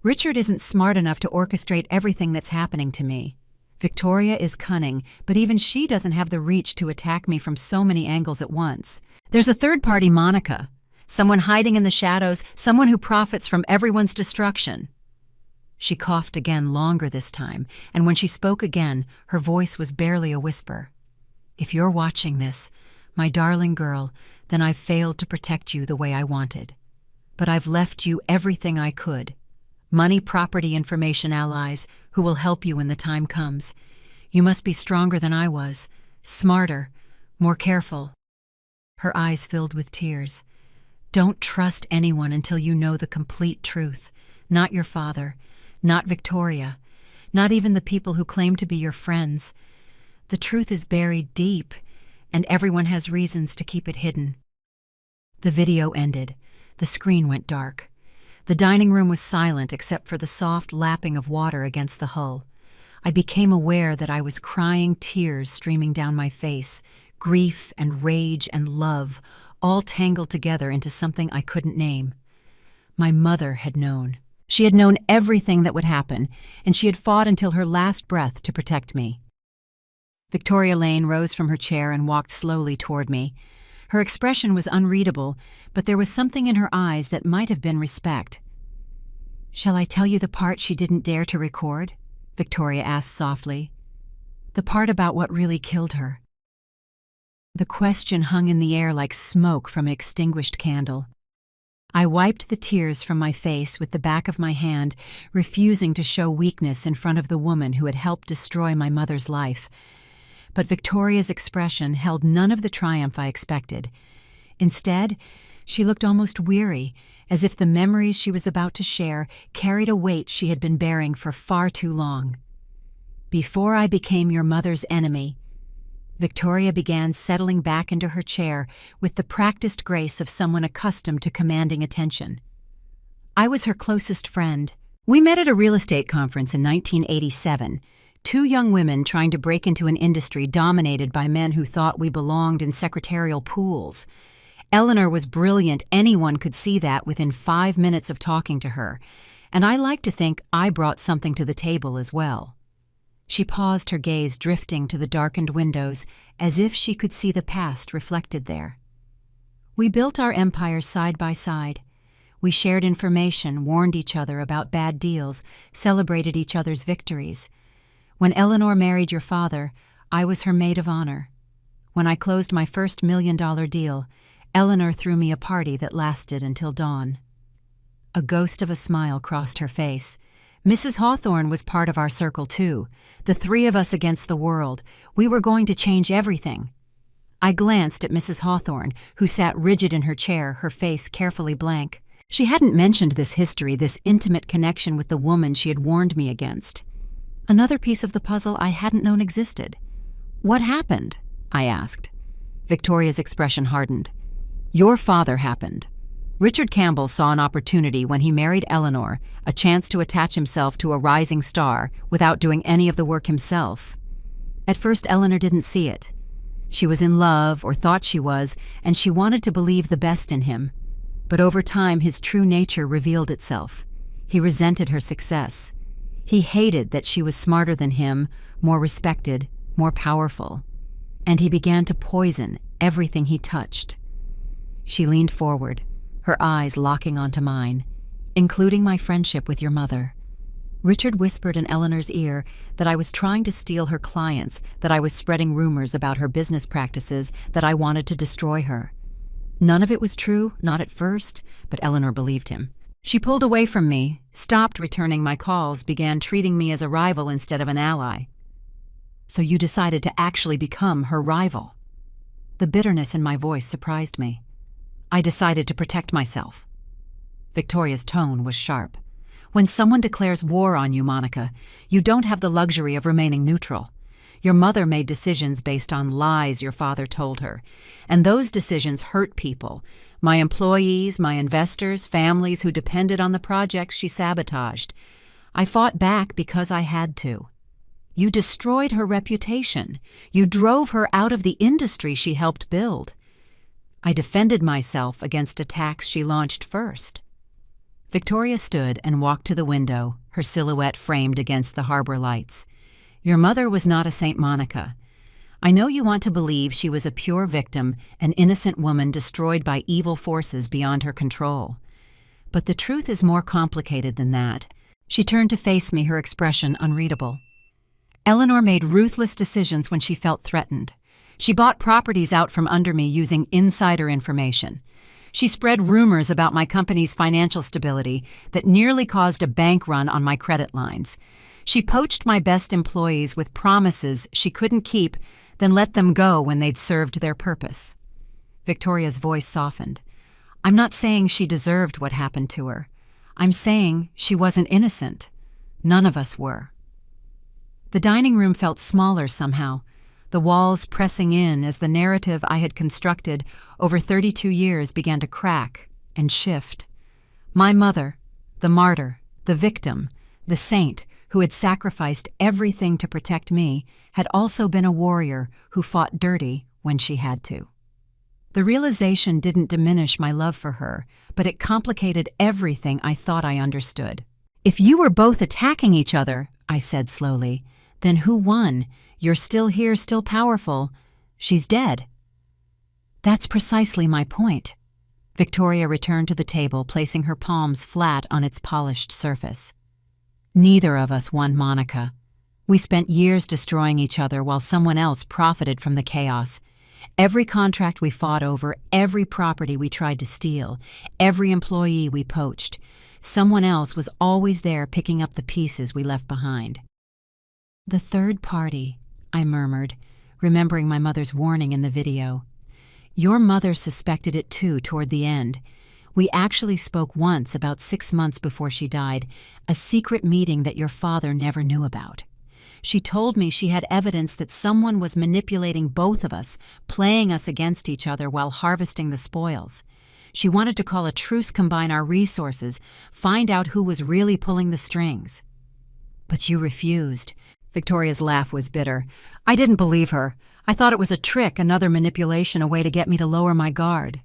Richard isn't smart enough to orchestrate everything that's happening to me. Victoria is cunning, but even she doesn't have the reach to attack me from so many angles at once. There's a third party, Monica, someone hiding in the shadows, someone who profits from everyone's destruction." She coughed again, longer this time, and when she spoke again, her voice was barely a whisper. "If you're watching this, my darling girl, then I've failed to protect you the way I wanted. But I've left you everything I could. Money, property, information, allies who will help you when the time comes. You must be stronger than I was, smarter, more careful." Her eyes filled with tears. "Don't trust anyone until you know the complete truth. Not your father, not Victoria, not even the people who claim to be your friends. The truth is buried deep, and everyone has reasons to keep it hidden." The video ended. The screen went dark. The dining room was silent except for the soft lapping of water against the hull. I became aware that I was crying, tears streaming down my face, grief and rage and love, all tangled together into something I couldn't name. My mother had known. She had known everything that would happen, and she had fought until her last breath to protect me. Victoria Lane rose from her chair and walked slowly toward me. Her expression was unreadable, but there was something in her eyes that might have been respect. "Shall I tell you the part she didn't dare to record?" Victoria asked softly. "The part about what really killed her." The question hung in the air like smoke from an extinguished candle. I wiped the tears from my face with the back of my hand, refusing to show weakness in front of the woman who had helped destroy my mother's life. But Victoria's expression held none of the triumph I expected. Instead, she looked almost weary, as if the memories she was about to share carried a weight she had been bearing for far too long. "Before I became your mother's enemy," Victoria began, settling back into her chair with the practiced grace of someone accustomed to commanding attention. "I was her closest friend. We met at a real estate conference in 1987, two young women trying to break into an industry dominated by men who thought we belonged in secretarial pools. Eleanor was brilliant, anyone could see that within 5 minutes of talking to her, and I like to think I brought something to the table as well." She paused, her gaze drifting to the darkened windows, as if she could see the past reflected there. "We built our empires side by side. We shared information, warned each other about bad deals, celebrated each other's victories. When Eleanor married your father, I was her maid of honor. When I closed my first $1 million deal, Eleanor threw me a party that lasted until dawn. A ghost of a smile crossed her face. Mrs. Hawthorne was part of our circle too. The three of us against the world. We were going to change everything. I glanced at Mrs. Hawthorne, who sat rigid in her chair, her face carefully blank. She hadn't mentioned this history, this intimate connection with the woman she had warned me against. Another piece of the puzzle I hadn't known existed. "What happened?" I asked. Victoria's expression hardened. "Your father happened. Richard Campbell saw an opportunity when he married Eleanor, a chance to attach himself to a rising star without doing any of the work himself. At first, Eleanor didn't see it. She was in love, or thought she was, and she wanted to believe the best in him. But over time, his true nature revealed itself. He resented her success. He hated that she was smarter than him, more respected, more powerful. And he began to poison everything he touched." She leaned forward, her eyes locking onto mine. "Including my friendship with your mother. Richard whispered in Eleanor's ear that I was trying to steal her clients, that I was spreading rumors about her business practices, that I wanted to destroy her. None of it was true, not at first, but Eleanor believed him. She pulled away from me, stopped returning my calls, began treating me as a rival instead of an ally." "So you decided to actually become her rival?" The bitterness in my voice surprised me. "I decided to protect myself." Victoria's tone was sharp. "When someone declares war on you, Monica, you don't have the luxury of remaining neutral. Your mother made decisions based on lies your father told her, and those decisions hurt people. My employees, my investors, families who depended on the projects she sabotaged. I fought back because I had to. You destroyed her reputation. You drove her out of the industry she helped build. I defended myself against attacks she launched first." Victoria stood and walked to the window, her silhouette framed against the harbor lights. "Your mother was not a Saint Monica. I know you want to believe she was a pure victim, an innocent woman destroyed by evil forces beyond her control. But the truth is more complicated than that." She turned to face me, her expression unreadable. "Eleanor made ruthless decisions when she felt threatened. She bought properties out from under me using insider information. She spread rumors about my company's financial stability that nearly caused a bank run on my credit lines. She poached my best employees with promises she couldn't keep, then let them go when they'd served their purpose." Victoria's voice softened. "I'm not saying she deserved what happened to her. I'm saying she wasn't innocent. None of us were." The dining room felt smaller somehow, the walls pressing in as the narrative I had constructed over 32 years began to crack and shift. My mother, the martyr, the victim, the saint who had sacrificed everything to protect me, had also been a warrior who fought dirty when she had to. The realization didn't diminish my love for her, but it complicated everything I thought I understood. "If you were both attacking each other," I said slowly, "then who won? You're still here, still powerful. She's dead." "That's precisely my point." Victoria returned to the table, placing her palms flat on its polished surface. "Neither of us won, Monica. We spent years destroying each other while someone else profited from the chaos. Every contract we fought over, every property we tried to steal, every employee we poached, someone else was always there picking up the pieces we left behind." "The third party," I murmured, remembering my mother's warning in the video. "Your mother suspected it too toward the end. We actually spoke once about 6 months before she died, a secret meeting that your father never knew about. She told me she had evidence that someone was manipulating both of us, playing us against each other while harvesting the spoils. She wanted to call a truce, combine our resources, find out who was really pulling the strings. But you refused." Victoria's laugh was bitter. "I didn't believe her. I thought it was a trick, another manipulation, a way to get me to lower my guard.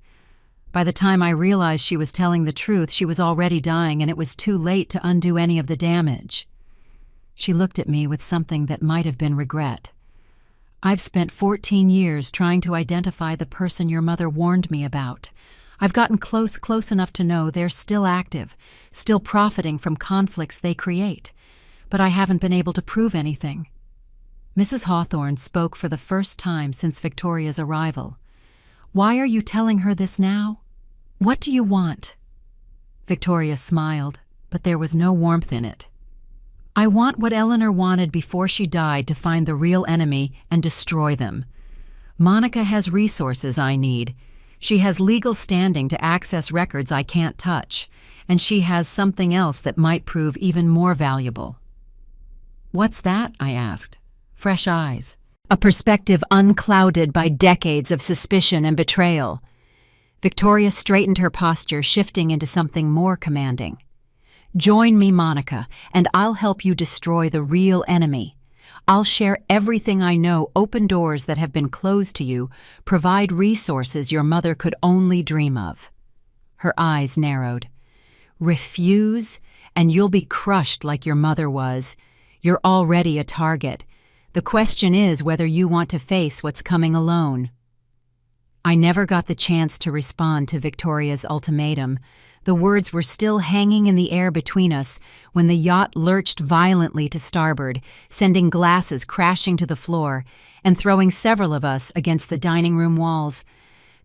By the time I realized she was telling the truth, she was already dying, and it was too late to undo any of the damage." She looked at me with something that might have been regret. "I've spent 14 years trying to identify the person your mother warned me about. I've gotten close enough to know they're still active, still profiting from conflicts they create. But I haven't been able to prove anything." Mrs. Hawthorne spoke for the first time since Victoria's arrival. "Why are you telling her this now? What do you want?" Victoria smiled, but there was no warmth in it. "I want what Eleanor wanted before she died, to find the real enemy and destroy them. Monica has resources I need. She has legal standing to access records I can't touch, and she has something else that might prove even more valuable." "What's that?" I asked. Fresh eyes. A perspective unclouded by decades of suspicion and betrayal. Victoria straightened her posture, shifting into something more commanding. "Join me, Monica, and I'll help you destroy the real enemy. I'll share everything I know, open doors that have been closed to you, provide resources your mother could only dream of." Her eyes narrowed. "Refuse, and you'll be crushed like your mother was. You're already a target. The question is whether you want to face what's coming alone." I never got the chance to respond to Victoria's ultimatum. The words were still hanging in the air between us when the yacht lurched violently to starboard, sending glasses crashing to the floor and throwing several of us against the dining room walls.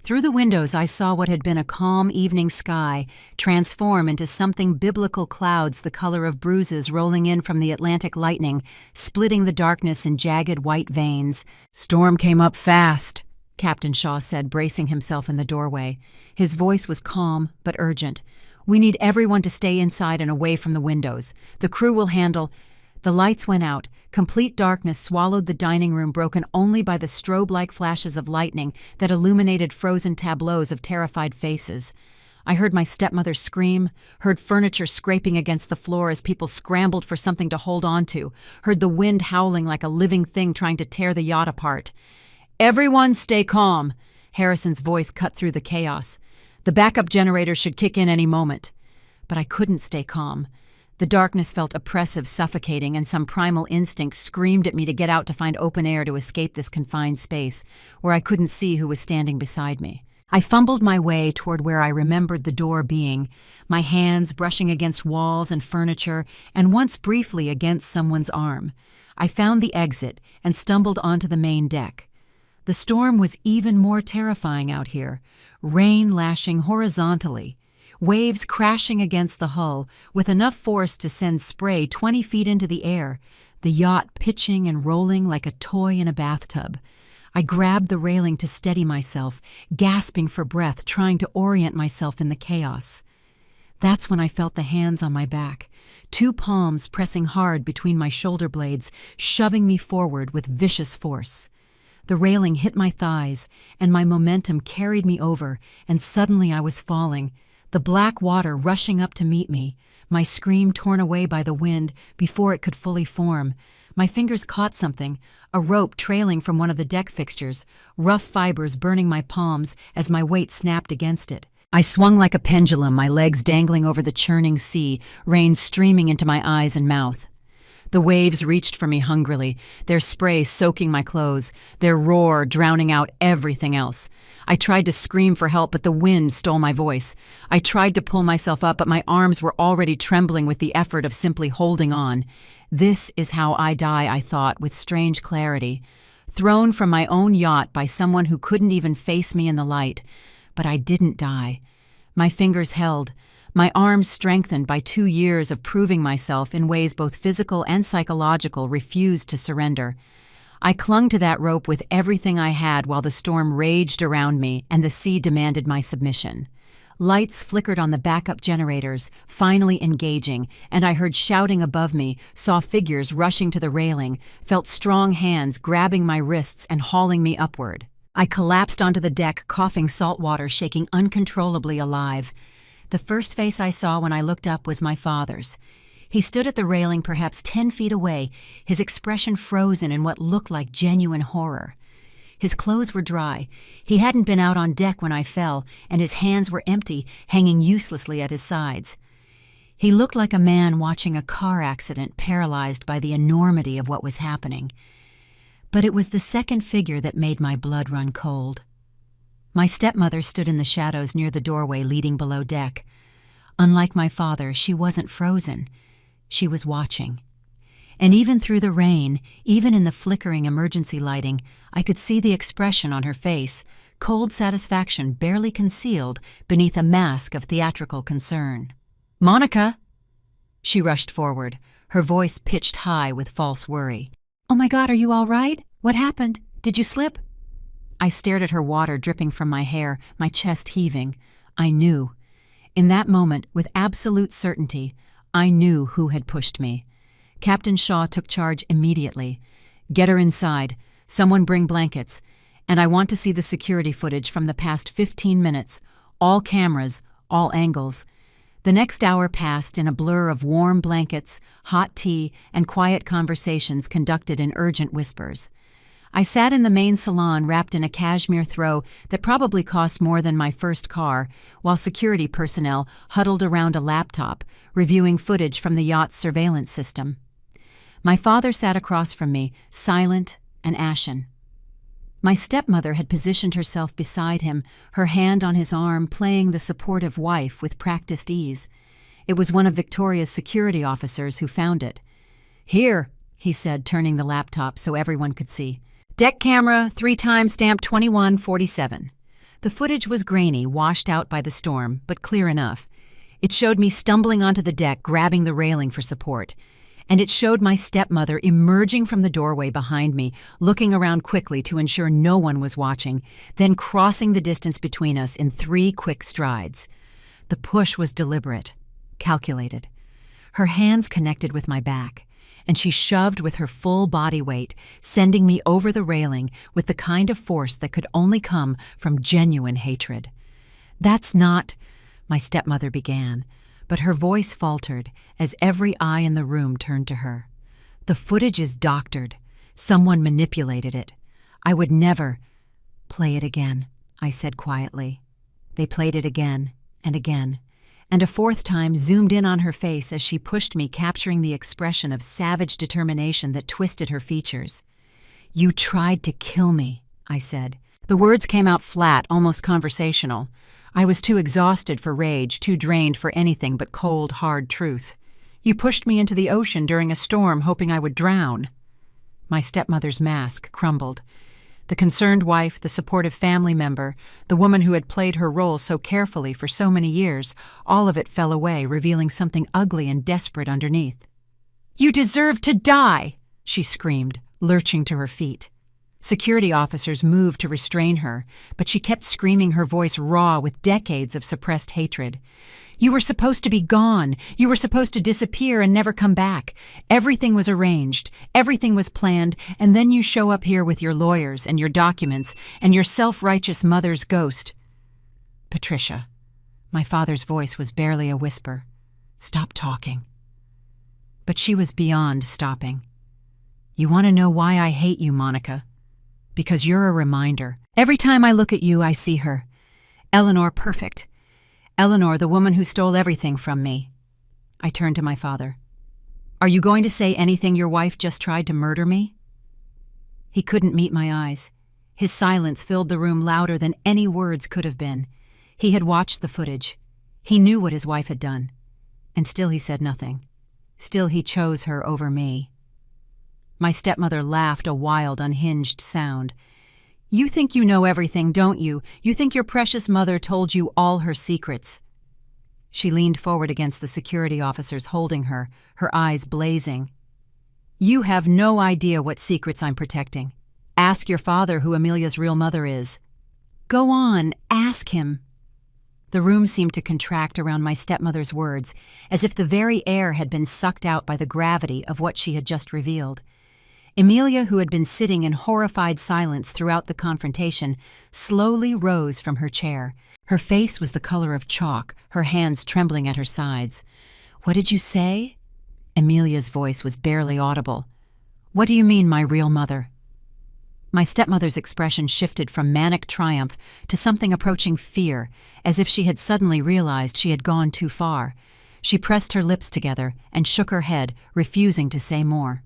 Through the windows I saw what had been a calm evening sky transform into something biblical, clouds the color of bruises rolling in from the Atlantic lightning, splitting the darkness in jagged white veins. "Storm came up fast," Captain Shaw said, bracing himself in the doorway. His voice was calm but urgent. "We need everyone to stay inside and away from the windows. The crew will handle—" The lights went out. Complete darkness swallowed the dining room, broken only by the strobe-like flashes of lightning that illuminated frozen tableaus of terrified faces. I heard my stepmother scream, heard furniture scraping against the floor as people scrambled for something to hold on to, heard the wind howling like a living thing trying to tear the yacht apart. "Everyone stay calm," Harrison's voice cut through the chaos. "The backup generator should kick in any moment." But I couldn't stay calm. The darkness felt oppressive, suffocating, and some primal instinct screamed at me to get out to find open air, to escape this confined space, where I couldn't see who was standing beside me. I fumbled my way toward where I remembered the door being, my hands brushing against walls and furniture, and once briefly against someone's arm. I found the exit and stumbled onto the main deck. The storm was even more terrifying out here, rain lashing horizontally, waves crashing against the hull with enough force to send spray 20 feet into the air, the yacht pitching and rolling like a toy in a bathtub. I grabbed the railing to steady myself, gasping for breath, trying to orient myself in the chaos. That's when I felt the hands on my back, two palms pressing hard between my shoulder blades, shoving me forward with vicious force. The railing hit my thighs, and my momentum carried me over, and suddenly I was falling, the black water rushing up to meet me, my scream torn away by the wind before it could fully form. My fingers caught something, a rope trailing from one of the deck fixtures, rough fibers burning my palms as my weight snapped against it. I swung like a pendulum, my legs dangling over the churning sea, rain streaming into my eyes and mouth. The waves reached for me hungrily, their spray soaking my clothes, their roar drowning out everything else. I tried to scream for help, but the wind stole my voice. I tried to pull myself up, but my arms were already trembling with the effort of simply holding on. This is how I die, I thought, with strange clarity. Thrown from my own yacht by someone who couldn't even face me in the light. But I didn't die. My fingers held. My arms, strengthened by 2 years of proving myself in ways both physical and psychological, refused to surrender. I clung to that rope with everything I had while the storm raged around me and the sea demanded my submission. Lights flickered on the backup generators, finally engaging, and I heard shouting above me, saw figures rushing to the railing, felt strong hands grabbing my wrists and hauling me upward. I collapsed onto the deck, coughing salt water, shaking uncontrollably alive. The first face I saw when I looked up was my father's. He stood at the railing perhaps 10 feet away, his expression frozen in what looked like genuine horror. His clothes were dry. He hadn't been out on deck when I fell, and his hands were empty, hanging uselessly at his sides. He looked like a man watching a car accident, paralyzed by the enormity of what was happening. But it was the second figure that made my blood run cold. My stepmother stood in the shadows near the doorway leading below deck. Unlike my father, she wasn't frozen. She was watching. And even through the rain, even in the flickering emergency lighting, I could see the expression on her face, cold satisfaction barely concealed beneath a mask of theatrical concern. "Monica!" She rushed forward, her voice pitched high with false worry. "Oh my God, are you all right? What happened? Did you slip?" I stared at her, water dripping from my hair, my chest heaving. I knew. In that moment, with absolute certainty, I knew who had pushed me. Captain Shaw took charge immediately. "Get her inside. Someone bring blankets. And I want to see the security footage from the past 15 minutes. All cameras, all angles." The next hour passed in a blur of warm blankets, hot tea, and quiet conversations conducted in urgent whispers. I sat in the main salon wrapped in a cashmere throw that probably cost more than my first car, while security personnel huddled around a laptop, reviewing footage from the yacht's surveillance system. My father sat across from me, silent and ashen. My stepmother had positioned herself beside him, her hand on his arm, playing the supportive wife with practiced ease. It was one of Victoria's security officers who found it. "Here," he said, turning the laptop so everyone could see. "Deck camera, 3x stamp 2147. The footage was grainy, washed out by the storm, but clear enough. It showed me stumbling onto the deck, grabbing the railing for support. And it showed my stepmother emerging from the doorway behind me, looking around quickly to ensure no one was watching, then crossing the distance between us in 3 quick strides. The push was deliberate, calculated. Her hands connected with my back, and she shoved with her full body weight, sending me over the railing with the kind of force that could only come from genuine hatred. "That's not," my stepmother began, but her voice faltered as every eye in the room turned to her. "The footage is doctored. Someone manipulated it. I would never—" "Play it again," I said quietly. They played it again, and a 4th time zoomed in on her face as she pushed me, capturing the expression of savage determination that twisted her features. "You tried to kill me," I said. The words came out flat, almost conversational. I was too exhausted for rage, too drained for anything but cold, hard truth. "You pushed me into the ocean during a storm, hoping I would drown." My stepmother's mask crumbled. The concerned wife, the supportive family member, the woman who had played her role so carefully for so many years, all of it fell away, revealing something ugly and desperate underneath. "You deserve to die!" she screamed, lurching to her feet. Security officers moved to restrain her, but she kept screaming, her voice raw with decades of suppressed hatred. "You were supposed to be gone. You were supposed to disappear and never come back. Everything was arranged. Everything was planned, and then you show up here with your lawyers and your documents and your self-righteous mother's ghost." "Patricia," my father's voice was barely a whisper, "stop talking." But she was beyond stopping. "You want to know why I hate you, Monica? Because you're a reminder. Every time I look at you, I see her. Eleanor perfect. Eleanor, the woman who stole everything from me." I turned to my father. "Are you going to say anything your wife just tried to murder me?" He couldn't meet my eyes. His silence filled the room louder than any words could have been. He had watched the footage. He knew what his wife had done. And still he said nothing. Still he chose her over me. My stepmother laughed a wild, unhinged sound. "You think you know everything, don't you? You think your precious mother told you all her secrets." She leaned forward against the security officers holding her, her eyes blazing. "You have no idea what secrets I'm protecting. Ask your father who Amelia's real mother is." "Go on, ask him." The room seemed to contract around my stepmother's words, as if the very air had been sucked out by the gravity of what she had just revealed. Amelia, who had been sitting in horrified silence throughout the confrontation, slowly rose from her chair. Her face was the color of chalk, her hands trembling at her sides. "What did you say?" Amelia's voice was barely audible. "What do you mean, my real mother?" My stepmother's expression shifted from manic triumph to something approaching fear, as if she had suddenly realized she had gone too far. She pressed her lips together and shook her head, refusing to say more.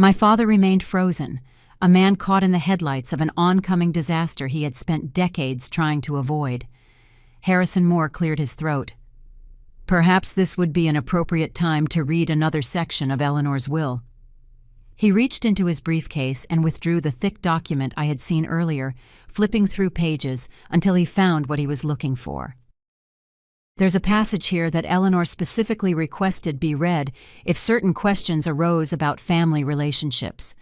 My father remained frozen, a man caught in the headlights of an oncoming disaster he had spent decades trying to avoid. Harrison Moore cleared his throat. "Perhaps this would be an appropriate time to read another section of Eleanor's will." He reached into his briefcase and withdrew the thick document I had seen earlier, flipping through pages until he found what he was looking for. There's a passage here that Eleanor specifically requested be read if certain questions arose about family relationships.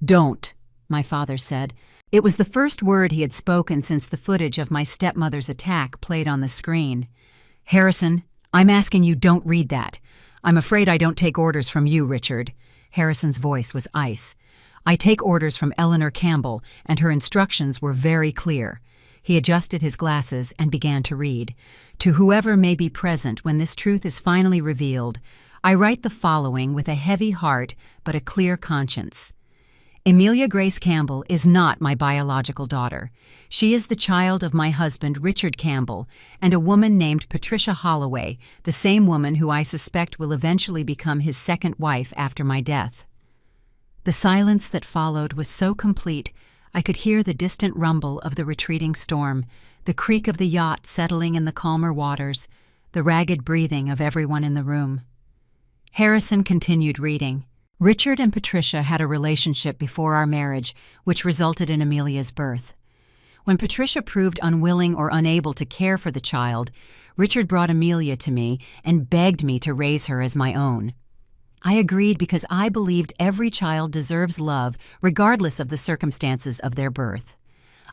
"Don't," my father said. It was the first word he had spoken since the footage of my stepmother's attack played on the screen. "Harrison, I'm asking you don't read that. I'm afraid I don't take orders from you, Richard." Harrison's voice was ice. "I take orders from Eleanor Campbell, and her instructions were very clear." He adjusted his glasses and began to read. "To whoever may be present when this truth is finally revealed, I write the following with a heavy heart but a clear conscience. Amelia Grace Campbell is not my biological daughter. She is the child of my husband, Richard Campbell, and a woman named Patricia Holloway, the same woman who I suspect will eventually become his second wife after my death." The silence that followed was so complete I could hear the distant rumble of the retreating storm, the creak of the yacht settling in the calmer waters, the ragged breathing of everyone in the room. Harrison continued reading. "Richard and Patricia had a relationship before our marriage, which resulted in Amelia's birth. When Patricia proved unwilling or unable to care for the child, Richard brought Amelia to me and begged me to raise her as my own. I agreed because I believed every child deserves love regardless of the circumstances of their birth.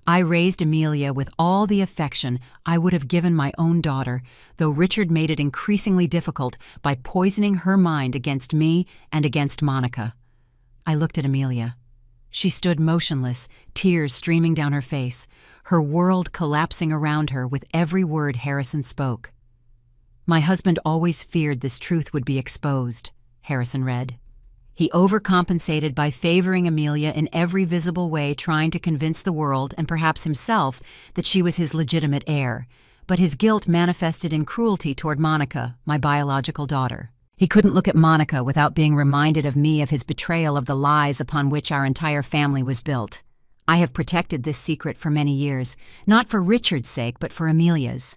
I raised Amelia with all the affection I would have given my own daughter, though Richard made it increasingly difficult by poisoning her mind against me and against Monica." I looked at Amelia. She stood motionless, tears streaming down her face, her world collapsing around her with every word Harrison spoke. "My husband always feared this truth would be exposed," Harrison read. "He overcompensated by favoring Amelia in every visible way, trying to convince the world and perhaps himself that she was his legitimate heir, but his guilt manifested in cruelty toward Monica, my biological daughter. He couldn't look at Monica without being reminded of me of his betrayal of the lies upon which our entire family was built. I have protected this secret for many years, not for Richard's sake, but for Amelia's.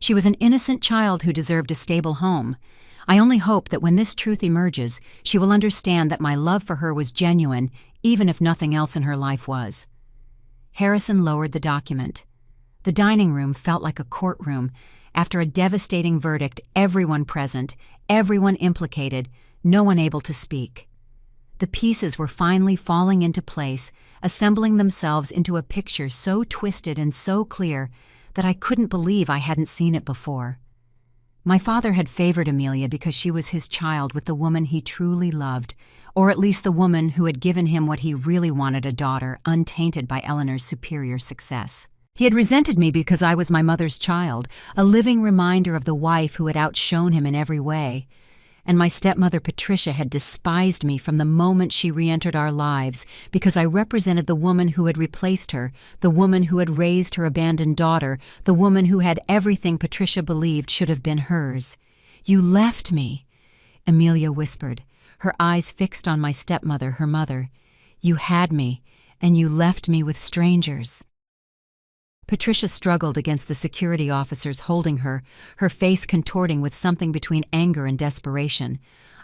She was an innocent child who deserved a stable home. I only hope that when this truth emerges, she will understand that my love for her was genuine, even if nothing else in her life was." Harrison lowered the document. The dining room felt like a courtroom. After a devastating verdict, everyone present, everyone implicated, no one able to speak. The pieces were finally falling into place, assembling themselves into a picture so twisted and so clear that I couldn't believe I hadn't seen it before. My father had favored Amelia because she was his child with the woman he truly loved, or at least the woman who had given him what he really wanted, a daughter untainted by Eleanor's superior success. He had resented me because I was my mother's child, a living reminder of the wife who had outshone him in every way. And my stepmother Patricia had despised me from the moment she re-entered our lives because I represented the woman who had replaced her, the woman who had raised her abandoned daughter, the woman who had everything Patricia believed should have been hers. "You left me," Amelia whispered, her eyes fixed on my stepmother, her mother. "You had me, and you left me with strangers." Patricia struggled against the security officers holding her, her face contorting with something between anger and desperation.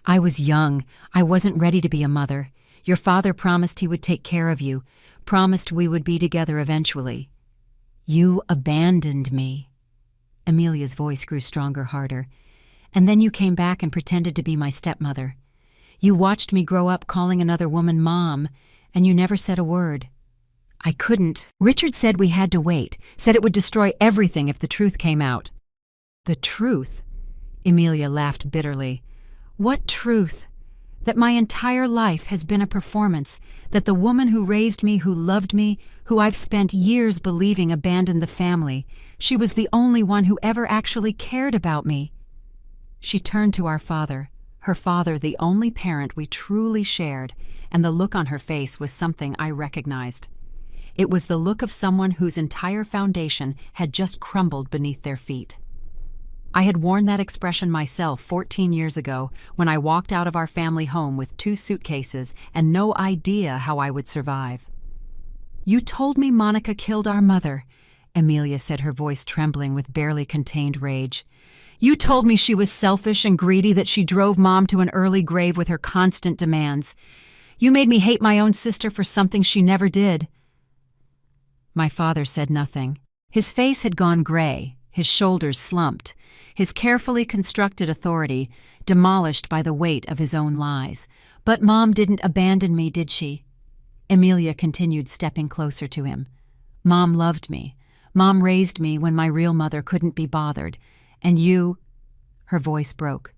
"I was young. I wasn't ready to be a mother. Your father promised he would take care of you, promised we would be together eventually. You abandoned me." Amelia's voice grew stronger, harder. "And then you came back and pretended to be my stepmother. You watched me grow up calling another woman Mom, and you never said a word. I couldn't. Richard said we had to wait, said it would destroy everything if the truth came out." "The truth?" Amelia laughed bitterly. "What truth? That my entire life has been a performance, that the woman who raised me, who loved me, who I've spent years believing abandoned the family, she was the only one who ever actually cared about me." She turned to our father, her father the only parent we truly shared, and the look on her face was something I recognized. It was the look of someone whose entire foundation had just crumbled beneath their feet. I had worn that expression myself 14 years ago when I walked out of our family home with 2 suitcases and no idea how I would survive. "You told me Monica killed our mother," Amelia said, her voice trembling with barely contained rage. "You told me she was selfish and greedy, that she drove Mom to an early grave with her constant demands. You made me hate my own sister for something she never did." My father said nothing. His face had gone gray, his shoulders slumped, his carefully constructed authority demolished by the weight of his own lies. "But Mom didn't abandon me, did she?" Amelia continued, stepping closer to him. "Mom loved me. Mom raised me when my real mother couldn't be bothered. And you—" her voice broke.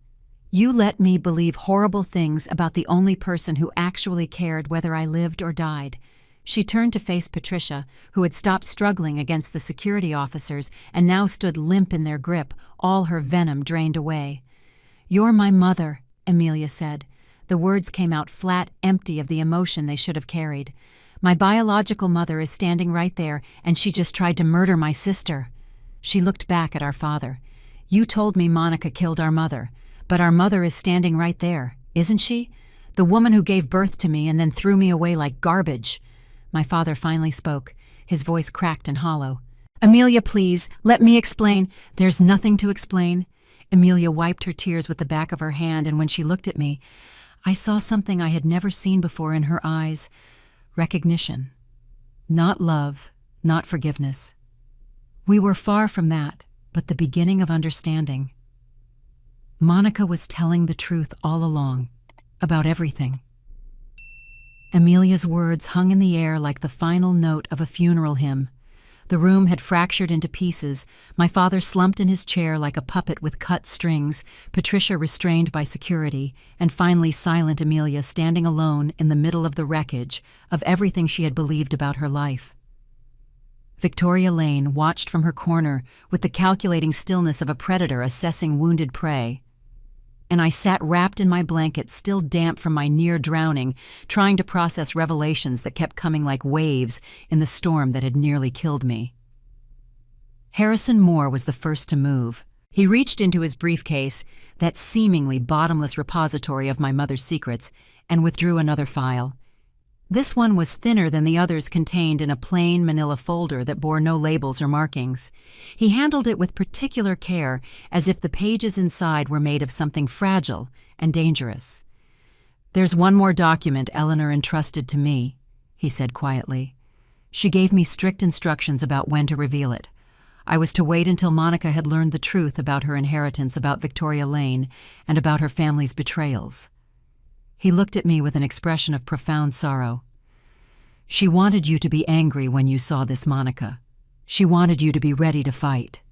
"You let me believe horrible things about the only person who actually cared whether I lived or died." She turned to face Patricia, who had stopped struggling against the security officers and now stood limp in their grip, all her venom drained away. "You're my mother," Amelia said. The words came out flat, empty of the emotion they should have carried. "My biological mother is standing right there, and she just tried to murder my sister." She looked back at our father. "You told me Monica killed our mother, but our mother is standing right there, isn't she? The woman who gave birth to me and then threw me away like garbage." My father finally spoke, his voice cracked and hollow. "Amelia, please, let me explain." "There's nothing to explain." Amelia wiped her tears with the back of her hand, and when she looked at me, I saw something I had never seen before in her eyes. Recognition. Not love, not forgiveness. We were far from that, but the beginning of understanding. Monica was telling the truth all along, about everything. Amelia's words hung in the air like the final note of a funeral hymn. The room had fractured into pieces, my father slumped in his chair like a puppet with cut strings, Patricia restrained by security, and finally silent Amelia standing alone in the middle of the wreckage of everything she had believed about her life. Victoria Lane watched from her corner with the calculating stillness of a predator assessing wounded prey. And I sat wrapped in my blanket, still damp from my near drowning, trying to process revelations that kept coming like waves in the storm that had nearly killed me. Harrison Moore was the first to move. He reached into his briefcase, that seemingly bottomless repository of my mother's secrets, and withdrew another file. This one was thinner than the others contained in a plain manila folder that bore no labels or markings. He handled it with particular care, as if the pages inside were made of something fragile and dangerous. "There's one more document Eleanor entrusted to me," he said quietly. "She gave me strict instructions about when to reveal it. I was to wait until Monica had learned the truth about her inheritance, about Victoria Lane, and about her family's betrayals." He looked at me with an expression of profound sorrow. "She wanted you to be angry when you saw this, Monica. She wanted you to be ready to fight."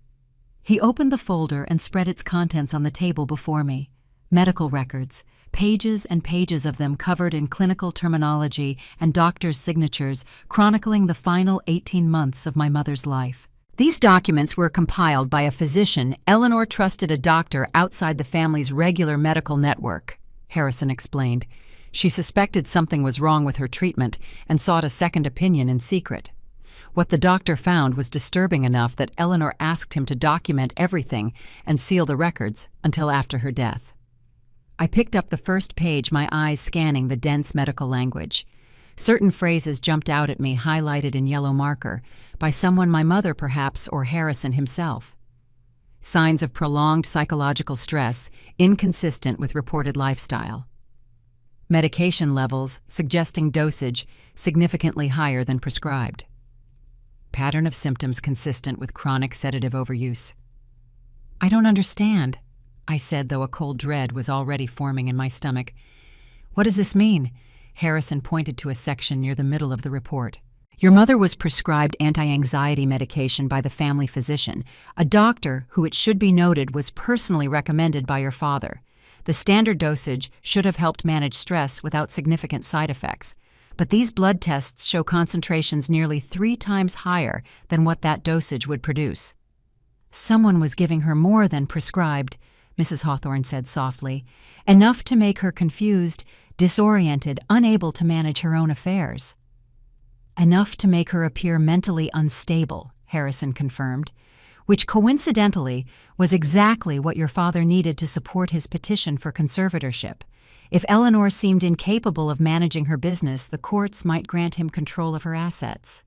He opened the folder and spread its contents on the table before me. Medical records, pages and pages of them covered in clinical terminology and doctors' signatures chronicling the final 18 months of my mother's life. These documents were compiled by a physician Eleanor trusted, a doctor outside the family's regular medical network, Harrison explained. She suspected something was wrong with her treatment and sought a second opinion in secret. What the doctor found was disturbing enough that Eleanor asked him to document everything and seal the records until after her death. I picked up the first page, my eyes scanning the dense medical language. Certain phrases jumped out at me, highlighted in yellow marker, by someone my mother perhaps, or Harrison himself. Signs of prolonged psychological stress, inconsistent with reported lifestyle. Medication levels suggesting dosage significantly higher than prescribed. Pattern of symptoms consistent with chronic sedative overuse. "I don't understand," I said, though a cold dread was already forming in my stomach. "What does this mean?" Harrison pointed to a section near the middle of the report. "Your mother was prescribed anti-anxiety medication by the family physician, a doctor who, it should be noted, was personally recommended by your father. The standard dosage should have helped manage stress without significant side effects. But these blood tests show concentrations nearly 3 times higher than what that dosage would produce." "Someone was giving her more than prescribed," Mrs. Hawthorne said softly, "enough to make her confused, disoriented, unable to manage her own affairs." "Enough to make her appear mentally unstable," Harrison confirmed, "which coincidentally was exactly what your father needed to support his petition for conservatorship. If Eleanor seemed incapable of managing her business, the courts might grant him control of her assets."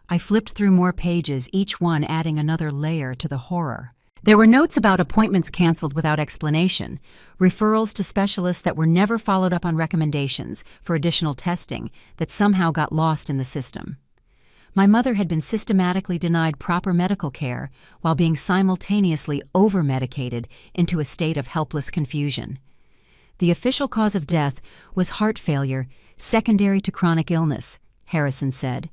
I flipped through more pages, each one adding another layer to the horror. There were notes about appointments canceled without explanation, referrals to specialists that were never followed up on recommendations for additional testing that somehow got lost in the system. My mother had been systematically denied proper medical care while being simultaneously over-medicated into a state of helpless confusion. The official cause of death was heart failure, secondary to chronic illness, Harrison said,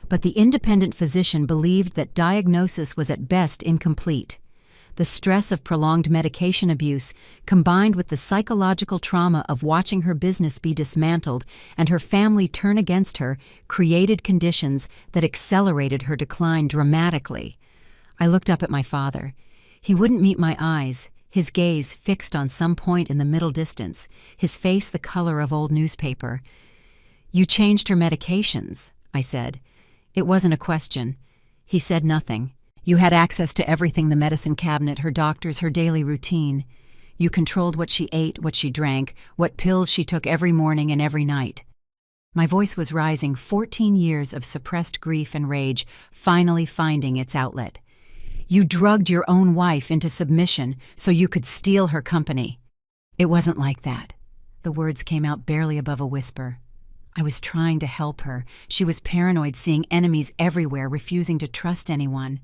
but the independent physician believed that diagnosis was at best incomplete. The stress of prolonged medication abuse, combined with the psychological trauma of watching her business be dismantled and her family turn against her, created conditions that accelerated her decline dramatically. I looked up at my father. He wouldn't meet my eyes, his gaze fixed on some point in the middle distance, his face the color of old newspaper. "You changed her medications," I said. It wasn't a question. He said nothing. "You had access to everything, the medicine cabinet, her doctors, her daily routine. You controlled what she ate, what she drank, what pills she took every morning and every night." My voice was rising, 14 years of suppressed grief and rage finally finding its outlet. "You drugged your own wife into submission so you could steal her company." "It wasn't like that." The words came out barely above a whisper. "I was trying to help her. She was paranoid, seeing enemies everywhere, refusing to trust anyone.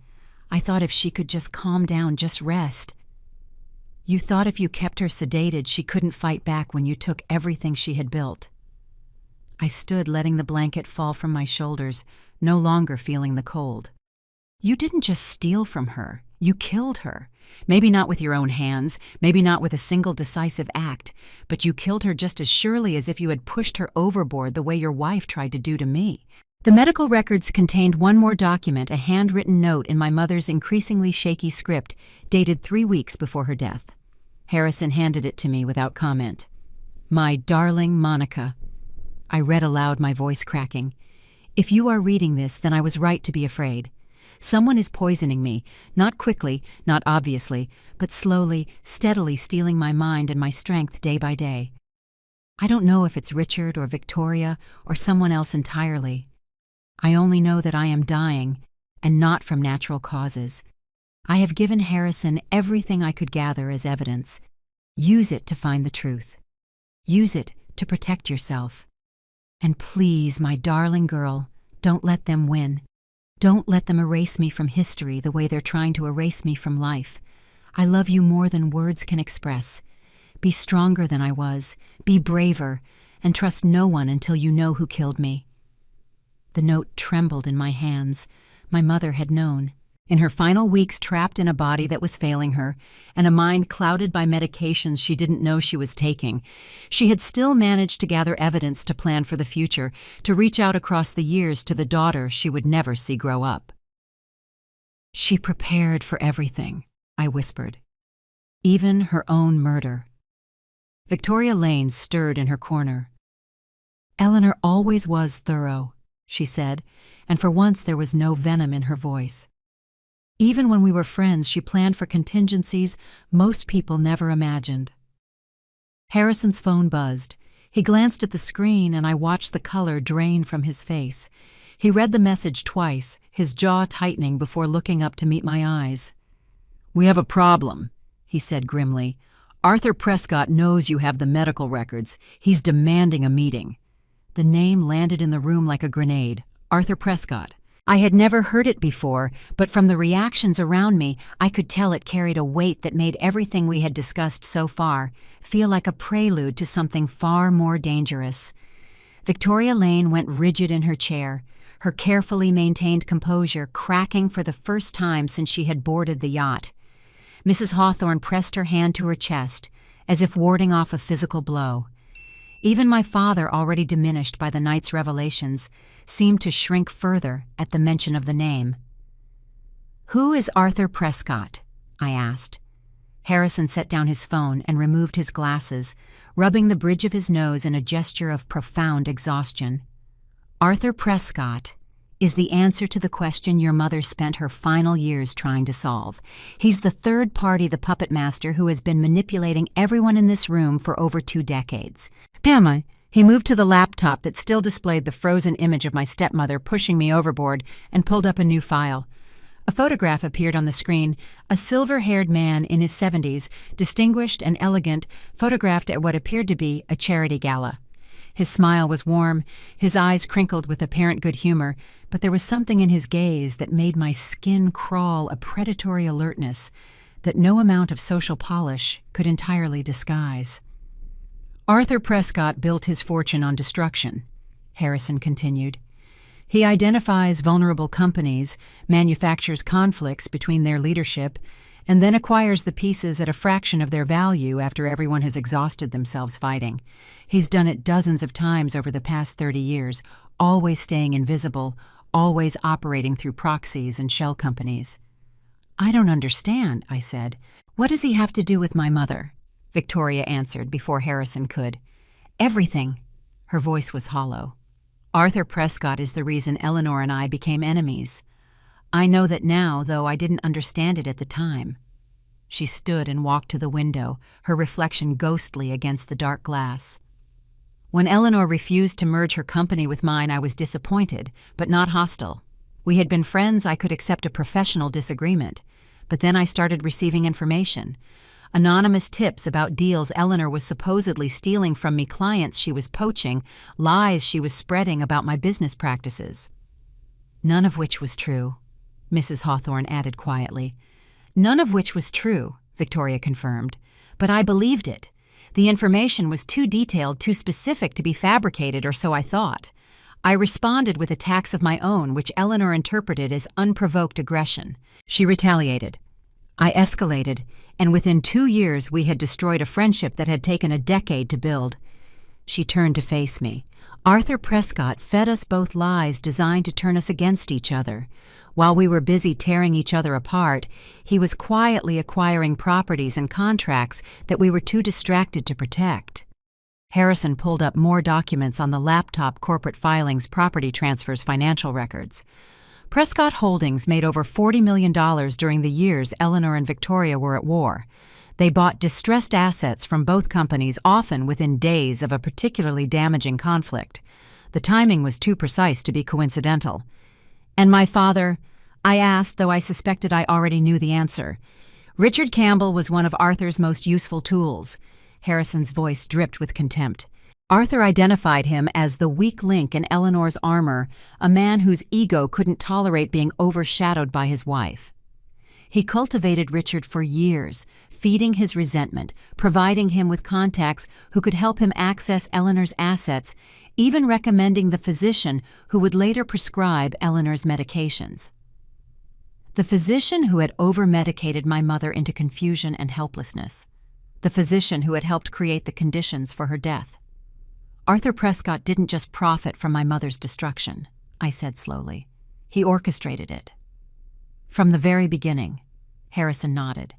I thought if she could just calm down, just rest." "You thought if you kept her sedated, she couldn't fight back when you took everything she had built." I stood, letting the blanket fall from my shoulders, no longer feeling the cold. "You didn't just steal from her. You killed her. Maybe not with your own hands, maybe not with a single decisive act, but you killed her just as surely as if you had pushed her overboard the way your wife tried to do to me." The medical records contained one more document, a handwritten note in my mother's increasingly shaky script, dated 3 weeks before her death. Harrison handed it to me without comment. "My darling Monica," I read aloud, my voice cracking. "If you are reading this, then I was right to be afraid. Someone is poisoning me, not quickly, not obviously, but slowly, steadily stealing my mind and my strength day by day. I don't know if it's Richard or Victoria or someone else entirely. I only know that I am dying, and not from natural causes. I have given Harrison everything I could gather as evidence. Use it to find the truth. Use it to protect yourself. And please, my darling girl, don't let them win. Don't let them erase me from history the way they're trying to erase me from life. I love you more than words can express. Be stronger than I was, be braver, and trust no one until you know who killed me." The note trembled in my hands. My mother had known. In her final weeks, trapped in a body that was failing her, and a mind clouded by medications she didn't know she was taking, she had still managed to gather evidence to plan for the future, to reach out across the years to the daughter she would never see grow up. "She prepared for everything," I whispered. "Even her own murder." Victoria Lane stirred in her corner. "Eleanor always was thorough," she said, and for once there was no venom in her voice. "Even when we were friends, she planned for contingencies most people never imagined." Harrison's phone buzzed. He glanced at the screen, and I watched the color drain from his face. He read the message twice, his jaw tightening before looking up to meet my eyes. "We have a problem," he said grimly. "Arthur Prescott knows you have the medical records. He's demanding a meeting." The name landed in the room like a grenade. Arthur Prescott. I had never heard it before, but from the reactions around me, I could tell it carried a weight that made everything we had discussed so far feel like a prelude to something far more dangerous. Victoria Lane went rigid in her chair, her carefully maintained composure cracking for the first time since she had boarded the yacht. Mrs. Hawthorne pressed her hand to her chest, as if warding off a physical blow. Even my father, already diminished by the night's revelations, seemed to shrink further at the mention of the name. "Who is Arthur Prescott?" I asked. Harrison set down his phone and removed his glasses, rubbing the bridge of his nose in a gesture of profound exhaustion. "Arthur Prescott is the answer to the question your mother spent her final years trying to solve. He's the third party, the puppet master, who has been manipulating everyone in this room for over 2 decades. Pammy." He moved to the laptop that still displayed the frozen image of my stepmother pushing me overboard and pulled up a new file. A photograph appeared on the screen, a silver-haired man in his 70s, distinguished and elegant, photographed at what appeared to be a charity gala. His smile was warm, his eyes crinkled with apparent good humor, but there was something in his gaze that made my skin crawl, a predatory alertness that no amount of social polish could entirely disguise. Arthur Prescott built his fortune on destruction, Harrison continued. He identifies vulnerable companies, manufactures conflicts between their leadership, and then acquires the pieces at a fraction of their value after everyone has exhausted themselves fighting. He's done it dozens of times over the past 30 years, always staying invisible, always operating through proxies and shell companies. I don't understand, I said. What does he have to do with my mother? Victoria answered before Harrison could. Everything. Her voice was hollow. Arthur Prescott is the reason Eleanor and I became enemies. I know that now, though I didn't understand it at the time. She stood and walked to the window, her reflection ghostly against the dark glass. When Eleanor refused to merge her company with mine, I was disappointed, but not hostile. We had been friends. I could accept a professional disagreement. But then I started receiving information. Anonymous tips about deals Eleanor was supposedly stealing from me, clients she was poaching, lies she was spreading about my business practices. None of which was true, Mrs. Hawthorne added quietly. None of which was true, Victoria confirmed. But I believed it. The information was too detailed, too specific to be fabricated, or so I thought. I responded with attacks of my own, which Eleanor interpreted as unprovoked aggression. She retaliated. I escalated, and within 2 years we had destroyed a friendship that had taken a decade to build. She turned to face me. Arthur Prescott fed us both lies designed to turn us against each other. While we were busy tearing each other apart, he was quietly acquiring properties and contracts that we were too distracted to protect. Harrison pulled up more documents on the laptop, corporate filings, property transfers, financial records. Prescott Holdings made over $40 million during the years Eleanor and Victoria were at war. They bought distressed assets from both companies, often within days of a particularly damaging conflict. The timing was too precise to be coincidental. And my father? I asked, though I suspected I already knew the answer. Richard Campbell was one of Arthur's most useful tools. Harrison's voice dripped with contempt. Arthur identified him as the weak link in Eleanor's armor, a man whose ego couldn't tolerate being overshadowed by his wife. He cultivated Richard for years, feeding his resentment, providing him with contacts who could help him access Eleanor's assets, even recommending the physician who would later prescribe Eleanor's medications. The physician who had over-medicated my mother into confusion and helplessness. The physician who had helped create the conditions for her death. Arthur Prescott didn't just profit from my mother's destruction, I said slowly. He orchestrated it. From the very beginning, Harrison nodded.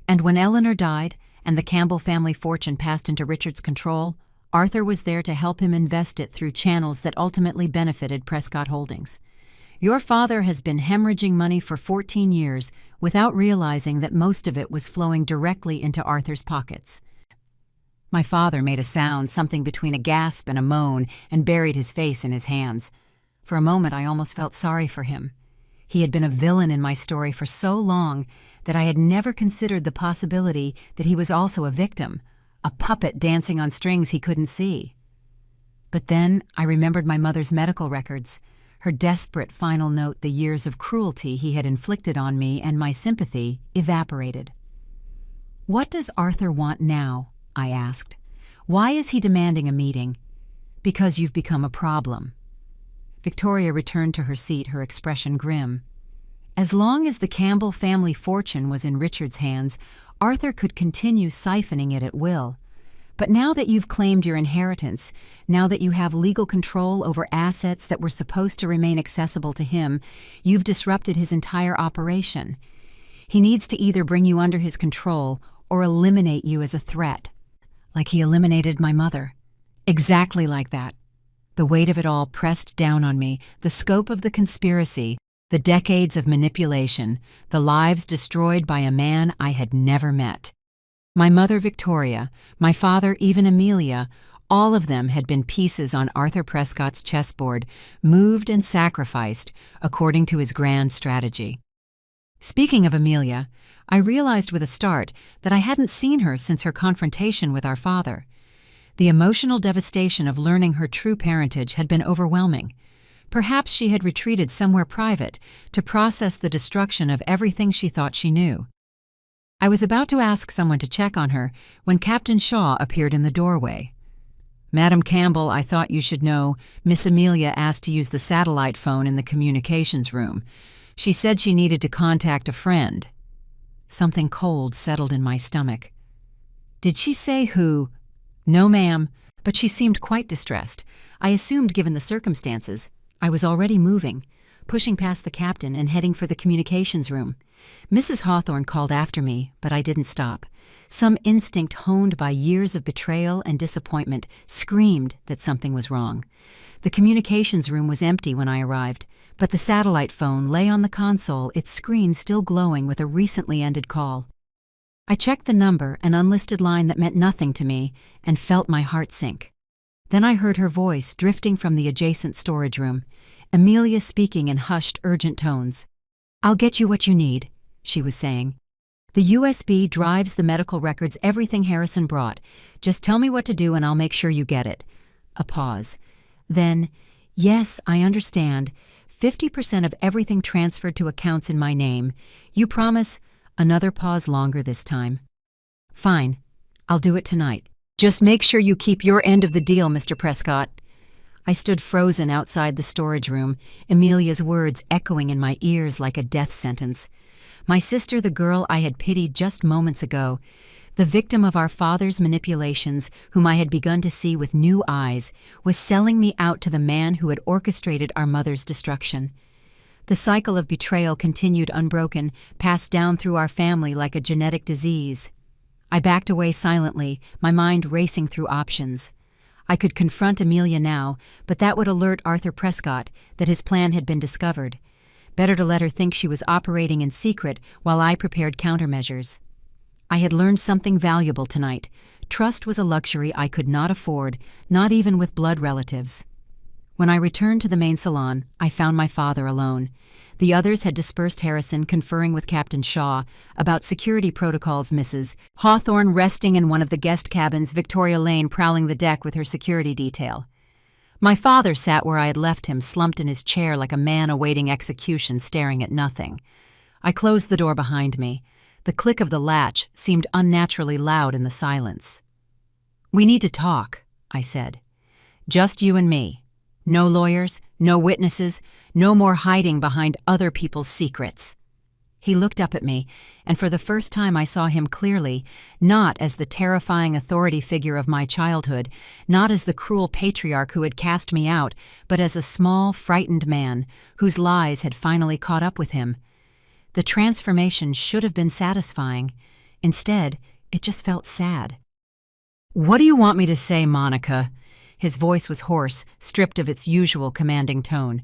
And when Eleanor died and the Campbell family fortune passed into Richard's control, Arthur was there to help him invest it through channels that ultimately benefited Prescott Holdings. Your father has been hemorrhaging money for 14 years without realizing that most of it was flowing directly into Arthur's pockets. My father made a sound, something between a gasp and a moan, and buried his face in his hands. For a moment I almost felt sorry for him. He had been a villain in my story for so long that I had never considered the possibility that he was also a victim, a puppet dancing on strings he couldn't see. But then I remembered my mother's medical records, her desperate final note, the years of cruelty he had inflicted on me, and my sympathy evaporated. What does Arthur want now? I asked. Why is he demanding a meeting? Because you've become a problem. Victoria returned to her seat, her expression grim. As long as the Campbell family fortune was in Richard's hands, Arthur could continue siphoning it at will. But now that you've claimed your inheritance, now that you have legal control over assets that were supposed to remain accessible to him, you've disrupted his entire operation. He needs to either bring you under his control or eliminate you as a threat. Like he eliminated my mother. Exactly like that. The weight of it all pressed down on me, the scope of the conspiracy, the decades of manipulation, the lives destroyed by a man I had never met. My mother Victoria, my father even Amelia, all of them had been pieces on Arthur Prescott's chessboard, moved and sacrificed according to his grand strategy. Speaking of Amelia, I realized with a start that I hadn't seen her since her confrontation with our father. The emotional devastation of learning her true parentage had been overwhelming. Perhaps she had retreated somewhere private to process the destruction of everything she thought she knew. I was about to ask someone to check on her when Captain Shaw appeared in the doorway. "Madam Campbell, I thought you should know, Miss Amelia asked to use the satellite phone in the communications room. She said she needed to contact a friend." Something cold settled in my stomach. "Did she say who?" "No, ma'am," but she seemed quite distressed. I assumed, given the circumstances, I was already moving, pushing past the captain and heading for the communications room. Mrs. Hawthorne called after me, but I didn't stop. Some instinct honed by years of betrayal and disappointment screamed that something was wrong. The communications room was empty when I arrived, but the satellite phone lay on the console, its screen still glowing with a recently ended call. I checked the number, an unlisted line that meant nothing to me, and felt my heart sink. Then I heard her voice drifting from the adjacent storage room, Amelia speaking in hushed, urgent tones. "I'll get you what you need," she was saying. "The USB drives the medical records, everything Harrison brought. Just tell me what to do and I'll make sure you get it." A pause. Then, "Yes, I understand. 50% of everything transferred to accounts in my name. You promise?" Another pause, longer this time. "Fine. I'll do it tonight. Just make sure you keep your end of the deal, Mr. Prescott." I stood frozen outside the storage room, Amelia's words echoing in my ears like a death sentence. My sister, the girl I had pitied just moments ago, the victim of our father's manipulations, whom I had begun to see with new eyes, was selling me out to the man who had orchestrated our mother's destruction. The cycle of betrayal continued unbroken, passed down through our family like a genetic disease. I backed away silently, my mind racing through options. I could confront Amelia now, but that would alert Arthur Prescott that his plan had been discovered. Better to let her think she was operating in secret while I prepared countermeasures. I had learned something valuable tonight. Trust was a luxury I could not afford, not even with blood relatives. When I returned to the main salon, I found my father alone. The others had dispersed, Harrison conferring with Captain Shaw about security protocols, Mrs. Hawthorne resting in one of the guest cabins, Victoria Lane prowling the deck with her security detail. My father sat where I had left him, slumped in his chair like a man awaiting execution, staring at nothing. I closed the door behind me. The click of the latch seemed unnaturally loud in the silence. "We need to talk," I said. "Just you and me. No lawyers, no witnesses, no more hiding behind other people's secrets." He looked up at me, and for the first time I saw him clearly, not as the terrifying authority figure of my childhood, not as the cruel patriarch who had cast me out, but as a small, frightened man whose lies had finally caught up with him. The transformation should have been satisfying. Instead, it just felt sad. "What do you want me to say, Monica?" His voice was hoarse, stripped of its usual commanding tone.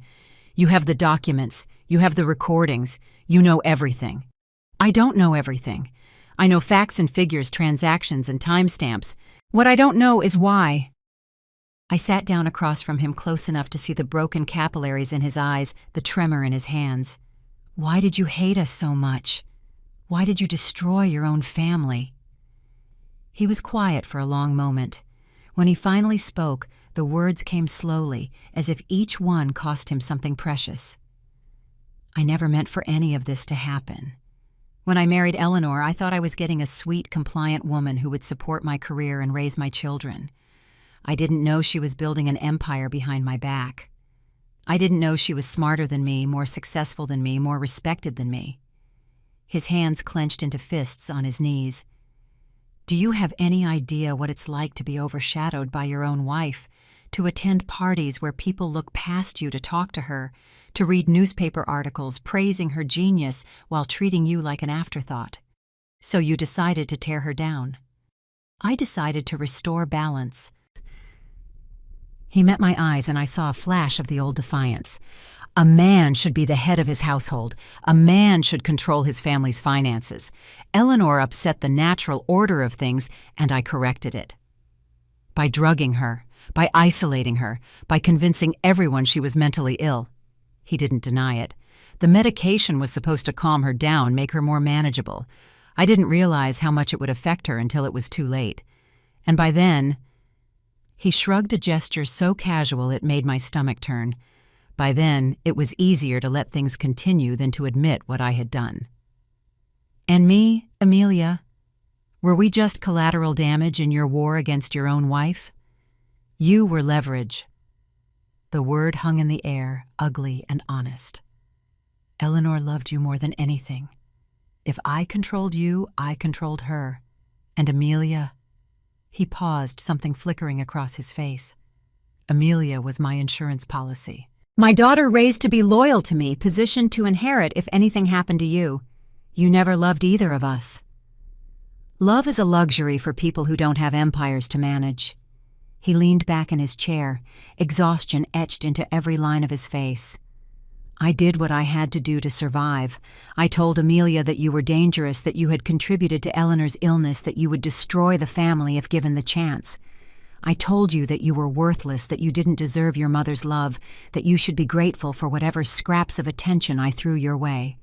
"You have the documents. You have the recordings. You know everything." "I don't know everything. I know facts and figures, transactions and timestamps. What I don't know is why." I sat down across from him, close enough to see the broken capillaries in his eyes, the tremor in his hands. "Why did you hate us so much? Why did you destroy your own family?" He was quiet for a long moment. When he finally spoke, the words came slowly, as if each one cost him something precious. "I never meant for any of this to happen. When I married Eleanor, I thought I was getting a sweet, compliant woman who would support my career and raise my children. I didn't know she was building an empire behind my back. I didn't know she was smarter than me, more successful than me, more respected than me." His hands clenched into fists on his knees. "Do you have any idea what it's like to be overshadowed by your own wife, to attend parties where people look past you to talk to her, to read newspaper articles praising her genius while treating you like an afterthought? So you decided to tear her down. I decided to restore balance." He met my eyes and I saw a flash of the old defiance. A man should be the head of his household. A man should control his family's finances. Eleanor upset the natural order of things, and I corrected it. By drugging her, by isolating her, by convincing everyone she was mentally ill. He didn't deny it. The medication was supposed to calm her down, make her more manageable. I didn't realize how much it would affect her until it was too late. And by then, he shrugged a gesture so casual it made my stomach turn. By then, it was easier to let things continue than to admit what I had done. And me, Amelia? Were we just collateral damage in your war against your own wife? You were leverage. The word hung in the air, ugly and honest. Eleanor loved you more than anything. If I controlled you, I controlled her. And Amelia... He paused, something flickering across his face. Amelia was my insurance policy. My daughter raised to be loyal to me, positioned to inherit if anything happened to you. You never loved either of us. Love is a luxury for people who don't have empires to manage. He leaned back in his chair, exhaustion etched into every line of his face. I did what I had to do to survive. I told Amelia that you were dangerous, that you had contributed to Eleanor's illness, that you would destroy the family if given the chance. I told you that you were worthless, that you didn't deserve your mother's love, that you should be grateful for whatever scraps of attention I threw your way.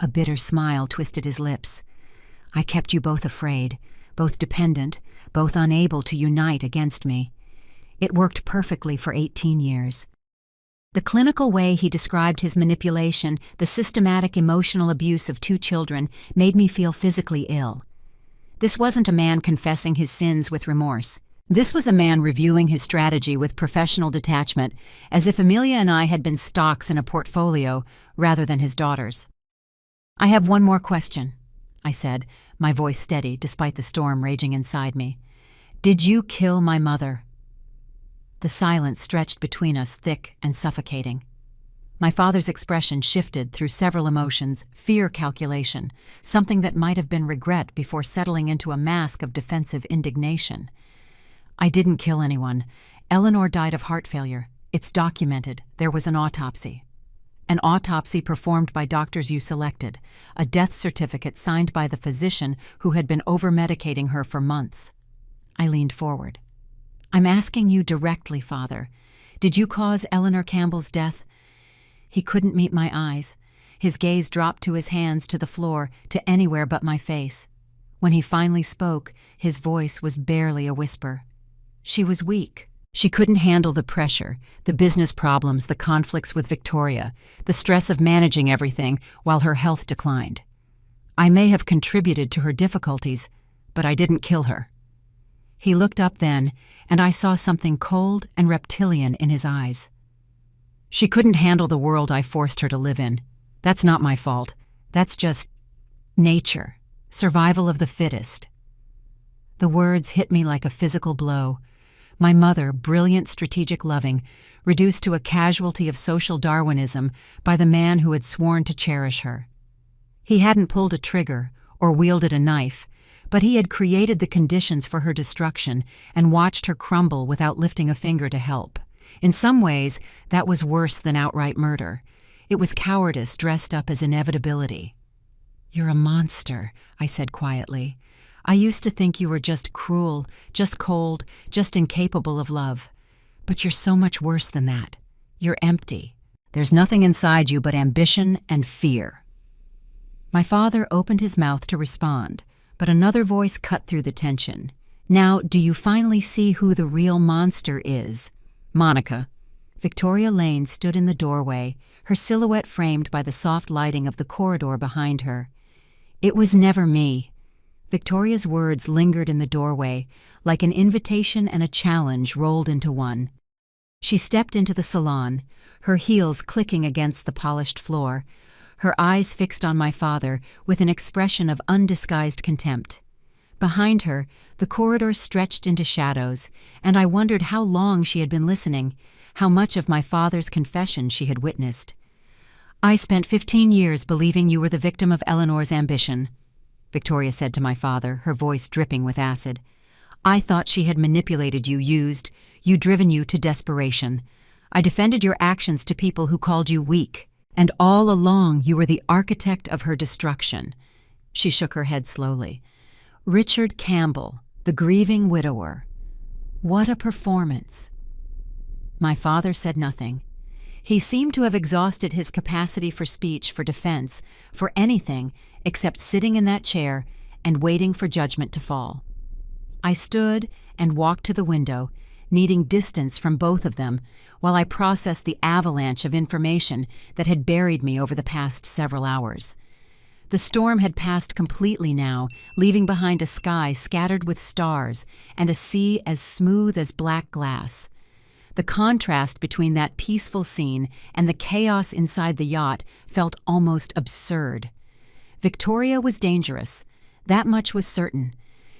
A bitter smile twisted his lips. I kept you both afraid, both dependent, both unable to unite against me. It worked perfectly for 18 years. The clinical way he described his manipulation, the systematic emotional abuse of 2 children, made me feel physically ill. This wasn't a man confessing his sins with remorse. This was a man reviewing his strategy with professional detachment, as if Amelia and I had been stocks in a portfolio rather than his daughters. I have one more question, I said, my voice steady despite the storm raging inside me. Did you kill my mother? The silence stretched between us, thick and suffocating. My father's expression shifted through several emotions, fear, calculation, something that might have been regret before settling into a mask of defensive indignation. I didn't kill anyone. Eleanor died of heart failure. It's documented. There was an autopsy. An autopsy performed by doctors you selected, a death certificate signed by the physician who had been over-medicating her for months. I leaned forward. I'm asking you directly, Father. Did you cause Eleanor Campbell's death? He couldn't meet my eyes. His gaze dropped to his hands, to the floor, to anywhere but my face. When he finally spoke, his voice was barely a whisper. She was weak. She couldn't handle the pressure, the business problems, the conflicts with Victoria, the stress of managing everything while her health declined. I may have contributed to her difficulties, but I didn't kill her. He looked up then, and I saw something cold and reptilian in his eyes. She couldn't handle the world I forced her to live in. That's not my fault. That's just nature, survival of the fittest. The words hit me like a physical blow. My mother, brilliant, strategic, loving, reduced to a casualty of social Darwinism by the man who had sworn to cherish her. He hadn't pulled a trigger or wielded a knife, but he had created the conditions for her destruction and watched her crumble without lifting a finger to help. In some ways, that was worse than outright murder. It was cowardice dressed up as inevitability. "You're a monster," I said quietly. "I used to think you were just cruel, just cold, just incapable of love. But you're so much worse than that. You're empty. There's nothing inside you but ambition and fear." My father opened his mouth to respond, but another voice cut through the tension. "Now, do you finally see who the real monster is? Monica." Victoria Lane stood in the doorway, her silhouette framed by the soft lighting of the corridor behind her. "It was never me." Victoria's words lingered in the doorway, like an invitation and a challenge rolled into one. She stepped into the salon, her heels clicking against the polished floor, her eyes fixed on my father with an expression of undisguised contempt. Behind her, the corridor stretched into shadows, and I wondered how long she had been listening, how much of my father's confession she had witnessed. "I spent 15 years believing you were the victim of Eleanor's ambition," Victoria said to my father, her voice dripping with acid. "I thought she had manipulated you, used you, driven you to desperation. I defended your actions to people who called you weak, and all along you were the architect of her destruction." She shook her head slowly. "Richard Campbell, the grieving widower. What a performance." My father said nothing. He seemed to have exhausted his capacity for speech, for defense, for anything except sitting in that chair and waiting for judgment to fall. I stood and walked to the window, needing distance from both of them, while I processed the avalanche of information that had buried me over the past several hours. The storm had passed completely now, leaving behind a sky scattered with stars and a sea as smooth as black glass. The contrast between that peaceful scene and the chaos inside the yacht felt almost absurd. Victoria was dangerous. That much was certain.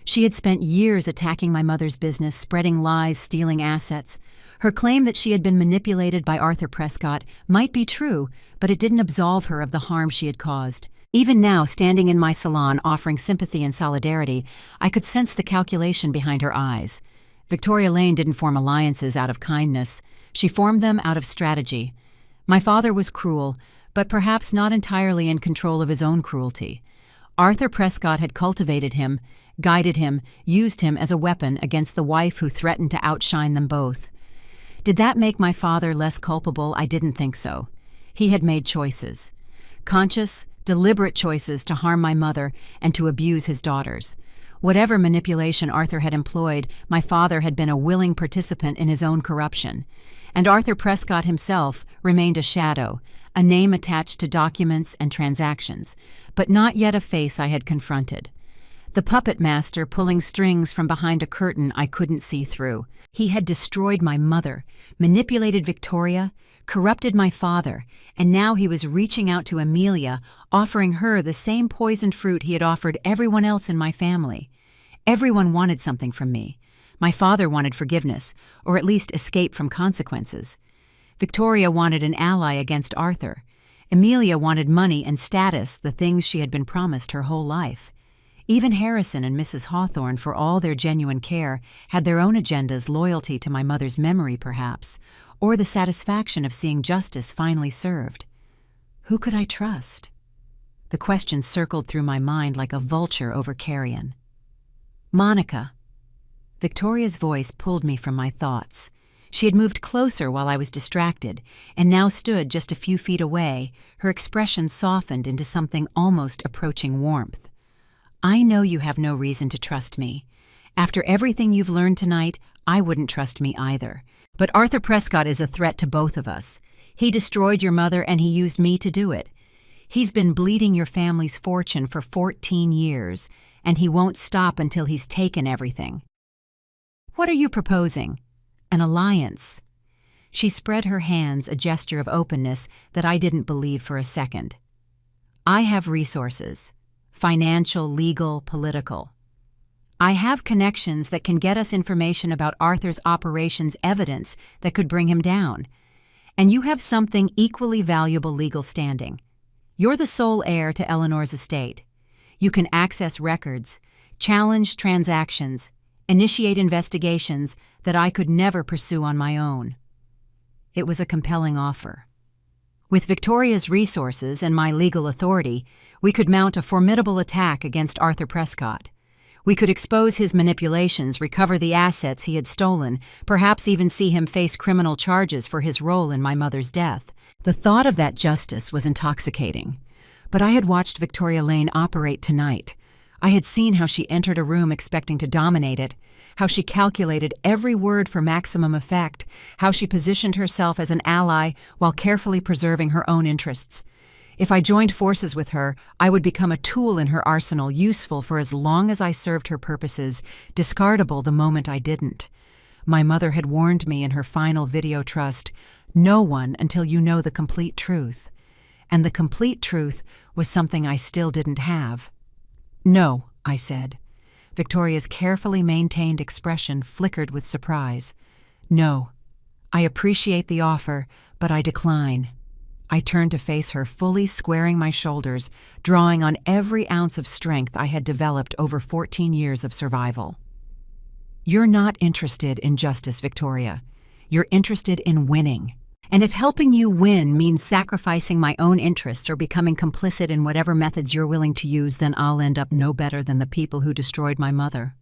She had spent years attacking my mother's business, spreading lies, stealing assets. Her claim that she had been manipulated by Arthur Prescott might be true, but it didn't absolve her of the harm she had caused. Even now, standing in my salon offering sympathy and solidarity, I could sense the calculation behind her eyes. Victoria Lane didn't form alliances out of kindness. She formed them out of strategy. My father was cruel, but perhaps not entirely in control of his own cruelty. Arthur Prescott had cultivated him, guided him, used him as a weapon against the wife who threatened to outshine them both. Did that make my father less culpable? I didn't think so. He had made choices. Conscious, deliberate choices to harm my mother and to abuse his daughters. Whatever manipulation Arthur had employed, my father had been a willing participant in his own corruption. And Arthur Prescott himself remained a shadow, a name attached to documents and transactions, but not yet a face I had confronted. The puppet master pulling strings from behind a curtain I couldn't see through. He had destroyed my mother, manipulated Victoria, corrupted my father, and now he was reaching out to Amelia, offering her the same poisoned fruit he had offered everyone else in my family. Everyone wanted something from me. My father wanted forgiveness, or at least escape from consequences. Victoria wanted an ally against Arthur. Amelia wanted money and status, the things she had been promised her whole life. Even Harrison and Mrs. Hawthorne, for all their genuine care, had their own agendas, loyalty to my mother's memory perhaps, or the satisfaction of seeing justice finally served. Who could I trust? The question circled through my mind like a vulture over carrion. Monica. Victoria's voice pulled me from my thoughts. She had moved closer while I was distracted, and now stood just a few feet away, her expression softened into something almost approaching warmth. I know you have no reason to trust me. After everything you've learned tonight, I wouldn't trust me either. But Arthur Prescott is a threat to both of us. He destroyed your mother and he used me to do it. He's been bleeding your family's fortune for 14 years, and he won't stop until he's taken everything. What are you proposing? An alliance. She spread her hands, a gesture of openness that I didn't believe for a second. I have resources. Financial, legal, political. I have connections that can get us information about Arthur's operations, evidence that could bring him down. And you have something equally valuable, legal standing. You're the sole heir to Eleanor's estate. You can access records, challenge transactions, initiate investigations that I could never pursue on my own. It was a compelling offer. With Victoria's resources and my legal authority, we could mount a formidable attack against Arthur Prescott. We could expose his manipulations, recover the assets he had stolen, perhaps even see him face criminal charges for his role in my mother's death. The thought of that justice was intoxicating. But I had watched Victoria Lane operate tonight. I had seen how she entered a room expecting to dominate it, how she calculated every word for maximum effect, how she positioned herself as an ally while carefully preserving her own interests. If I joined forces with her, I would become a tool in her arsenal, useful for as long as I served her purposes, discardable the moment I didn't. My mother had warned me in her final video trust, "No one until you know the complete truth." And the complete truth was something I still didn't have. "No," I said. Victoria's carefully maintained expression flickered with surprise. "No. I appreciate the offer, but I decline." I turned to face her, fully squaring my shoulders, drawing on every ounce of strength I had developed over 14 years of survival. "You're not interested in justice, Victoria. You're interested in winning. And if helping you win means sacrificing my own interests or becoming complicit in whatever methods you're willing to use, then I'll end up no better than the people who destroyed my mother."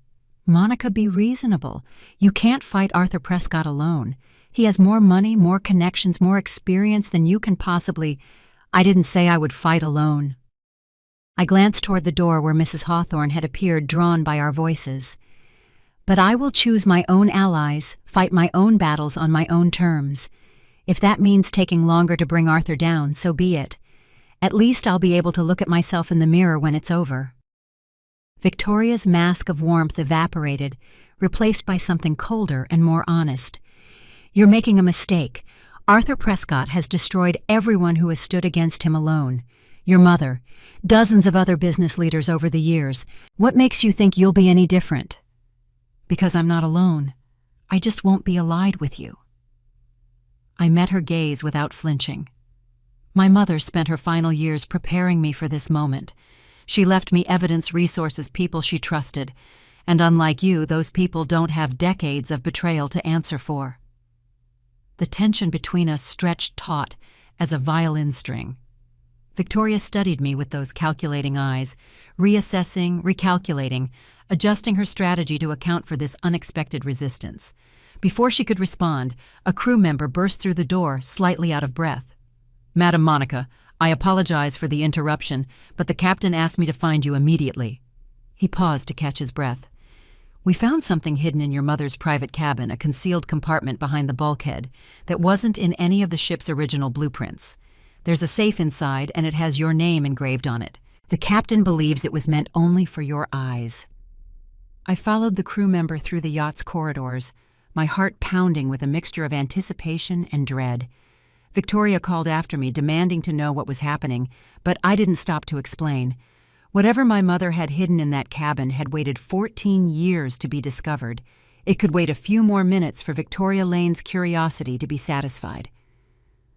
"Monica, be reasonable. You can't fight Arthur Prescott alone. He has more money, more connections, more experience than you can possibly. I didn't say I would fight alone. I glanced toward the door where Mrs. Hawthorne had appeared, drawn by our voices. But I will choose my own allies, fight my own battles on my own terms. If that means taking longer to bring Arthur down, so be it. At least I'll be able to look at myself in the mirror when it's over. Victoria's mask of warmth evaporated, replaced by something colder and more honest. You're making a mistake. Arthur Prescott has destroyed everyone who has stood against him alone. Your mother, dozens of other business leaders over the years. What makes you think you'll be any different? Because I'm not alone. I just won't be allied with you. I met her gaze without flinching. My mother spent her final years preparing me for this moment. She left me evidence, resources, people she trusted, and unlike you, those people don't have decades of betrayal to answer for. The tension between us stretched taut as a violin string. Victoria studied me with those calculating eyes, reassessing, recalculating, adjusting her strategy to account for this unexpected resistance. Before she could respond, a crew member burst through the door, slightly out of breath. "Madam Monica, I apologize for the interruption, but the captain asked me to find you immediately." He paused to catch his breath. "We found something hidden in your mother's private cabin, a concealed compartment behind the bulkhead, that wasn't in any of the ship's original blueprints. There's a safe inside, and it has your name engraved on it. The captain believes it was meant only for your eyes." I followed the crew member through the yacht's corridors, my heart pounding with a mixture of anticipation and dread. Victoria called after me, demanding to know what was happening, but I didn't stop to explain. Whatever my mother had hidden in that cabin had waited 14 years to be discovered. It could wait a few more minutes for Victoria Lane's curiosity to be satisfied.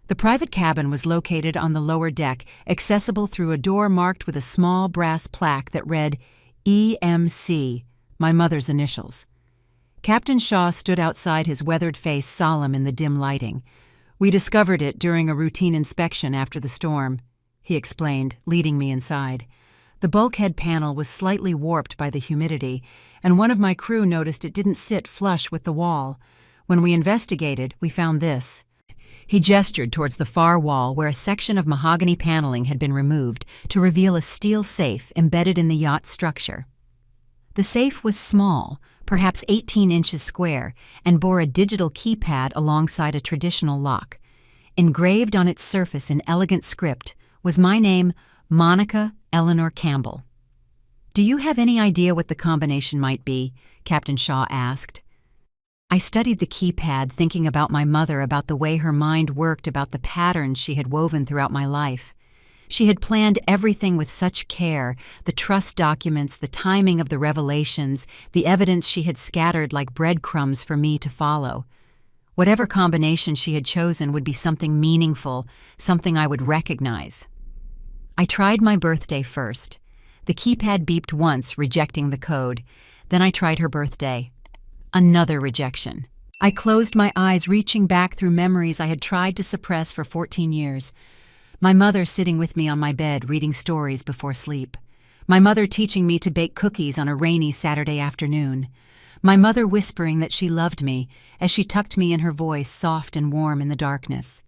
The private cabin was located on the lower deck, accessible through a door marked with a small brass plaque that read EMC, my mother's initials. Captain Shaw stood outside, his weathered face solemn in the dim lighting. "We discovered it during a routine inspection after the storm," he explained, leading me inside. The bulkhead panel was slightly warped by the humidity, and one of my crew noticed it didn't sit flush with the wall. When we investigated, we found this. He gestured towards the far wall where a section of mahogany paneling had been removed to reveal a steel safe embedded in the yacht's structure. The safe was small, perhaps 18 inches square, and bore a digital keypad alongside a traditional lock. Engraved on its surface in elegant script was my name, Monica Eleanor Campbell. "Do you have any idea what the combination might be?" Captain Shaw asked. I studied the keypad, thinking about my mother, about the way her mind worked, about the patterns she had woven throughout my life. She had planned everything with such care, the trust documents, the timing of the revelations, the evidence she had scattered like breadcrumbs for me to follow. Whatever combination she had chosen would be something meaningful, something I would recognize. I tried my birthday first. The keypad beeped once, rejecting the code. Then I tried her birthday. Another rejection. I closed my eyes, reaching back through memories I had tried to suppress for 14 years. My mother sitting with me on my bed, reading stories before sleep. My mother teaching me to bake cookies on a rainy Saturday afternoon. My mother whispering that she loved me as she tucked me in her voice, soft and warm in the darkness.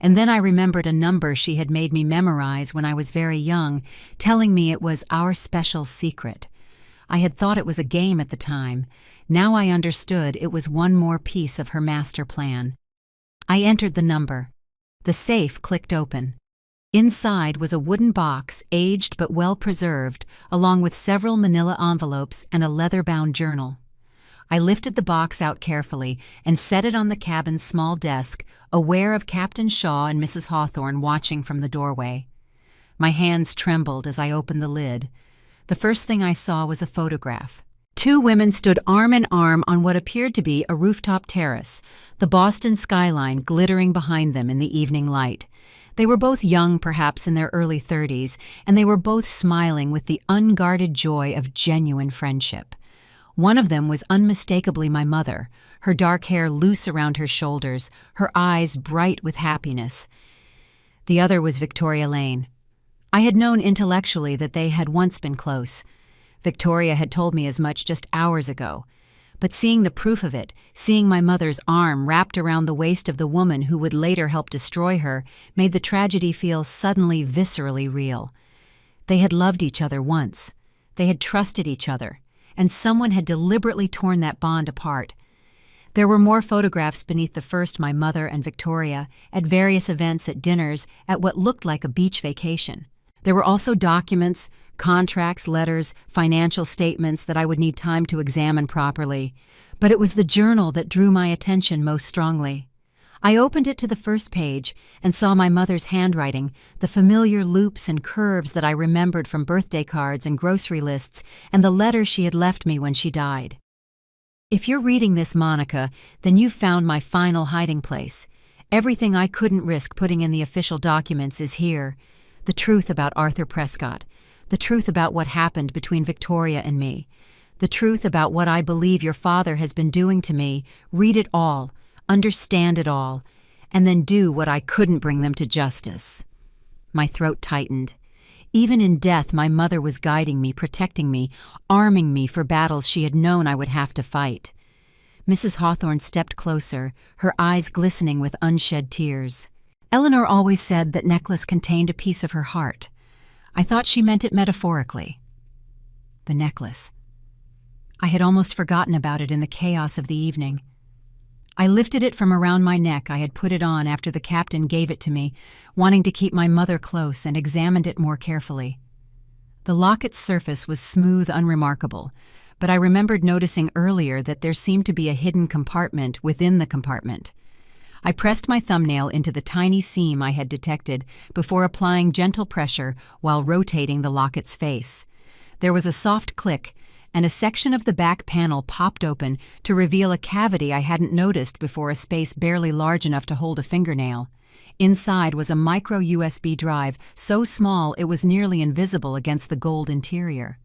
And then I remembered a number she had made me memorize when I was very young, telling me it was our special secret. I had thought it was a game at the time. Now I understood it was one more piece of her master plan. I entered the number. The safe clicked open. Inside was a wooden box, aged but well preserved, along with several manila envelopes and a leather-bound journal. I lifted the box out carefully and set it on the cabin's small desk, aware of Captain Shaw and Mrs. Hawthorne watching from the doorway. My hands trembled as I opened the lid. The first thing I saw was a photograph. Two women stood arm in arm on what appeared to be a rooftop terrace, the Boston skyline glittering behind them in the evening light. They were both young, perhaps in their early 30s, and they were both smiling with the unguarded joy of genuine friendship. One of them was unmistakably my mother, her dark hair loose around her shoulders, her eyes bright with happiness. The other was Victoria Lane. I had known intellectually that they had once been close. Victoria had told me as much just hours ago. But seeing the proof of it, seeing my mother's arm wrapped around the waist of the woman who would later help destroy her, made the tragedy feel suddenly viscerally real. They had loved each other once. They had trusted each other, and someone had deliberately torn that bond apart. There were more photographs beneath the first, my mother and Victoria, at various events, at dinners, at what looked like a beach vacation. There were also documents, contracts, letters, financial statements that I would need time to examine properly. But it was the journal that drew my attention most strongly. I opened it to the first page and saw my mother's handwriting, the familiar loops and curves that I remembered from birthday cards and grocery lists, and the letter she had left me when she died. If you're reading this, Monica, then you've found my final hiding place. Everything I couldn't risk putting in the official documents is here. The truth about Arthur Prescott. The truth about what happened between Victoria and me. The truth about what I believe your father has been doing to me. Read it all, understand it all, and then do what I couldn't bring them to justice. My throat tightened. Even in death, my mother was guiding me, protecting me, arming me for battles she had known I would have to fight. Mrs. Hawthorne stepped closer, her eyes glistening with unshed tears. Eleanor always said that necklace contained a piece of her heart. I thought she meant it metaphorically. The necklace. I had almost forgotten about it in the chaos of the evening. I lifted it from around my neck. I had put it on after the captain gave it to me, wanting to keep my mother close, and examined it more carefully. The locket's surface was smooth, unremarkable, but I remembered noticing earlier that there seemed to be a hidden compartment within the compartment. I pressed my thumbnail into the tiny seam I had detected before applying gentle pressure while rotating the locket's face. There was a soft click, and a section of the back panel popped open to reveal a cavity I hadn't noticed before, a space barely large enough to hold a fingernail. Inside was a micro USB drive, so small it was nearly invisible against the gold interior.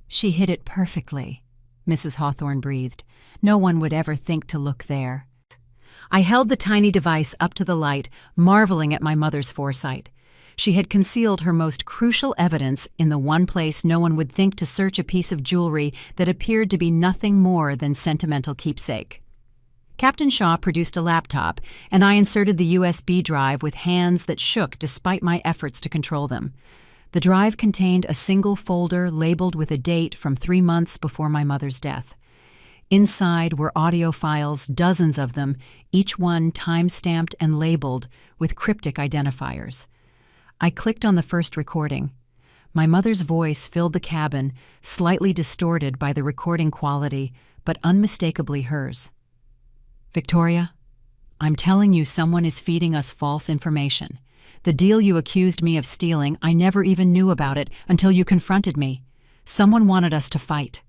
She hid it perfectly, Mrs. Hawthorne breathed. No one would ever think to look there. I held the tiny device up to the light, marveling at my mother's foresight. She had concealed her most crucial evidence in the one place no one would think to search a piece of jewelry that appeared to be nothing more than sentimental keepsake. Captain Shaw produced a laptop, and I inserted the USB drive with hands that shook despite my efforts to control them. The drive contained a single folder labeled with a date from 3 months before my mother's death. Inside were audio files, dozens of them, each one time-stamped and labeled with cryptic identifiers. I clicked on the first recording. My mother's voice filled the cabin, slightly distorted by the recording quality, but unmistakably hers. Victoria, I'm telling you, someone is feeding us false information. The deal you accused me of stealing, I never even knew about it until you confronted me. Someone wanted us to fight.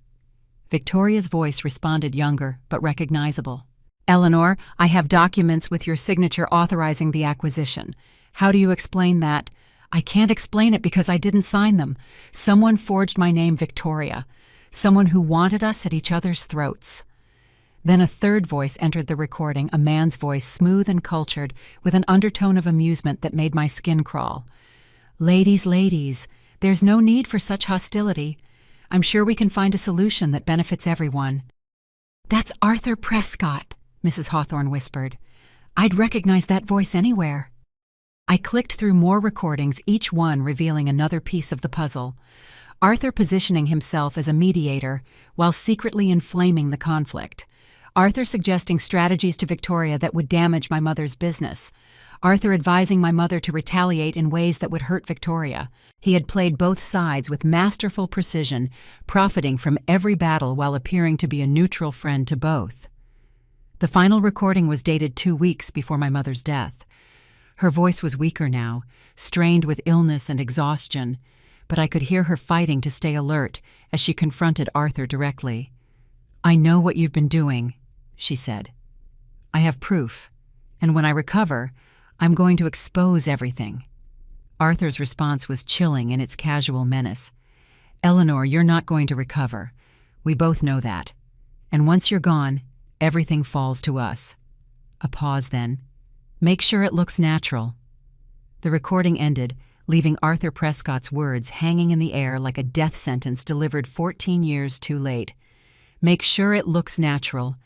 Victoria's voice responded, younger but recognizable. Eleanor, I have documents with your signature authorizing the acquisition. How do you explain that? I can't explain it because I didn't sign them. Someone forged my name, Victoria. Someone who wanted us at each other's throats. Then a third voice entered the recording, a man's voice, smooth and cultured, with an undertone of amusement that made my skin crawl. Ladies, there's no need for such hostility. I'm sure we can find a solution that benefits everyone. That's Arthur Prescott, Mrs. Hawthorne whispered. I'd recognize that voice anywhere. I clicked through more recordings, each one revealing another piece of the puzzle. Arthur positioning himself as a mediator while secretly inflaming the conflict. Arthur suggesting strategies to Victoria that would damage my mother's business. Arthur advising my mother to retaliate in ways that would hurt Victoria. He had played both sides with masterful precision, profiting from every battle while appearing to be a neutral friend to both. The final recording was dated 2 weeks before my mother's death. Her voice was weaker now, strained with illness and exhaustion, but I could hear her fighting to stay alert as she confronted Arthur directly. I know what you've been doing, she said. I have proof, and when I recover, I'm going to expose everything. Arthur's response was chilling in its casual menace. Eleanor, you're not going to recover. We both know that. And once you're gone, everything falls to us. A pause then. Make sure it looks natural. The recording ended, leaving Arthur Prescott's words hanging in the air like a death sentence delivered 14 years too late. Make sure it looks natural.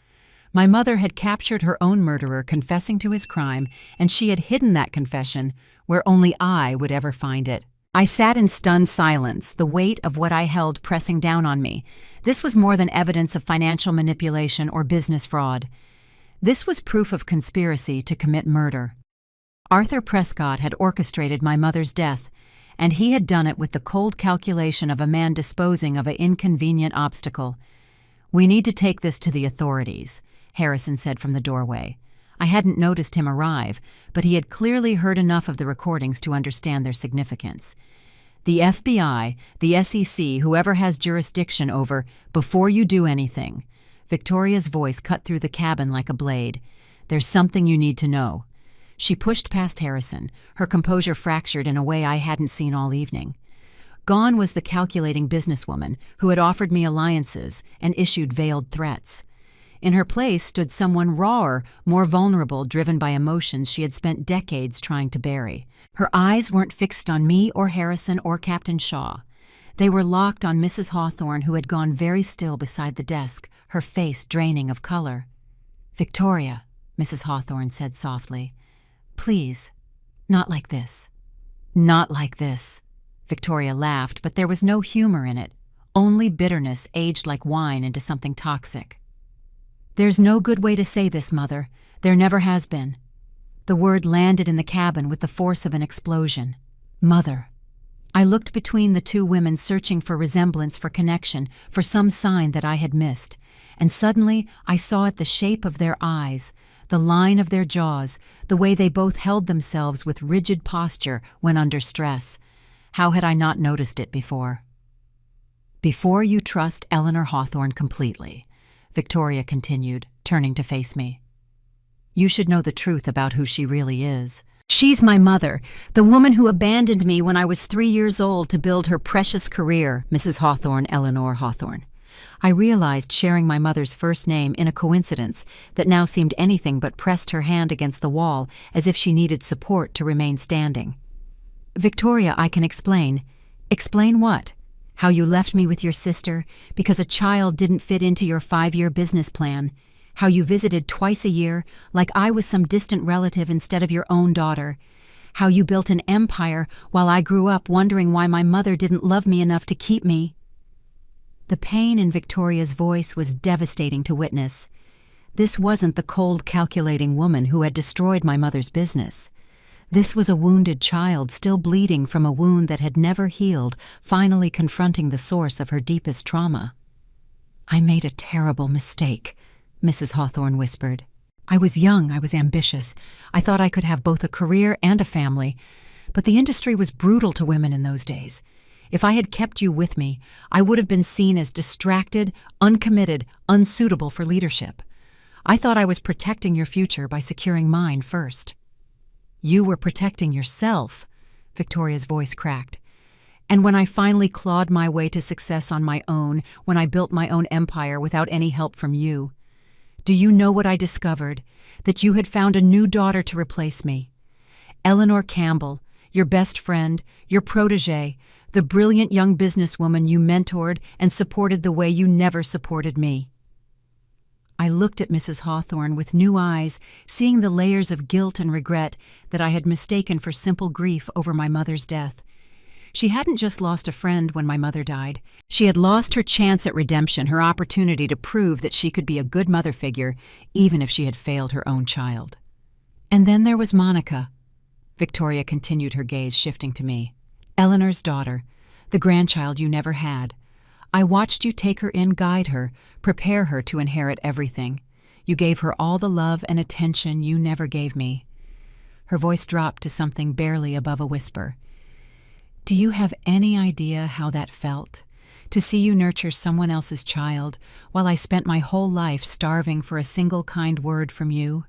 My mother had captured her own murderer confessing to his crime, and she had hidden that confession where only I would ever find it. I sat in stunned silence, the weight of what I held pressing down on me. This was more than evidence of financial manipulation or business fraud. This was proof of conspiracy to commit murder. Arthur Prescott had orchestrated my mother's death, and he had done it with the cold calculation of a man disposing of an inconvenient obstacle. "We need to take this to the authorities," Harrison said from the doorway. I hadn't noticed him arrive, but he had clearly heard enough of the recordings to understand their significance. "The FBI, the SEC, whoever has jurisdiction over, before you do anything." Victoria's voice cut through the cabin like a blade. "There's something you need to know." She pushed past Harrison, her composure fractured in a way I hadn't seen all evening. Gone was the calculating businesswoman who had offered me alliances and issued veiled threats. In her place stood someone rawer, more vulnerable, driven by emotions she had spent decades trying to bury. Her eyes weren't fixed on me or Harrison or Captain Shaw. They were locked on Mrs. Hawthorne, who had gone very still beside the desk, her face draining of color. "Victoria," Mrs. Hawthorne said softly, "please, not like this." "Not like this." Victoria laughed, but there was no humor in it, only bitterness aged like wine into something toxic. "There's no good way to say this, Mother. There never has been." The word landed in the cabin with the force of an explosion. "Mother." I looked between the two women, searching for resemblance, for connection, for some sign that I had missed, and suddenly I saw it: the shape of their eyes, the line of their jaws, the way they both held themselves with rigid posture when under stress. How had I not noticed it before? "Before you trust Eleanor Hawthorne completely," Victoria continued, turning to face me, "you should know the truth about who she really is. She's my mother, the woman who abandoned me when I was 3 years old to build her precious career, Mrs. Hawthorne, Eleanor Hawthorne." I realized sharing my mother's first name in a coincidence that now seemed anything but pressed her hand against the wall as if she needed support to remain standing. "Victoria, I can explain." "Explain what?" "How you left me with your sister because a child didn't fit into your 5-year business plan. How you visited twice a year like I was some distant relative instead of your own daughter. How you built an empire while I grew up wondering why my mother didn't love me enough to keep me." The pain in Victoria's voice was devastating to witness. This wasn't the cold, calculating woman who had destroyed my mother's business. This was a wounded child still bleeding from a wound that had never healed, finally confronting the source of her deepest trauma. "I made a terrible mistake," Mrs. Hawthorne whispered. "I was young, I was ambitious. I thought I could have both a career and a family. But the industry was brutal to women in those days. If I had kept you with me, I would have been seen as distracted, uncommitted, unsuitable for leadership. I thought I was protecting your future by securing mine first." "You were protecting yourself," Victoria's voice cracked. "And when I finally clawed my way to success on my own, when I built my own empire without any help from you, do you know what I discovered? That you had found a new daughter to replace me. Eleanor Campbell, your best friend, your protégée, the brilliant young businesswoman you mentored and supported the way you never supported me." I looked at Mrs. Hawthorne with new eyes, seeing the layers of guilt and regret that I had mistaken for simple grief over my mother's death. She hadn't just lost a friend when my mother died. She had lost her chance at redemption, her opportunity to prove that she could be a good mother figure, even if she had failed her own child. "And then there was Monica." Victoria continued, her gaze shifting to me. "Eleanor's daughter, the grandchild you never had. I watched you take her in, guide her, prepare her to inherit everything. You gave her all the love and attention you never gave me." Her voice dropped to something barely above a whisper. "Do you have any idea how that felt? To see you nurture someone else's child, while I spent my whole life starving for a single kind word from you?"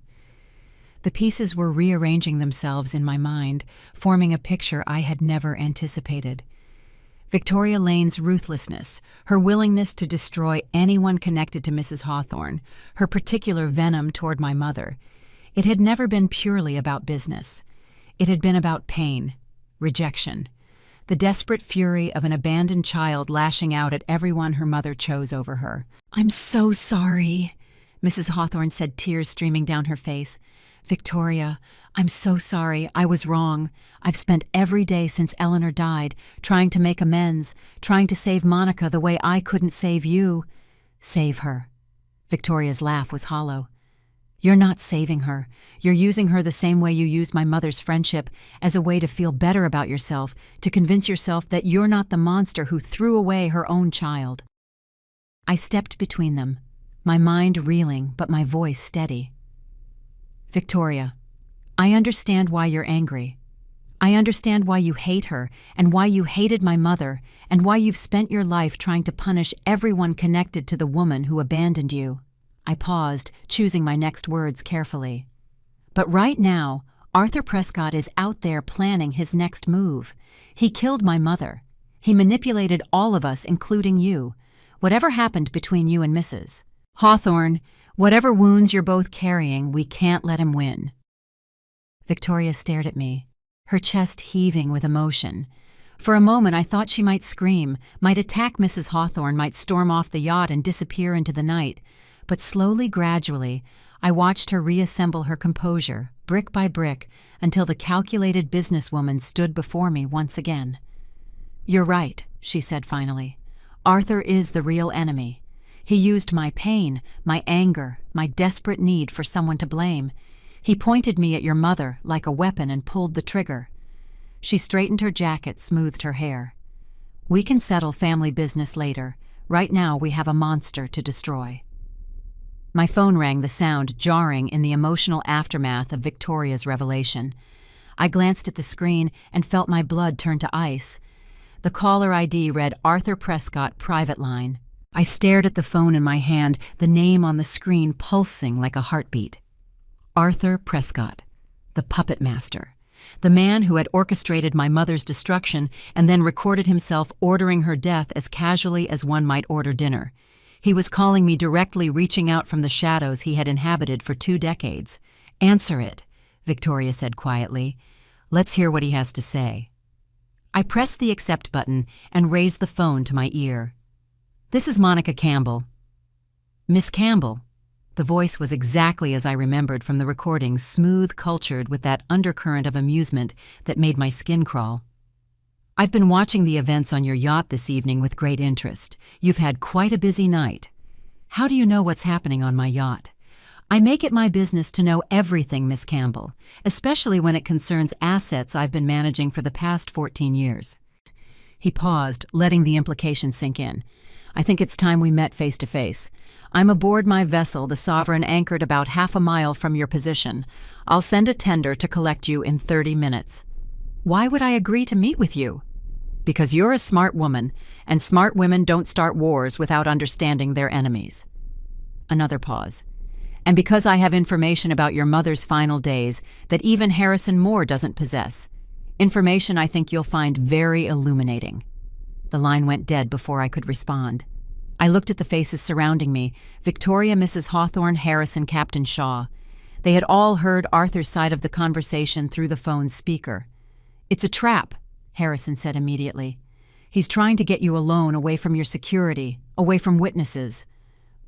The pieces were rearranging themselves in my mind, forming a picture I had never anticipated. Victoria Lane's ruthlessness, her willingness to destroy anyone connected to Mrs. Hawthorne, her particular venom toward my mother. It had never been purely about business. It had been about pain, rejection. the desperate fury of an abandoned child lashing out at everyone her mother chose over her. "I'm so sorry," Mrs. Hawthorne said, tears streaming down her face. "Victoria, I'm so sorry. I was wrong. I've spent every day since Eleanor died trying to make amends, trying to save Monica the way I couldn't save you." "Save her." Victoria's laugh was hollow. "You're not saving her. You're using her the same way you used my mother's friendship, as a way to feel better about yourself, to convince yourself that you're not the monster who threw away her own child." I stepped between them, my mind reeling but my voice steady. "Victoria, I understand why you're angry. I understand why you hate her and why you hated my mother and why you've spent your life trying to punish everyone connected to the woman who abandoned you." I paused, choosing my next words carefully. "But right now, Arthur Prescott is out there planning his next move. He killed my mother. He manipulated all of us, including you. Whatever happened between you and Mrs. Hawthorne, whatever wounds you're both carrying, we can't let him win." Victoria stared at me, her chest heaving with emotion. For a moment I thought she might scream, might attack Mrs. Hawthorne, might storm off the yacht and disappear into the night. But slowly, gradually, I watched her reassemble her composure, brick by brick, until the calculated businesswoman stood before me once again. "You're right," she said finally. "Arthur is the real enemy. He used my pain, my anger, my desperate need for someone to blame. He pointed me at your mother like a weapon and pulled the trigger." She straightened her jacket, smoothed her hair. "We can settle family business later. Right now we have a monster to destroy." My phone rang, the sound jarring in the emotional aftermath of Victoria's revelation. I glanced at the screen and felt my blood turn to ice. The caller ID read Arthur Prescott, private line. I stared at the phone in my hand, the name on the screen pulsing like a heartbeat. Arthur Prescott, the puppet master, the man who had orchestrated my mother's destruction and then recorded himself ordering her death as casually as one might order dinner. He was calling me directly, reaching out from the shadows he had inhabited for 2 decades. "Answer it," Victoria said quietly. "Let's hear what he has to say." I pressed the accept button and raised the phone to my ear. "This is Monica Campbell." "Miss Campbell." The voice was exactly as I remembered from the recording, smooth, cultured, with that undercurrent of amusement that made my skin crawl. "I've been watching the events on your yacht this evening with great interest. You've had quite a busy night. How do you know what's happening on my yacht?" "I make it my business to know everything, Miss Campbell, especially when it concerns assets I've been managing for the past 14 years. He paused, letting the implication sink in. "I think it's time we met face to face. I'm aboard my vessel, the Sovereign, anchored about half a mile from your position. I'll send a tender to collect you in 30 minutes. "Why would I agree to meet with you?" "Because you're a smart woman, and smart women don't start wars without understanding their enemies." Another pause. "And because I have information about your mother's final days that even Harrison Moore doesn't possess. Information I think you'll find very illuminating." The line went dead before I could respond. I looked at the faces surrounding me: Victoria, Mrs. Hawthorne, Harrison, Captain Shaw. They had all heard Arthur's side of the conversation through the phone's speaker. "It's a trap," Harrison said immediately. "He's trying to get you alone, away from your security, away from witnesses."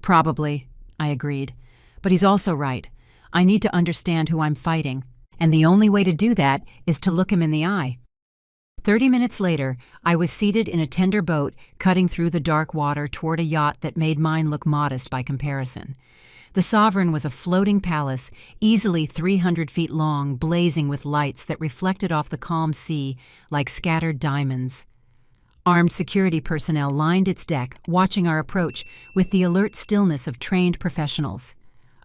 "Probably," I agreed. "But he's also right. I need to understand who I'm fighting, and the only way to do that is to look him in the eye." 30 minutes later, I was seated in a tender boat cutting through the dark water toward a yacht that made mine look modest by comparison. The Sovereign was a floating palace, easily 300 feet long, blazing with lights that reflected off the calm sea like scattered diamonds. Armed security personnel lined its deck, watching our approach with the alert stillness of trained professionals.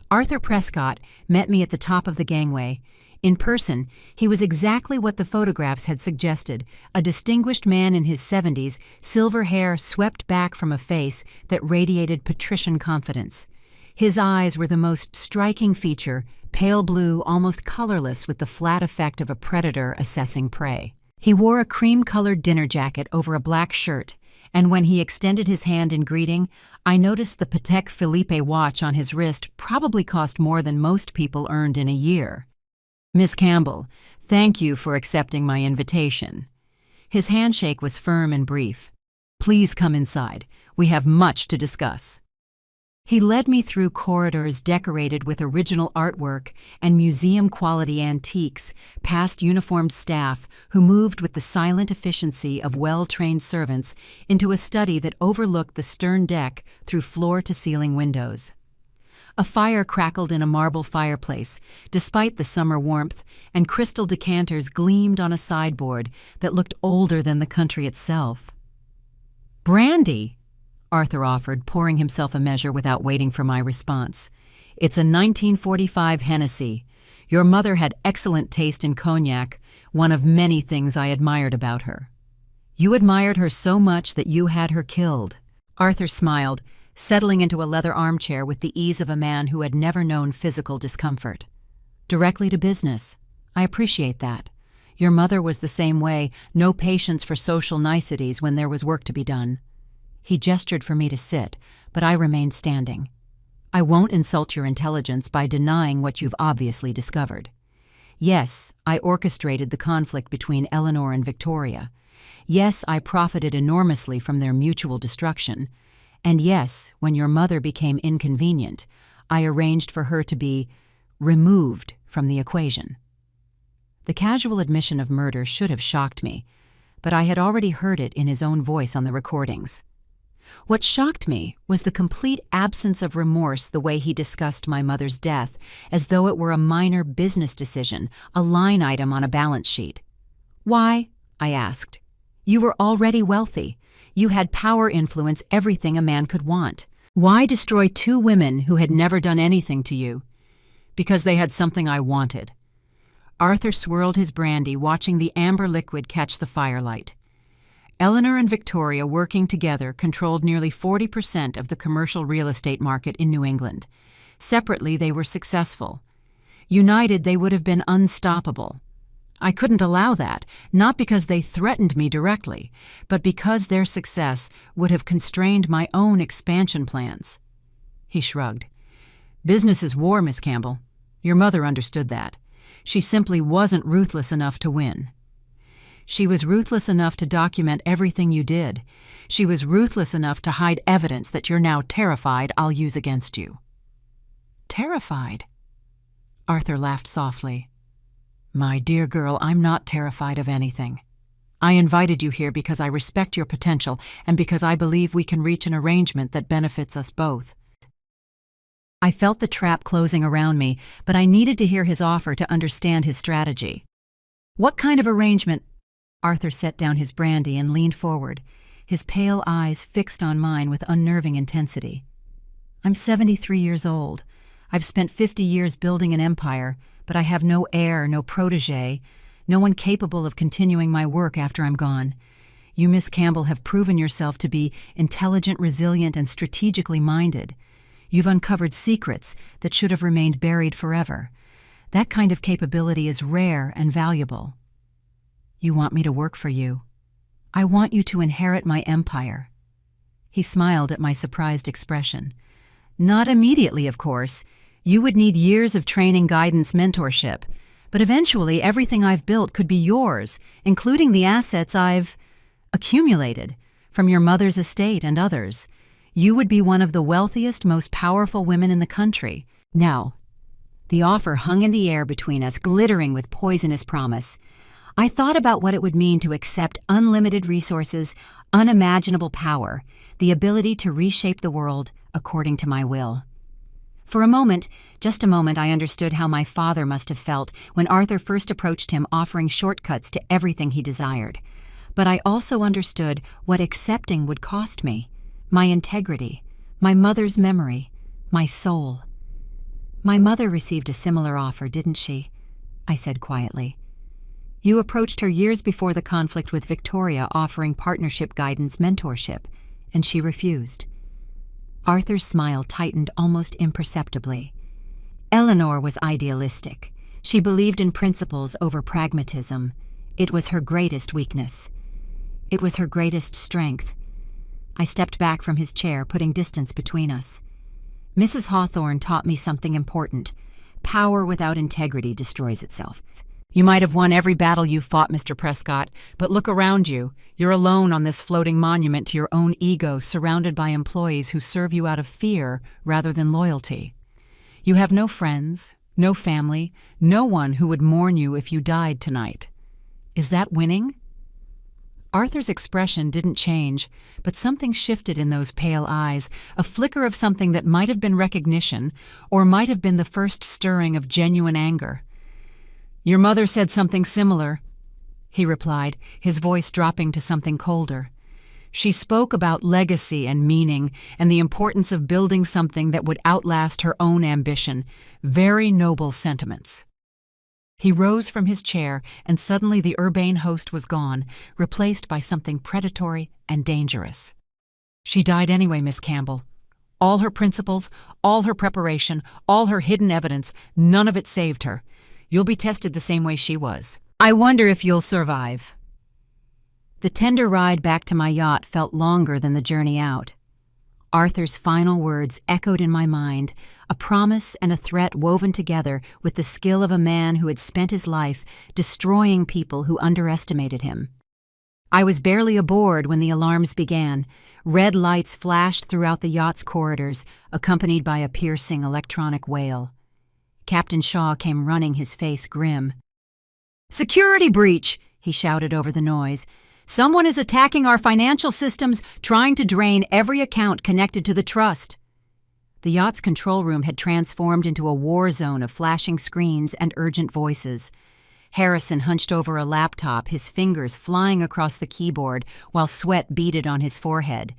Arthur Prescott met me at the top of the gangway. In person, he was exactly what the photographs had suggested: a distinguished man in his 70s, silver hair swept back from a face that radiated patrician confidence. His eyes were the most striking feature, pale blue, almost colorless, with the flat effect of a predator assessing prey. He wore a cream-colored dinner jacket over a black shirt, and when he extended his hand in greeting, I noticed the Patek Philippe watch on his wrist probably cost more than most people earned in a year. "Miss Campbell, thank you for accepting my invitation." His handshake was firm and brief. "Please come inside. We have much to discuss." He led me through corridors decorated with original artwork and museum-quality antiques, past uniformed staff who moved with the silent efficiency of well-trained servants, into a study that overlooked the stern deck through floor-to-ceiling windows. A fire crackled in a marble fireplace, despite the summer warmth, and crystal decanters gleamed on a sideboard that looked older than the country itself. "Brandy," Arthur offered, pouring himself a measure without waiting for my response. "It's a 1945 Hennessy. Your mother had excellent taste in cognac, one of many things I admired about her." "You admired her so much that you had her killed." Arthur smiled, settling into a leather armchair with the ease of a man who had never known physical discomfort. "Directly to business. I appreciate that. Your mother was the same way, no patience for social niceties when there was work to be done." He gestured for me to sit, but I remained standing. "I won't insult your intelligence by denying what you've obviously discovered. Yes, I orchestrated the conflict between Eleanor and Victoria. Yes, I profited enormously from their mutual destruction. And yes, when your mother became inconvenient, I arranged for her to be removed from the equation." The casual admission of murder should have shocked me, but I had already heard it in his own voice on the recordings. What shocked me was the complete absence of remorse the way he discussed my mother's death, as though it were a minor business decision, a line item on a balance sheet. "Why?" I asked. "You were already wealthy. You had power, influence, everything a man could want. Why destroy two women who had never done anything to you?" "Because they had something I wanted." Arthur swirled his brandy, watching the amber liquid catch the firelight. "Eleanor and Victoria, working together, controlled nearly 40% of the commercial real estate market in New England. Separately, they were successful. United, they would have been unstoppable. I couldn't allow that, not because they threatened me directly, but because their success would have constrained my own expansion plans." He shrugged. "Business is war, Miss Campbell. Your mother understood that. She simply wasn't ruthless enough to win." "She was ruthless enough to document everything you did. She was ruthless enough to hide evidence that you're now terrified I'll use against you." "Terrified?" Arthur laughed softly. "My dear girl, I'm not terrified of anything. I invited you here because I respect your potential and because I believe we can reach an arrangement that benefits us both." I felt the trap closing around me, but I needed to hear his offer to understand his strategy. "What kind of arrangement?" Arthur set down his brandy and leaned forward, his pale eyes fixed on mine with unnerving intensity. "I'm 73 years old. I've spent 50 years building an empire, but I have no heir, no protege, no one capable of continuing my work after I'm gone. You, Miss Campbell, have proven yourself to be intelligent, resilient, and strategically minded. You've uncovered secrets that should have remained buried forever. That kind of capability is rare and valuable. You want me to work for you. I want you to inherit my empire." He smiled at my surprised expression. "Not immediately, of course. You would need years of training, guidance, mentorship. But eventually, everything I've built could be yours, including the assets I've accumulated from your mother's estate and others. You would be one of the wealthiest, most powerful women in the country." Now, the offer hung in the air between us, glittering with poisonous promise. I thought about what it would mean to accept unlimited resources, unimaginable power, the ability to reshape the world according to my will. For a moment, just a moment, I understood how my father must have felt when Arthur first approached him offering shortcuts to everything he desired. But I also understood what accepting would cost me: my integrity, my mother's memory, my soul. "My mother received a similar offer, didn't she?" I said quietly. "You approached her years before the conflict with Victoria, offering partnership, guidance, mentorship, and she refused." Arthur's smile tightened almost imperceptibly. "Eleanor was idealistic. She believed in principles over pragmatism. It was her greatest weakness. It was her greatest strength." I stepped back from his chair, putting distance between us. "Mrs. Hawthorne taught me something important. Power without integrity destroys itself. You might have won every battle you fought, Mr. Prescott, but look around you. You're alone on this floating monument to your own ego, surrounded by employees who serve you out of fear rather than loyalty. You have no friends, no family, no one who would mourn you if you died tonight. Is that winning?" Arthur's expression didn't change, but something shifted in those pale eyes, a flicker of something that might have been recognition, or might have been the first stirring of genuine anger. "Your mother said something similar," he replied, his voice dropping to something colder. "She spoke about legacy and meaning and the importance of building something that would outlast her own ambition. Very noble sentiments." He rose from his chair, and suddenly the urbane host was gone, replaced by something predatory and dangerous. "She died anyway, Miss Campbell. All her principles, all her preparation, all her hidden evidence, none of it saved her. You'll be tested the same way she was. I wonder if you'll survive." The tender ride back to my yacht felt longer than the journey out. Arthur's final words echoed in my mind, a promise and a threat woven together with the skill of a man who had spent his life destroying people who underestimated him. I was barely aboard when the alarms began. Red lights flashed throughout the yacht's corridors, accompanied by a piercing electronic wail. Captain Shaw came running, his face grim. "Security breach!" he shouted over the noise. "Someone is attacking our financial systems, trying to drain every account connected to the trust." The yacht's control room had transformed into a war zone of flashing screens and urgent voices. Harrison hunched over a laptop, his fingers flying across the keyboard while sweat beaded on his forehead.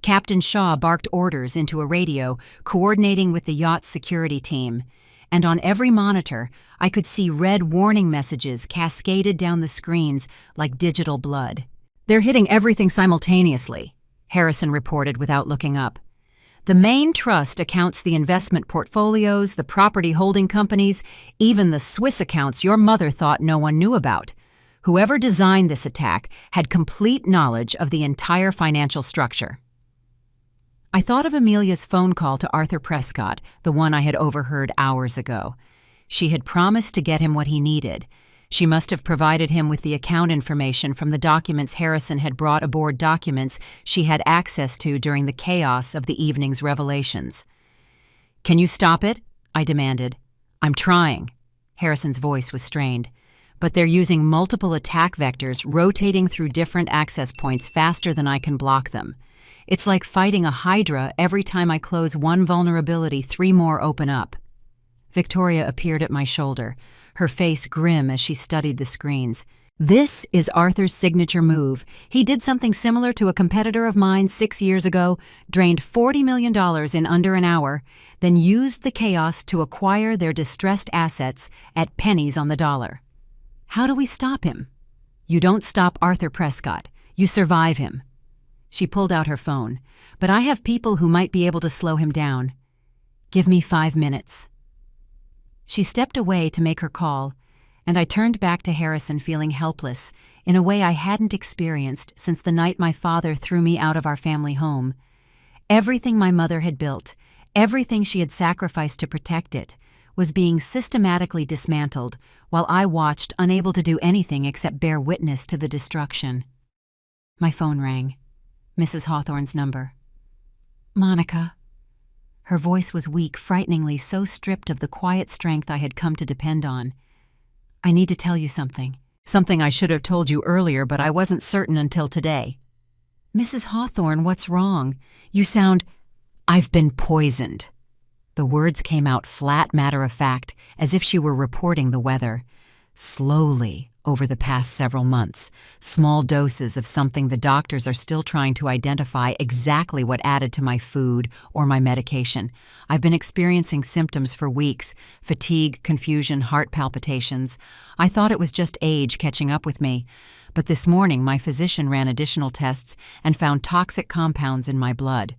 Captain Shaw barked orders into a radio, coordinating with the yacht's security team. And on every monitor, I could see red warning messages cascaded down the screens like digital blood. "They're hitting everything simultaneously," Harrison reported without looking up. "The main trust accounts the investment portfolios, the property holding companies, even the Swiss accounts your mother thought no one knew about. Whoever designed this attack had complete knowledge of the entire financial structure." I thought of Amelia's phone call to Arthur Prescott, the one I had overheard hours ago. She had promised to get him what he needed. She must have provided him with the account information from the documents Harrison had brought aboard, documents she had access to during the chaos of the evening's revelations. "Can you stop it?" I demanded. "I'm trying." Harrison's voice was strained. "But they're using multiple attack vectors, rotating through different access points faster than I can block them. It's like fighting a hydra. Every time I close one vulnerability, 3 more open up." Victoria appeared at my shoulder, her face grim as she studied the screens. "This is Arthur's signature move. He did something similar to a competitor of mine 6 years ago, drained $40 million in under an hour, then used the chaos to acquire their distressed assets at pennies on the dollar. How do we stop him?" "You don't stop Arthur Prescott. You survive him." She pulled out her phone. "But I have people who might be able to slow him down. Give me 5 minutes." She stepped away to make her call, and I turned back to Harrison feeling helpless in a way I hadn't experienced since the night my father threw me out of our family home. Everything my mother had built, everything she had sacrificed to protect it, was being systematically dismantled while I watched, unable to do anything except bear witness to the destruction. My phone rang. Mrs. Hawthorne's number. "Monica." Her voice was weak, frighteningly so stripped of the quiet strength I had come to depend on. "I need to tell you something. Something I should have told you earlier, but I wasn't certain until today." "Mrs. Hawthorne, what's wrong? You sound—" "I've been poisoned." The words came out flat, matter-of-fact, as if she were reporting the weather. "Slowly, over the past several months, small doses of something the doctors are still trying to identify exactly what added to my food or my medication. I've been experiencing symptoms for weeks: fatigue, confusion, heart palpitations. I thought it was just age catching up with me, but this morning my physician ran additional tests and found toxic compounds in my blood."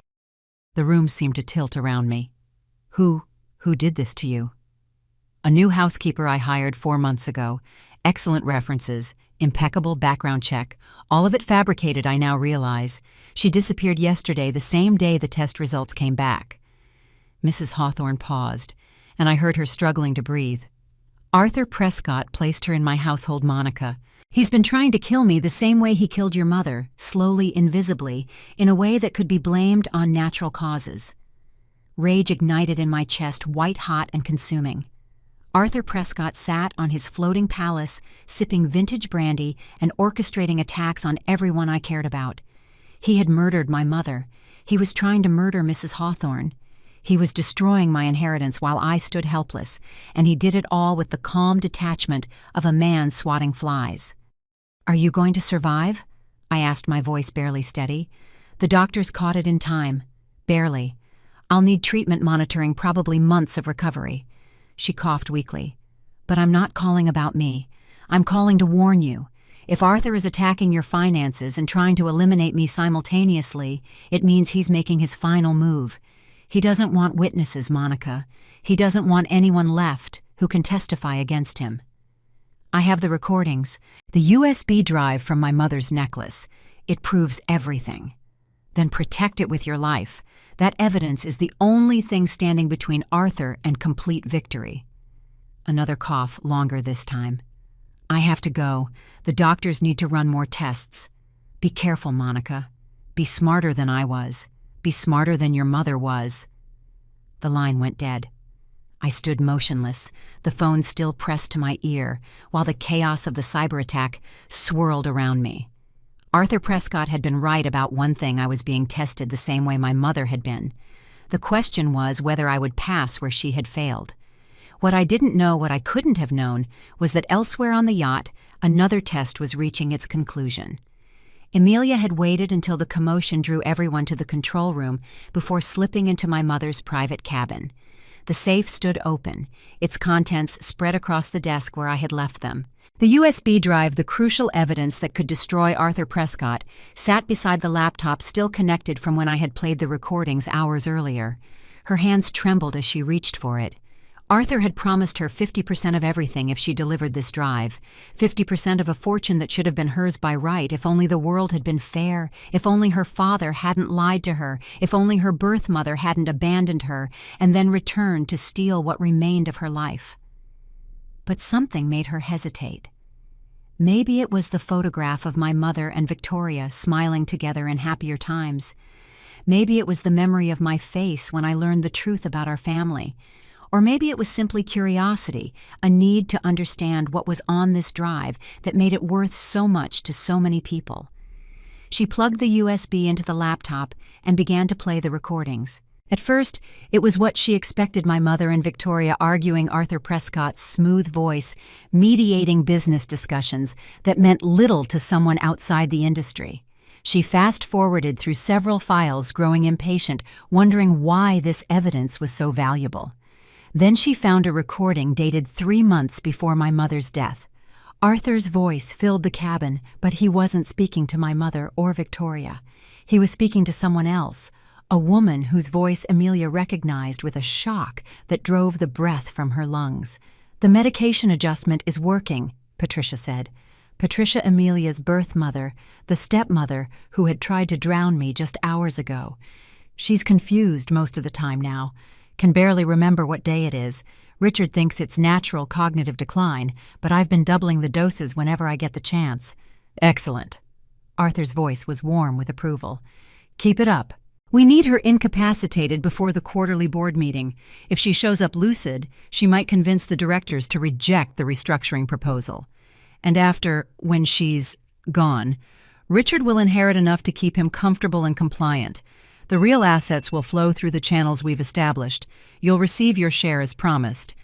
The room seemed to tilt around me. Who did this to you?" "A new housekeeper I hired 4 months ago. Excellent references, impeccable background check, all of it fabricated, I now realize. She disappeared yesterday, the same day the test results came back." Mrs. Hawthorne paused, and I heard her struggling to breathe. Arthur Prescott placed her in my household, Monica. He's been trying to kill me the same way he killed your mother, slowly, invisibly, in a way that could be blamed on natural causes. Rage ignited in my chest, white-hot and consuming. Arthur Prescott sat on his floating palace, sipping vintage brandy and orchestrating attacks on everyone I cared about. He had murdered my mother. He was trying to murder Mrs. Hawthorne. He was destroying my inheritance while I stood helpless, and he did it all with the calm detachment of a man swatting flies. "Are you going to survive?" I asked, my voice barely steady. "The doctors caught it in time. Barely. I'll need treatment monitoring, probably months of recovery." She coughed weakly. "But I'm not calling about me. I'm calling to warn you. If Arthur is attacking your finances and trying to eliminate me simultaneously, it means he's making his final move. He doesn't want witnesses, Monica. He doesn't want anyone left who can testify against him. I have the recordings, the USB drive from my mother's necklace. It proves everything. Then protect it with your life. That evidence is the only thing standing between Arthur and complete victory." Another cough, longer this time. "I have to go. The doctors need to run more tests. Be careful, Monica. Be smarter than I was. Be smarter than your mother was." The line went dead. I stood motionless, the phone still pressed to my ear, while the chaos of the cyber attack swirled around me. Arthur Prescott had been right about one thing: I was being tested the same way my mother had been. The question was whether I would pass where she had failed. What I didn't know, what I couldn't have known, was that elsewhere on the yacht, another test was reaching its conclusion. Amelia had waited until the commotion drew everyone to the control room before slipping into my mother's private cabin. The safe stood open, its contents spread across the desk where I had left them. The USB drive, the crucial evidence that could destroy Arthur Prescott, sat beside the laptop still connected from when I had played the recordings hours earlier. Her hands trembled as she reached for it. Arthur had promised her 50% of everything if she delivered this drive, 50% of a fortune that should have been hers by right if only the world had been fair, if only her father hadn't lied to her, if only her birth mother hadn't abandoned her and then returned to steal what remained of her life. But something made her hesitate. Maybe it was the photograph of my mother and Victoria smiling together in happier times. Maybe it was the memory of my face when I learned the truth about our family. Or maybe it was simply curiosity, a need to understand what was on this drive that made it worth so much to so many people. She plugged the USB into the laptop and began to play the recordings. At first, it was what she expected: my mother and Victoria arguing, Arthur Prescott's smooth voice mediating business discussions that meant little to someone outside the industry. She fast-forwarded through several files, growing impatient, wondering why this evidence was so valuable. Then she found a recording dated 3 months before my mother's death. Arthur's voice filled the cabin, but he wasn't speaking to my mother or Victoria. He was speaking to someone else, a woman whose voice Amelia recognized with a shock that drove the breath from her lungs. "The medication adjustment is working," Patricia said. Patricia, Amelia's birth mother, the stepmother who had tried to drown me just hours ago. "She's confused most of the time now. Can barely remember what day it is. Richard thinks it's natural cognitive decline, but I've been doubling the doses whenever I get the chance." "Excellent." Arthur's voice was warm with approval. "Keep it up. We need her incapacitated before the quarterly board meeting. If she shows up lucid, she might convince the directors to reject the restructuring proposal. And after, when she's gone, Richard will inherit enough to keep him comfortable and compliant. The real assets will flow through the channels we've established. You'll receive your share as promised.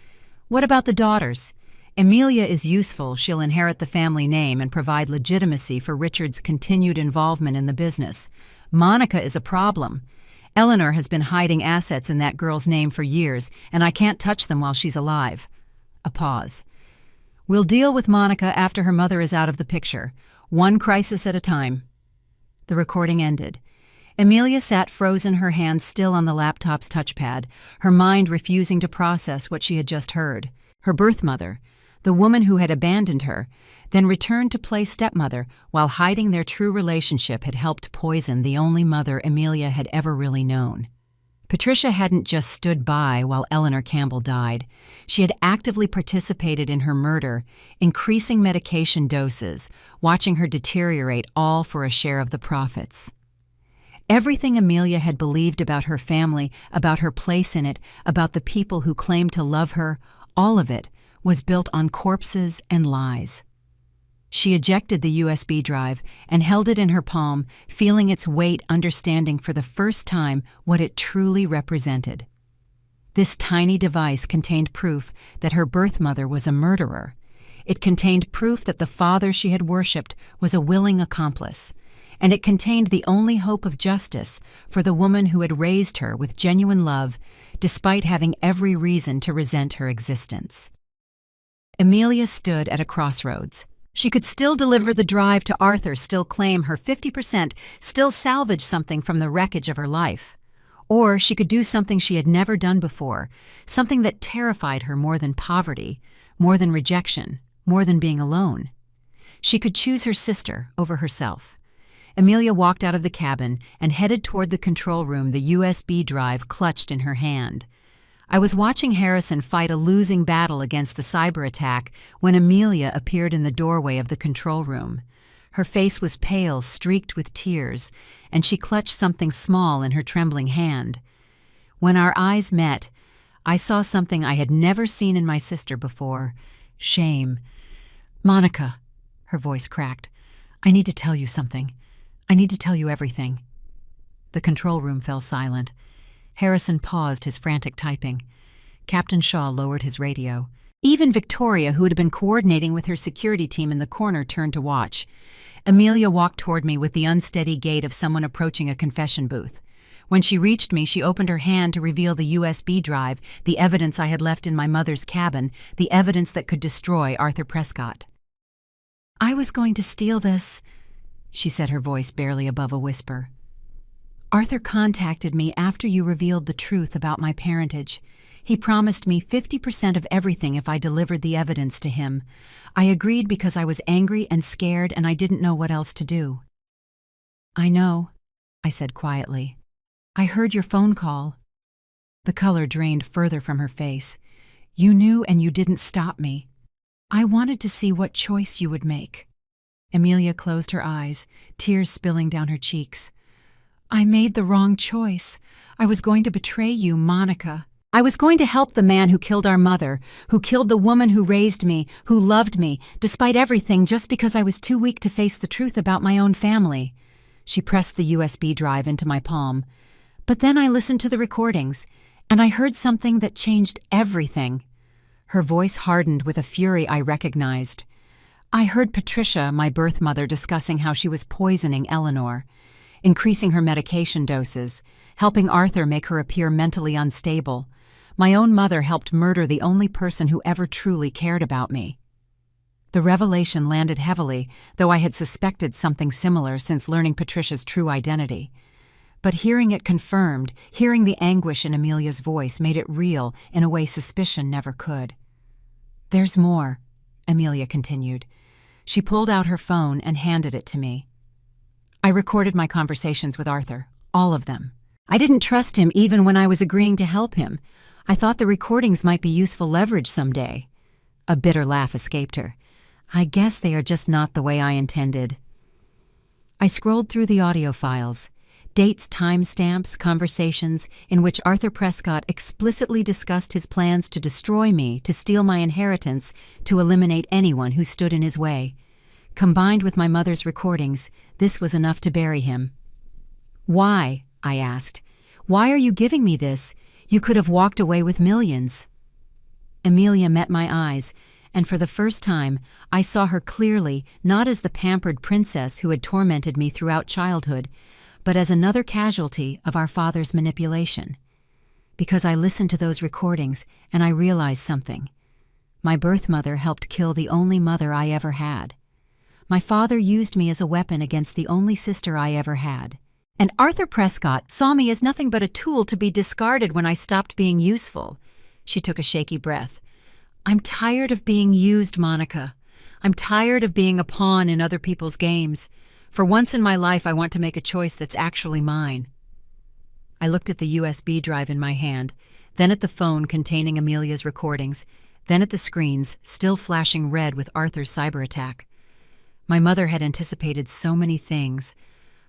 What about the daughters? Amelia is useful. She'll inherit the family name and provide legitimacy for Richard's continued involvement in the business. Monica is a problem. Eleanor has been hiding assets in that girl's name for years, and I can't touch them while she's alive." A pause. "We'll deal with Monica after her mother is out of the picture. One crisis at a time." The recording ended. Amelia sat frozen, her hands still on the laptop's touchpad, her mind refusing to process what she had just heard. Her birth mother, the woman who had abandoned her, then returned to play stepmother while hiding their true relationship, had helped poison the only mother Amelia had ever really known. Patricia hadn't just stood by while Eleanor Campbell died. She had actively participated in her murder, increasing medication doses, watching her deteriorate, all for a share of the profits. Everything Amelia had believed about her family, about her place in it, about the people who claimed to love her, all of it was built on corpses and lies. She ejected the USB drive and held it in her palm, feeling its weight, understanding for the first time what it truly represented. This tiny device contained proof that her birth mother was a murderer. It contained proof that the father she had worshipped was a willing accomplice. And it contained the only hope of justice for the woman who had raised her with genuine love, despite having every reason to resent her existence. Amelia stood at a crossroads. She could still deliver the drive to Arthur, still claim her 50%, still salvage something from the wreckage of her life. Or she could do something she had never done before, something that terrified her more than poverty, more than rejection, more than being alone. She could choose her sister over herself. Amelia walked out of the cabin and headed toward the control room, the USB drive clutched in her hand. I was watching Harrison fight a losing battle against the cyber attack when Amelia appeared in the doorway of the control room. Her face was pale, streaked with tears, and she clutched something small in her trembling hand. When our eyes met, I saw something I had never seen in my sister before: shame. "Monica," her voice cracked, "I need to tell you something. I need to tell you everything." The control room fell silent. Harrison paused his frantic typing. Captain Shaw lowered his radio. Even Victoria, who had been coordinating with her security team in the corner, turned to watch. Amelia walked toward me with the unsteady gait of someone approaching a confession booth. When she reached me, she opened her hand to reveal the USB drive, the evidence I had left in my mother's cabin, the evidence that could destroy Arthur Prescott. "I was going to steal this," she said, her voice barely above a whisper. "Arthur contacted me after you revealed the truth about my parentage. He promised me 50% of everything if I delivered the evidence to him. I agreed because I was angry and scared and I didn't know what else to do." "I know," I said quietly. "I heard your phone call." The color drained further from her face. "You knew and you didn't stop me. I wanted to see what choice you would make." Amelia closed her eyes, tears spilling down her cheeks. "I made the wrong choice. I was going to betray you, Monica. I was going to help the man who killed our mother, who killed the woman who raised me, who loved me, despite everything, just because I was too weak to face the truth about my own family." She pressed the USB drive into my palm. "But then I listened to the recordings, and I heard something that changed everything." Her voice hardened with a fury I recognized. "I heard Patricia, my birth mother, discussing how she was poisoning Eleanor, increasing her medication doses, helping Arthur make her appear mentally unstable. My own mother helped murder the only person who ever truly cared about me." The revelation landed heavily, though I had suspected something similar since learning Patricia's true identity. But hearing it confirmed, hearing the anguish in Amelia's voice, made it real in a way suspicion never could. "There's more," Amelia continued. She pulled out her phone and handed it to me. "I recorded my conversations with Arthur, all of them. I didn't trust him even when I was agreeing to help him. I thought the recordings might be useful leverage someday." A bitter laugh escaped her. "I guess they are just not the way I intended." I scrolled through the audio files. Dates, timestamps, conversations in which Arthur Prescott explicitly discussed his plans to destroy me, to steal my inheritance, to eliminate anyone who stood in his way. Combined with my mother's recordings, this was enough to bury him. "Why?" I asked. "Why are you giving me this? You could have walked away with millions." Amelia met my eyes, and for the first time, I saw her clearly, not as the pampered princess who had tormented me throughout childhood, but as another casualty of our father's manipulation. Because I listened to those recordings, and I realized something. My birth mother helped kill the only mother I ever had. My father used me as a weapon against the only sister I ever had. And Arthur Prescott saw me as nothing but a tool to be discarded when I stopped being useful. She took a shaky breath. "I'm tired of being used, Monica. I'm tired of being a pawn in other people's games. For once in my life, I want to make a choice that's actually mine." I looked at the USB drive in my hand, then at the phone containing Amelia's recordings, then at the screens, still flashing red with Arthur's cyber attack. My mother had anticipated so many things,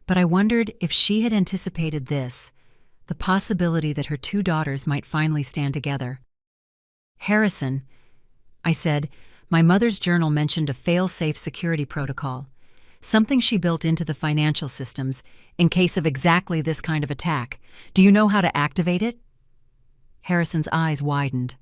but I wondered if she had anticipated this, the possibility that her two daughters might finally stand together. "Harrison," I said, "my mother's journal mentioned a fail-safe security protocol, something she built into the financial systems in case of exactly this kind of attack. Do you know how to activate it?" Harrison's eyes widened.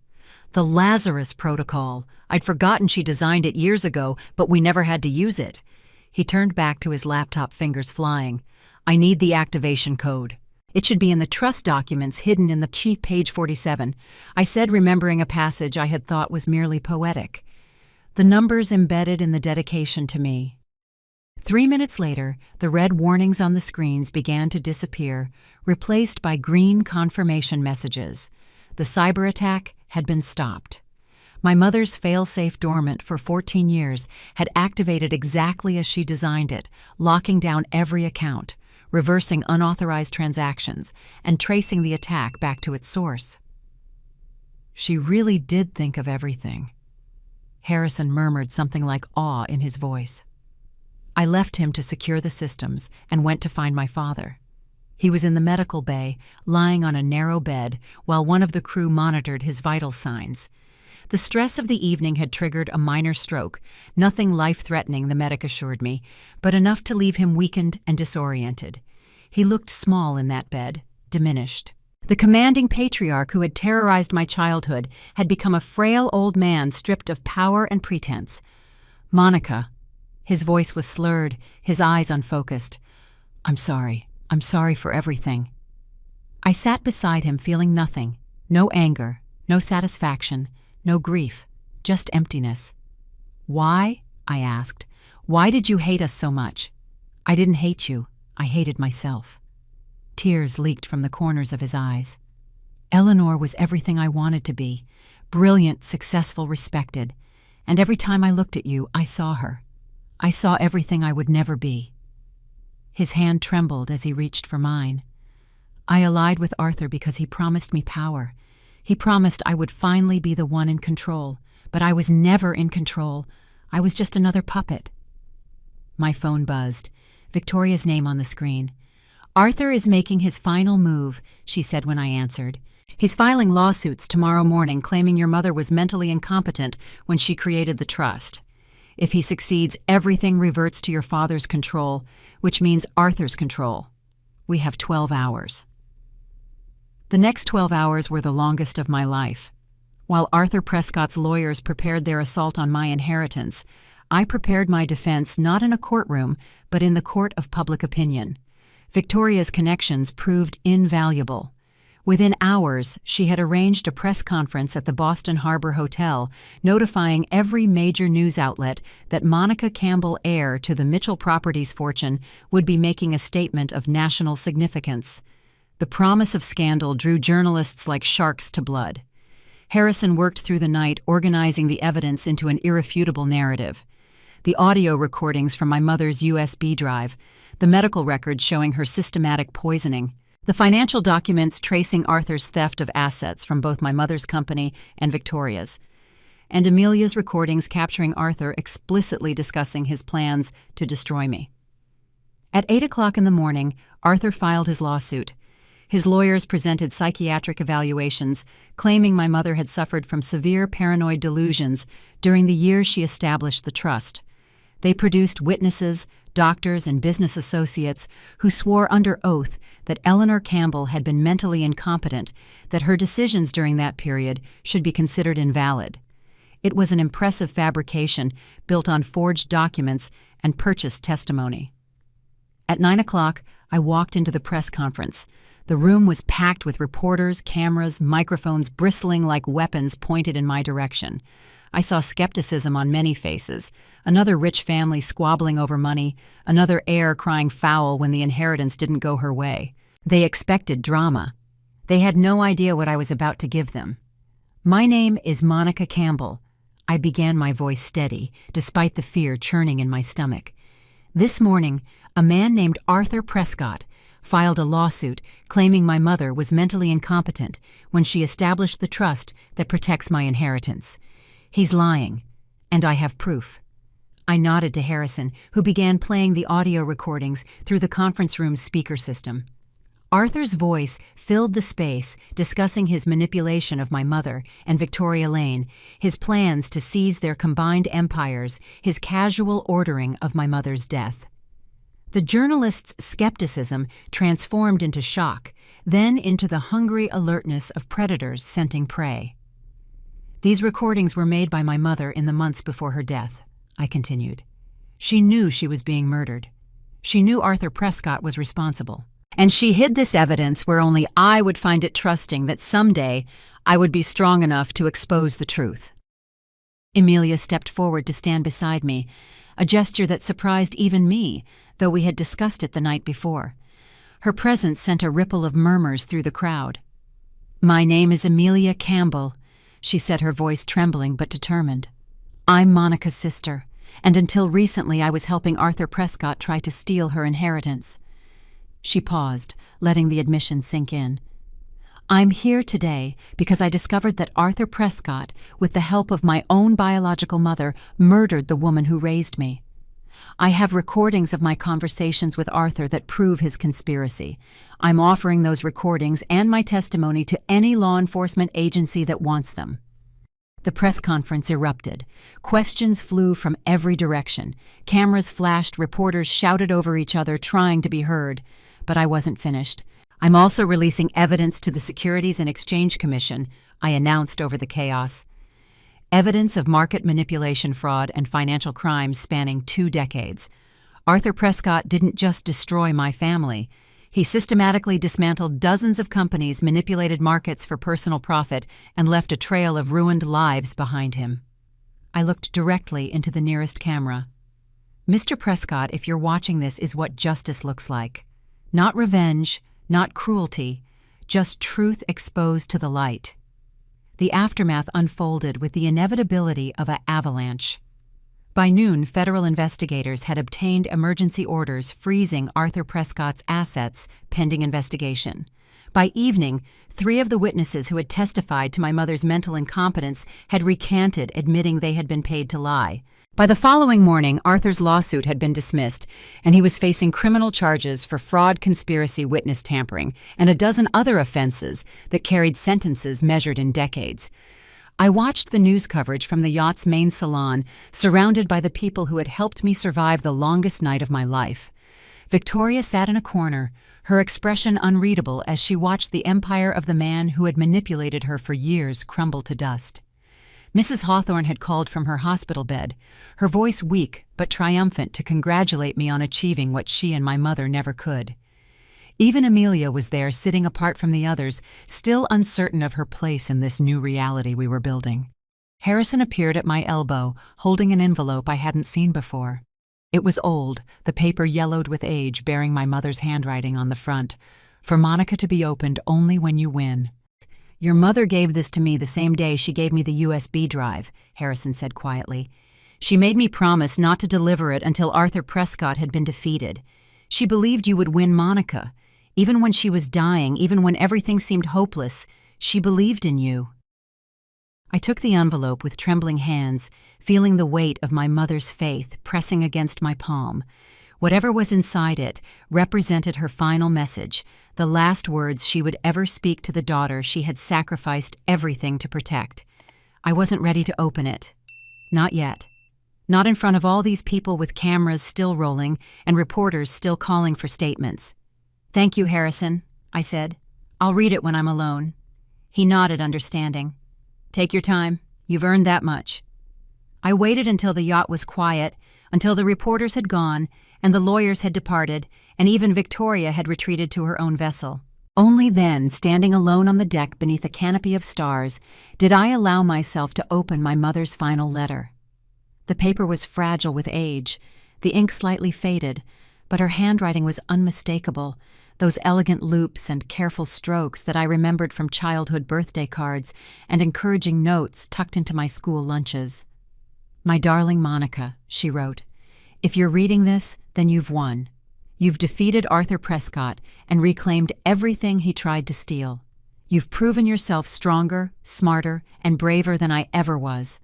"The Lazarus Protocol. I'd forgotten she designed it years ago, but we never had to use it." He turned back to his laptop, fingers flying. "I need the activation code. It should be in the trust documents hidden in the chief page 47. I said, remembering a passage I had thought was merely poetic. The numbers embedded in the dedication to me. 3 minutes later, the red warnings on the screens began to disappear, replaced by green confirmation messages. The cyber attack had been stopped. My mother's fail-safe, dormant for 14 years, had activated exactly as she designed it, locking down every account, reversing unauthorized transactions, and tracing the attack back to its source. She really did think of everything. Harrison murmured something like awe in his voice. I left him to secure the systems and went to find my father. He was in the medical bay, lying on a narrow bed, while one of the crew monitored his vital signs. The stress of the evening had triggered a minor stroke, nothing life-threatening, the medic assured me, but enough to leave him weakened and disoriented. He looked small in that bed, diminished. The commanding patriarch who had terrorized my childhood had become a frail old man stripped of power and pretense. "Monica." His voice was slurred, his eyes unfocused. I'm sorry for everything." I sat beside him, feeling nothing, no anger, no satisfaction, no grief, just emptiness. "Why?" I asked. "Why did you hate us so much?" "I didn't hate you. I hated myself." Tears leaked from the corners of his eyes. "Eleanor was everything I wanted to be, brilliant, successful, respected. And every time I looked at you, I saw her. I saw everything I would never be." His hand trembled as he reached for mine. "I allied with Arthur because he promised me power. He promised I would finally be the one in control, but I was never in control. I was just another puppet." My phone buzzed, Victoria's name on the screen. "Arthur is making his final move," she said when I answered. "He's filing lawsuits tomorrow morning claiming your mother was mentally incompetent when she created the trust. If he succeeds, everything reverts to your father's control, which means Arthur's control. We have 12 hours. The next 12 hours were the longest of my life. While Arthur Prescott's lawyers prepared their assault on my inheritance, I prepared my defense not in a courtroom, but in the court of public opinion. Victoria's connections proved invaluable. Within hours, she had arranged a press conference at the Boston Harbor Hotel, notifying every major news outlet that Monica Campbell, heir to the Mitchell Properties fortune, would be making a statement of national significance. The promise of scandal drew journalists like sharks to blood. Harrison worked through the night, organizing the evidence into an irrefutable narrative. The audio recordings from my mother's USB drive, the medical records showing her systematic poisoning, the financial documents tracing Arthur's theft of assets from both my mother's company and Victoria's, and Amelia's recordings capturing Arthur explicitly discussing his plans to destroy me. At 8 o'clock in the morning, Arthur filed his lawsuit. His lawyers presented psychiatric evaluations, claiming my mother had suffered from severe paranoid delusions during the year she established the trust. They produced witnesses, doctors, and business associates who swore under oath that Eleanor Campbell had been mentally incompetent, that her decisions during that period should be considered invalid. It was an impressive fabrication built on forged documents and purchased testimony. At 9 o'clock, I walked into the press conference. The room was packed with reporters, cameras, microphones bristling like weapons pointed in my direction. I saw skepticism on many faces, another rich family squabbling over money, another heir crying foul when the inheritance didn't go her way. They expected drama. They had no idea what I was about to give them. "My name is Monica Campbell." I began, my voice steady, despite the fear churning in my stomach. "This morning, a man named Arthur Prescott filed a lawsuit claiming my mother was mentally incompetent when she established the trust that protects my inheritance. He's lying, and I have proof. I nodded to Harrison, who began playing the audio recordings through the conference room's speaker system. Arthur's voice filled the space, discussing his manipulation of my mother and Victoria Lane, his plans to seize their combined empires, his casual ordering of my mother's death. The journalist's skepticism transformed into shock, then into the hungry alertness of predators scenting prey. These recordings were made by my mother in the months before her death, I continued. She knew she was being murdered. She knew Arthur Prescott was responsible. And she hid this evidence where only I would find it trusting that someday I would be strong enough to expose the truth. Emilia stepped forward to stand beside me, a gesture that surprised even me, though we had discussed it the night before. Her presence sent a ripple of murmurs through the crowd. "My name is Emilia Campbell," she said, her voice trembling but determined. "I'm Monica's sister, and until recently I was helping Arthur Prescott try to steal her inheritance." She paused, letting the admission sink in. "I'm here today because I discovered that Arthur Prescott, with the help of my own biological mother, murdered the woman who raised me. I have recordings of my conversations with Arthur that prove his conspiracy. I'm offering those recordings and my testimony to any law enforcement agency that wants them." The press conference erupted. Questions flew from every direction. Cameras flashed, reporters shouted over each other, trying to be heard. But I wasn't finished. "I'm also releasing evidence to the Securities and Exchange Commission," I announced over the chaos. Evidence of market manipulation, fraud, and financial crimes spanning 2 decades. Arthur Prescott didn't just destroy my family. He systematically dismantled dozens of companies, manipulated markets for personal profit, and left a trail of ruined lives behind him. I looked directly into the nearest camera. "Mr. Prescott, if you're watching this, is what justice looks like. Not revenge, not cruelty, just truth exposed to the light." The aftermath unfolded with the inevitability of an avalanche. By noon, federal investigators had obtained emergency orders freezing Arthur Prescott's assets pending investigation. By evening, 3 of the witnesses who had testified to my mother's mental incompetence had recanted, admitting they had been paid to lie. By the following morning, Arthur's lawsuit had been dismissed, and he was facing criminal charges for fraud, conspiracy, witness tampering, and a dozen other offenses that carried sentences measured in decades. I watched the news coverage from the Yacht's main salon, surrounded by the people who had helped me survive the longest night of my life. Victoria sat in a corner, her expression unreadable as she watched the empire of the man who had manipulated her for years crumble to dust. Mrs. Hawthorne had called from her hospital bed, her voice weak but triumphant, to congratulate me on achieving what she and my mother never could. Even Emilia was there, sitting apart from the others, still uncertain of her place in this new reality we were building. Harrison appeared at my elbow, holding an envelope I hadn't seen before. It was old, the paper yellowed with age, bearing my mother's handwriting on the front. "For Monica to be opened only when you win." "Your mother gave this to me the same day she gave me the USB drive," Harrison said quietly. "She made me promise not to deliver it until Arthur Prescott had been defeated. She believed you would win Monica. Even when she was dying, even when everything seemed hopeless, she believed in you." I took the envelope with trembling hands, feeling the weight of my mother's faith pressing against my palm. Whatever was inside it represented her final message, the last words she would ever speak to the daughter she had sacrificed everything to protect. I wasn't ready to open it. Not yet. Not in front of all these people with cameras still rolling and reporters still calling for statements. "Thank you, Harrison," I said. "I'll read it when I'm alone." He nodded, understanding. "Take your time. You've earned that much." I waited until the yacht was quiet, until the reporters had gone, and the lawyers had departed, and even Victoria had retreated to her own vessel. Only then, standing alone on the deck beneath a canopy of stars, did I allow myself to open my mother's final letter. The paper was fragile with age, the ink slightly faded, but her handwriting was unmistakable, those elegant loops and careful strokes that I remembered from childhood birthday cards and encouraging notes tucked into my school lunches. "My darling Monica," she wrote, "if you're reading this, then you've won. You've defeated Arthur Prescott and reclaimed everything he tried to steal. You've proven yourself stronger, smarter, and braver than I ever was.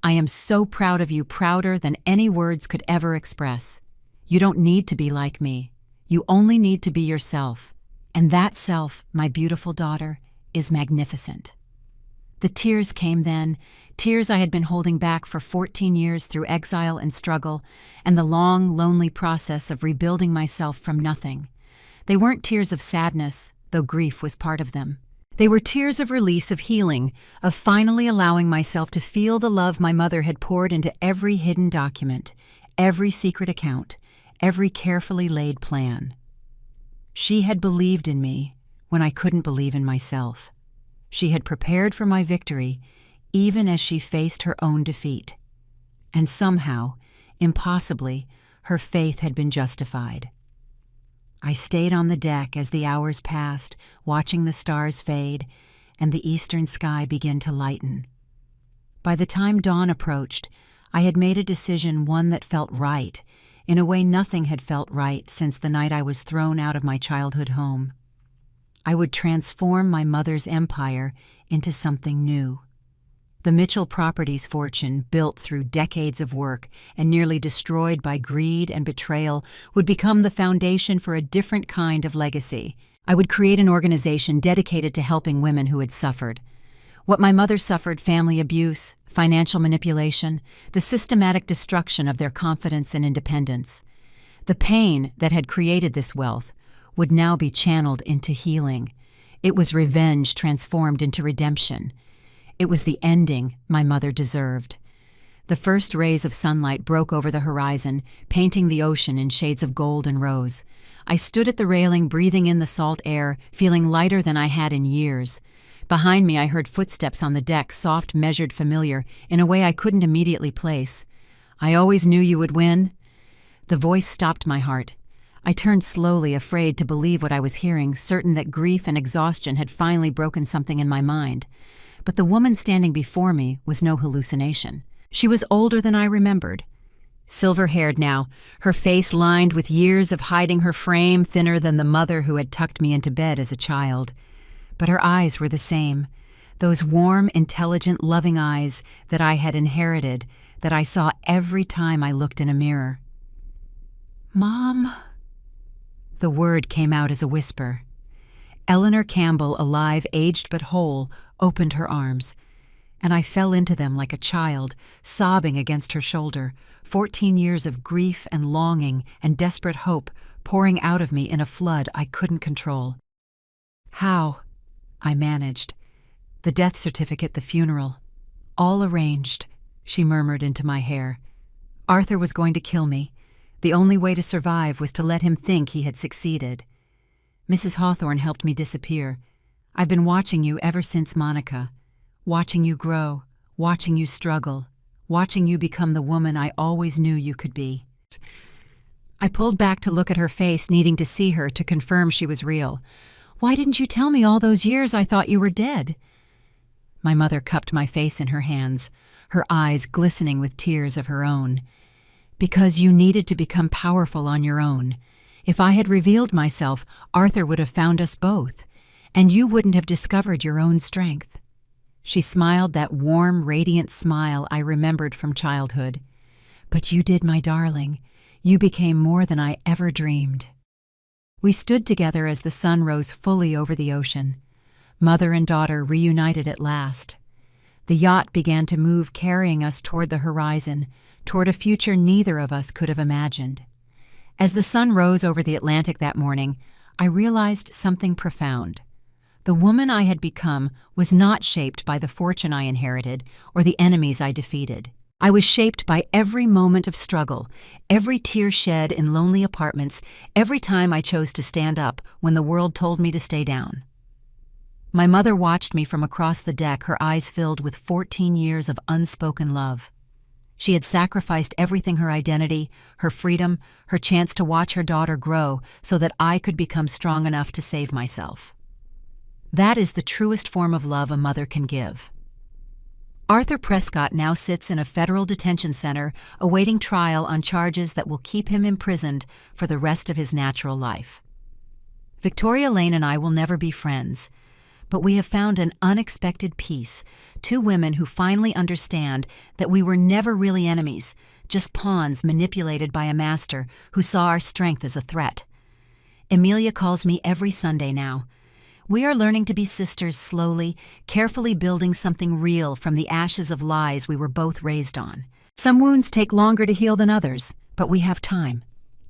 I am so proud of you, prouder than any words could ever express. You don't need to be like me. You only need to be yourself. And that self, my beautiful daughter, is magnificent." The tears came then, tears I had been holding back for 14 years through exile and struggle, and the long, lonely process of rebuilding myself from nothing. They weren't tears of sadness, though grief was part of them. They were tears of release, of healing, of finally allowing myself to feel the love my mother had poured into every hidden document, every secret account, every carefully laid plan. She had believed in me when I couldn't believe in myself. She had prepared for my victory, even as she faced her own defeat. And somehow, impossibly, her faith had been justified. I stayed on the deck as the hours passed, watching the stars fade and the eastern sky begin to lighten. By the time dawn approached, I had made a decision, one that felt right, in a way nothing had felt right since the night I was thrown out of my childhood home. I would transform my mother's empire into something new. The Mitchell Properties fortune, built through decades of work and nearly destroyed by greed and betrayal, would become the foundation for a different kind of legacy. I would create an organization dedicated to helping women who had suffered. What my mother suffered, family abuse, financial manipulation, the systematic destruction of their confidence and independence. The pain that had created this wealth would now be channeled into healing. It was revenge transformed into redemption. It was the ending my mother deserved. The first rays of sunlight broke over the horizon, painting the ocean in shades of gold and rose. I stood at the railing, breathing in the salt air, feeling lighter than I had in years. Behind me I heard footsteps on the deck, soft, measured, familiar, in a way I couldn't immediately place. "I always knew you would win." The voice stopped my heart. I turned slowly, afraid to believe what I was hearing, certain that grief and exhaustion had finally broken something in my mind. But the woman standing before me was no hallucination. She was older than I remembered. Silver-haired now, her face lined with years of hiding her frame, thinner than the mother who had tucked me into bed as a child. But her eyes were the same, those warm, intelligent, loving eyes that I had inherited, that I saw every time I looked in a mirror. "Mom?" The word came out as a whisper. Eleanor Campbell, alive, aged but whole, opened her arms, and I fell into them like a child, sobbing against her shoulder, 14 years of grief and longing and desperate hope pouring out of me in a flood I couldn't control. "How?" I managed. "The death certificate, the funeral. All arranged," she murmured into my hair. "Arthur was going to kill me. The only way to survive was to let him think he had succeeded. Mrs. Hawthorne helped me disappear. I've been watching you ever since, Monica. Watching you grow, watching you struggle, watching you become the woman I always knew you could be." I pulled back to look at her face, needing to see her to confirm she was real. "Why didn't you tell me all those years I thought you were dead?" My mother cupped my face in her hands, her eyes glistening with tears of her own. "Because you needed to become powerful on your own. If I had revealed myself, Arthur would have found us both, and you wouldn't have discovered your own strength." She smiled, that warm, radiant smile I remembered from childhood. "But you did, my darling. You became more than I ever dreamed." We stood together as the sun rose fully over the ocean. Mother and daughter reunited at last. The yacht began to move, carrying us toward the horizon, toward a future neither of us could have imagined. As the sun rose over the Atlantic that morning, I realized something profound. The woman I had become was not shaped by the fortune I inherited or the enemies I defeated. I was shaped by every moment of struggle, every tear shed in lonely apartments, every time I chose to stand up when the world told me to stay down. My mother watched me from across the deck, her eyes filled with 14 years of unspoken love. She had sacrificed everything, her identity, her freedom, her chance to watch her daughter grow so that I could become strong enough to save myself. That is the truest form of love a mother can give. Arthur Prescott now sits in a federal detention center awaiting trial on charges that will keep him imprisoned for the rest of his natural life. Victoria Lane and I will never be friends, but we have found an unexpected peace, two women who finally understand that we were never really enemies, just pawns manipulated by a master who saw our strength as a threat. Emilia calls me every Sunday now. We are learning to be sisters slowly, carefully building something real from the ashes of lies we were both raised on. Some wounds take longer to heal than others, but we have time.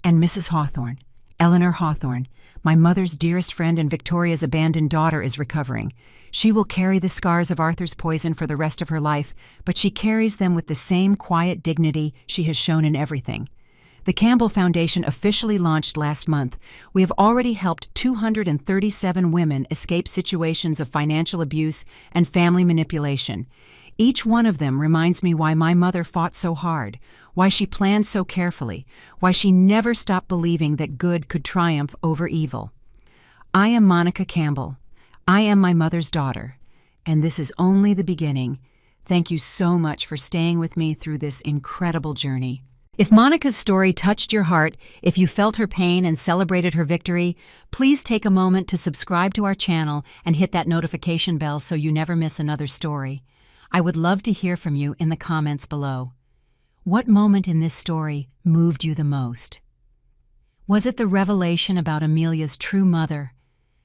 And Mrs. Hawthorne, Eleanor Hawthorne, my mother's dearest friend and Victoria's abandoned daughter, is recovering. She will carry the scars of Arthur's poison for the rest of her life, but she carries them with the same quiet dignity she has shown in everything. The Campbell Foundation officially launched last month. We have already helped 237 women escape situations of financial abuse and family manipulation. Each one of them reminds me why my mother fought so hard, why she planned so carefully, why she never stopped believing that good could triumph over evil. I am Monica Campbell. I am my mother's daughter, and this is only the beginning. Thank you so much for staying with me through this incredible journey. If Monica's story touched your heart, if you felt her pain and celebrated her victory, please take a moment to subscribe to our channel and hit that notification bell so you never miss another story. I would love to hear from you in the comments below. What moment in this story moved you the most? Was it the revelation about Emilia's true mother,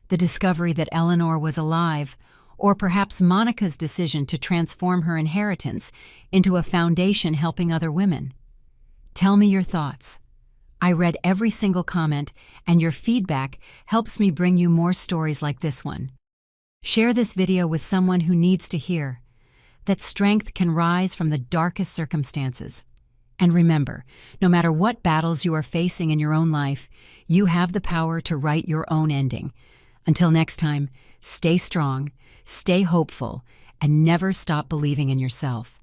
the discovery that Eleanor was alive, or perhaps Monica's decision to transform her inheritance into a foundation helping other women? Tell me your thoughts. I read every single comment, and your feedback helps me bring you more stories like this one. Share this video with someone who needs to hear that strength can rise from the darkest circumstances. And remember, no matter what battles you are facing in your own life, you have the power to write your own ending. Until next time, stay strong, stay hopeful, and never stop believing in yourself.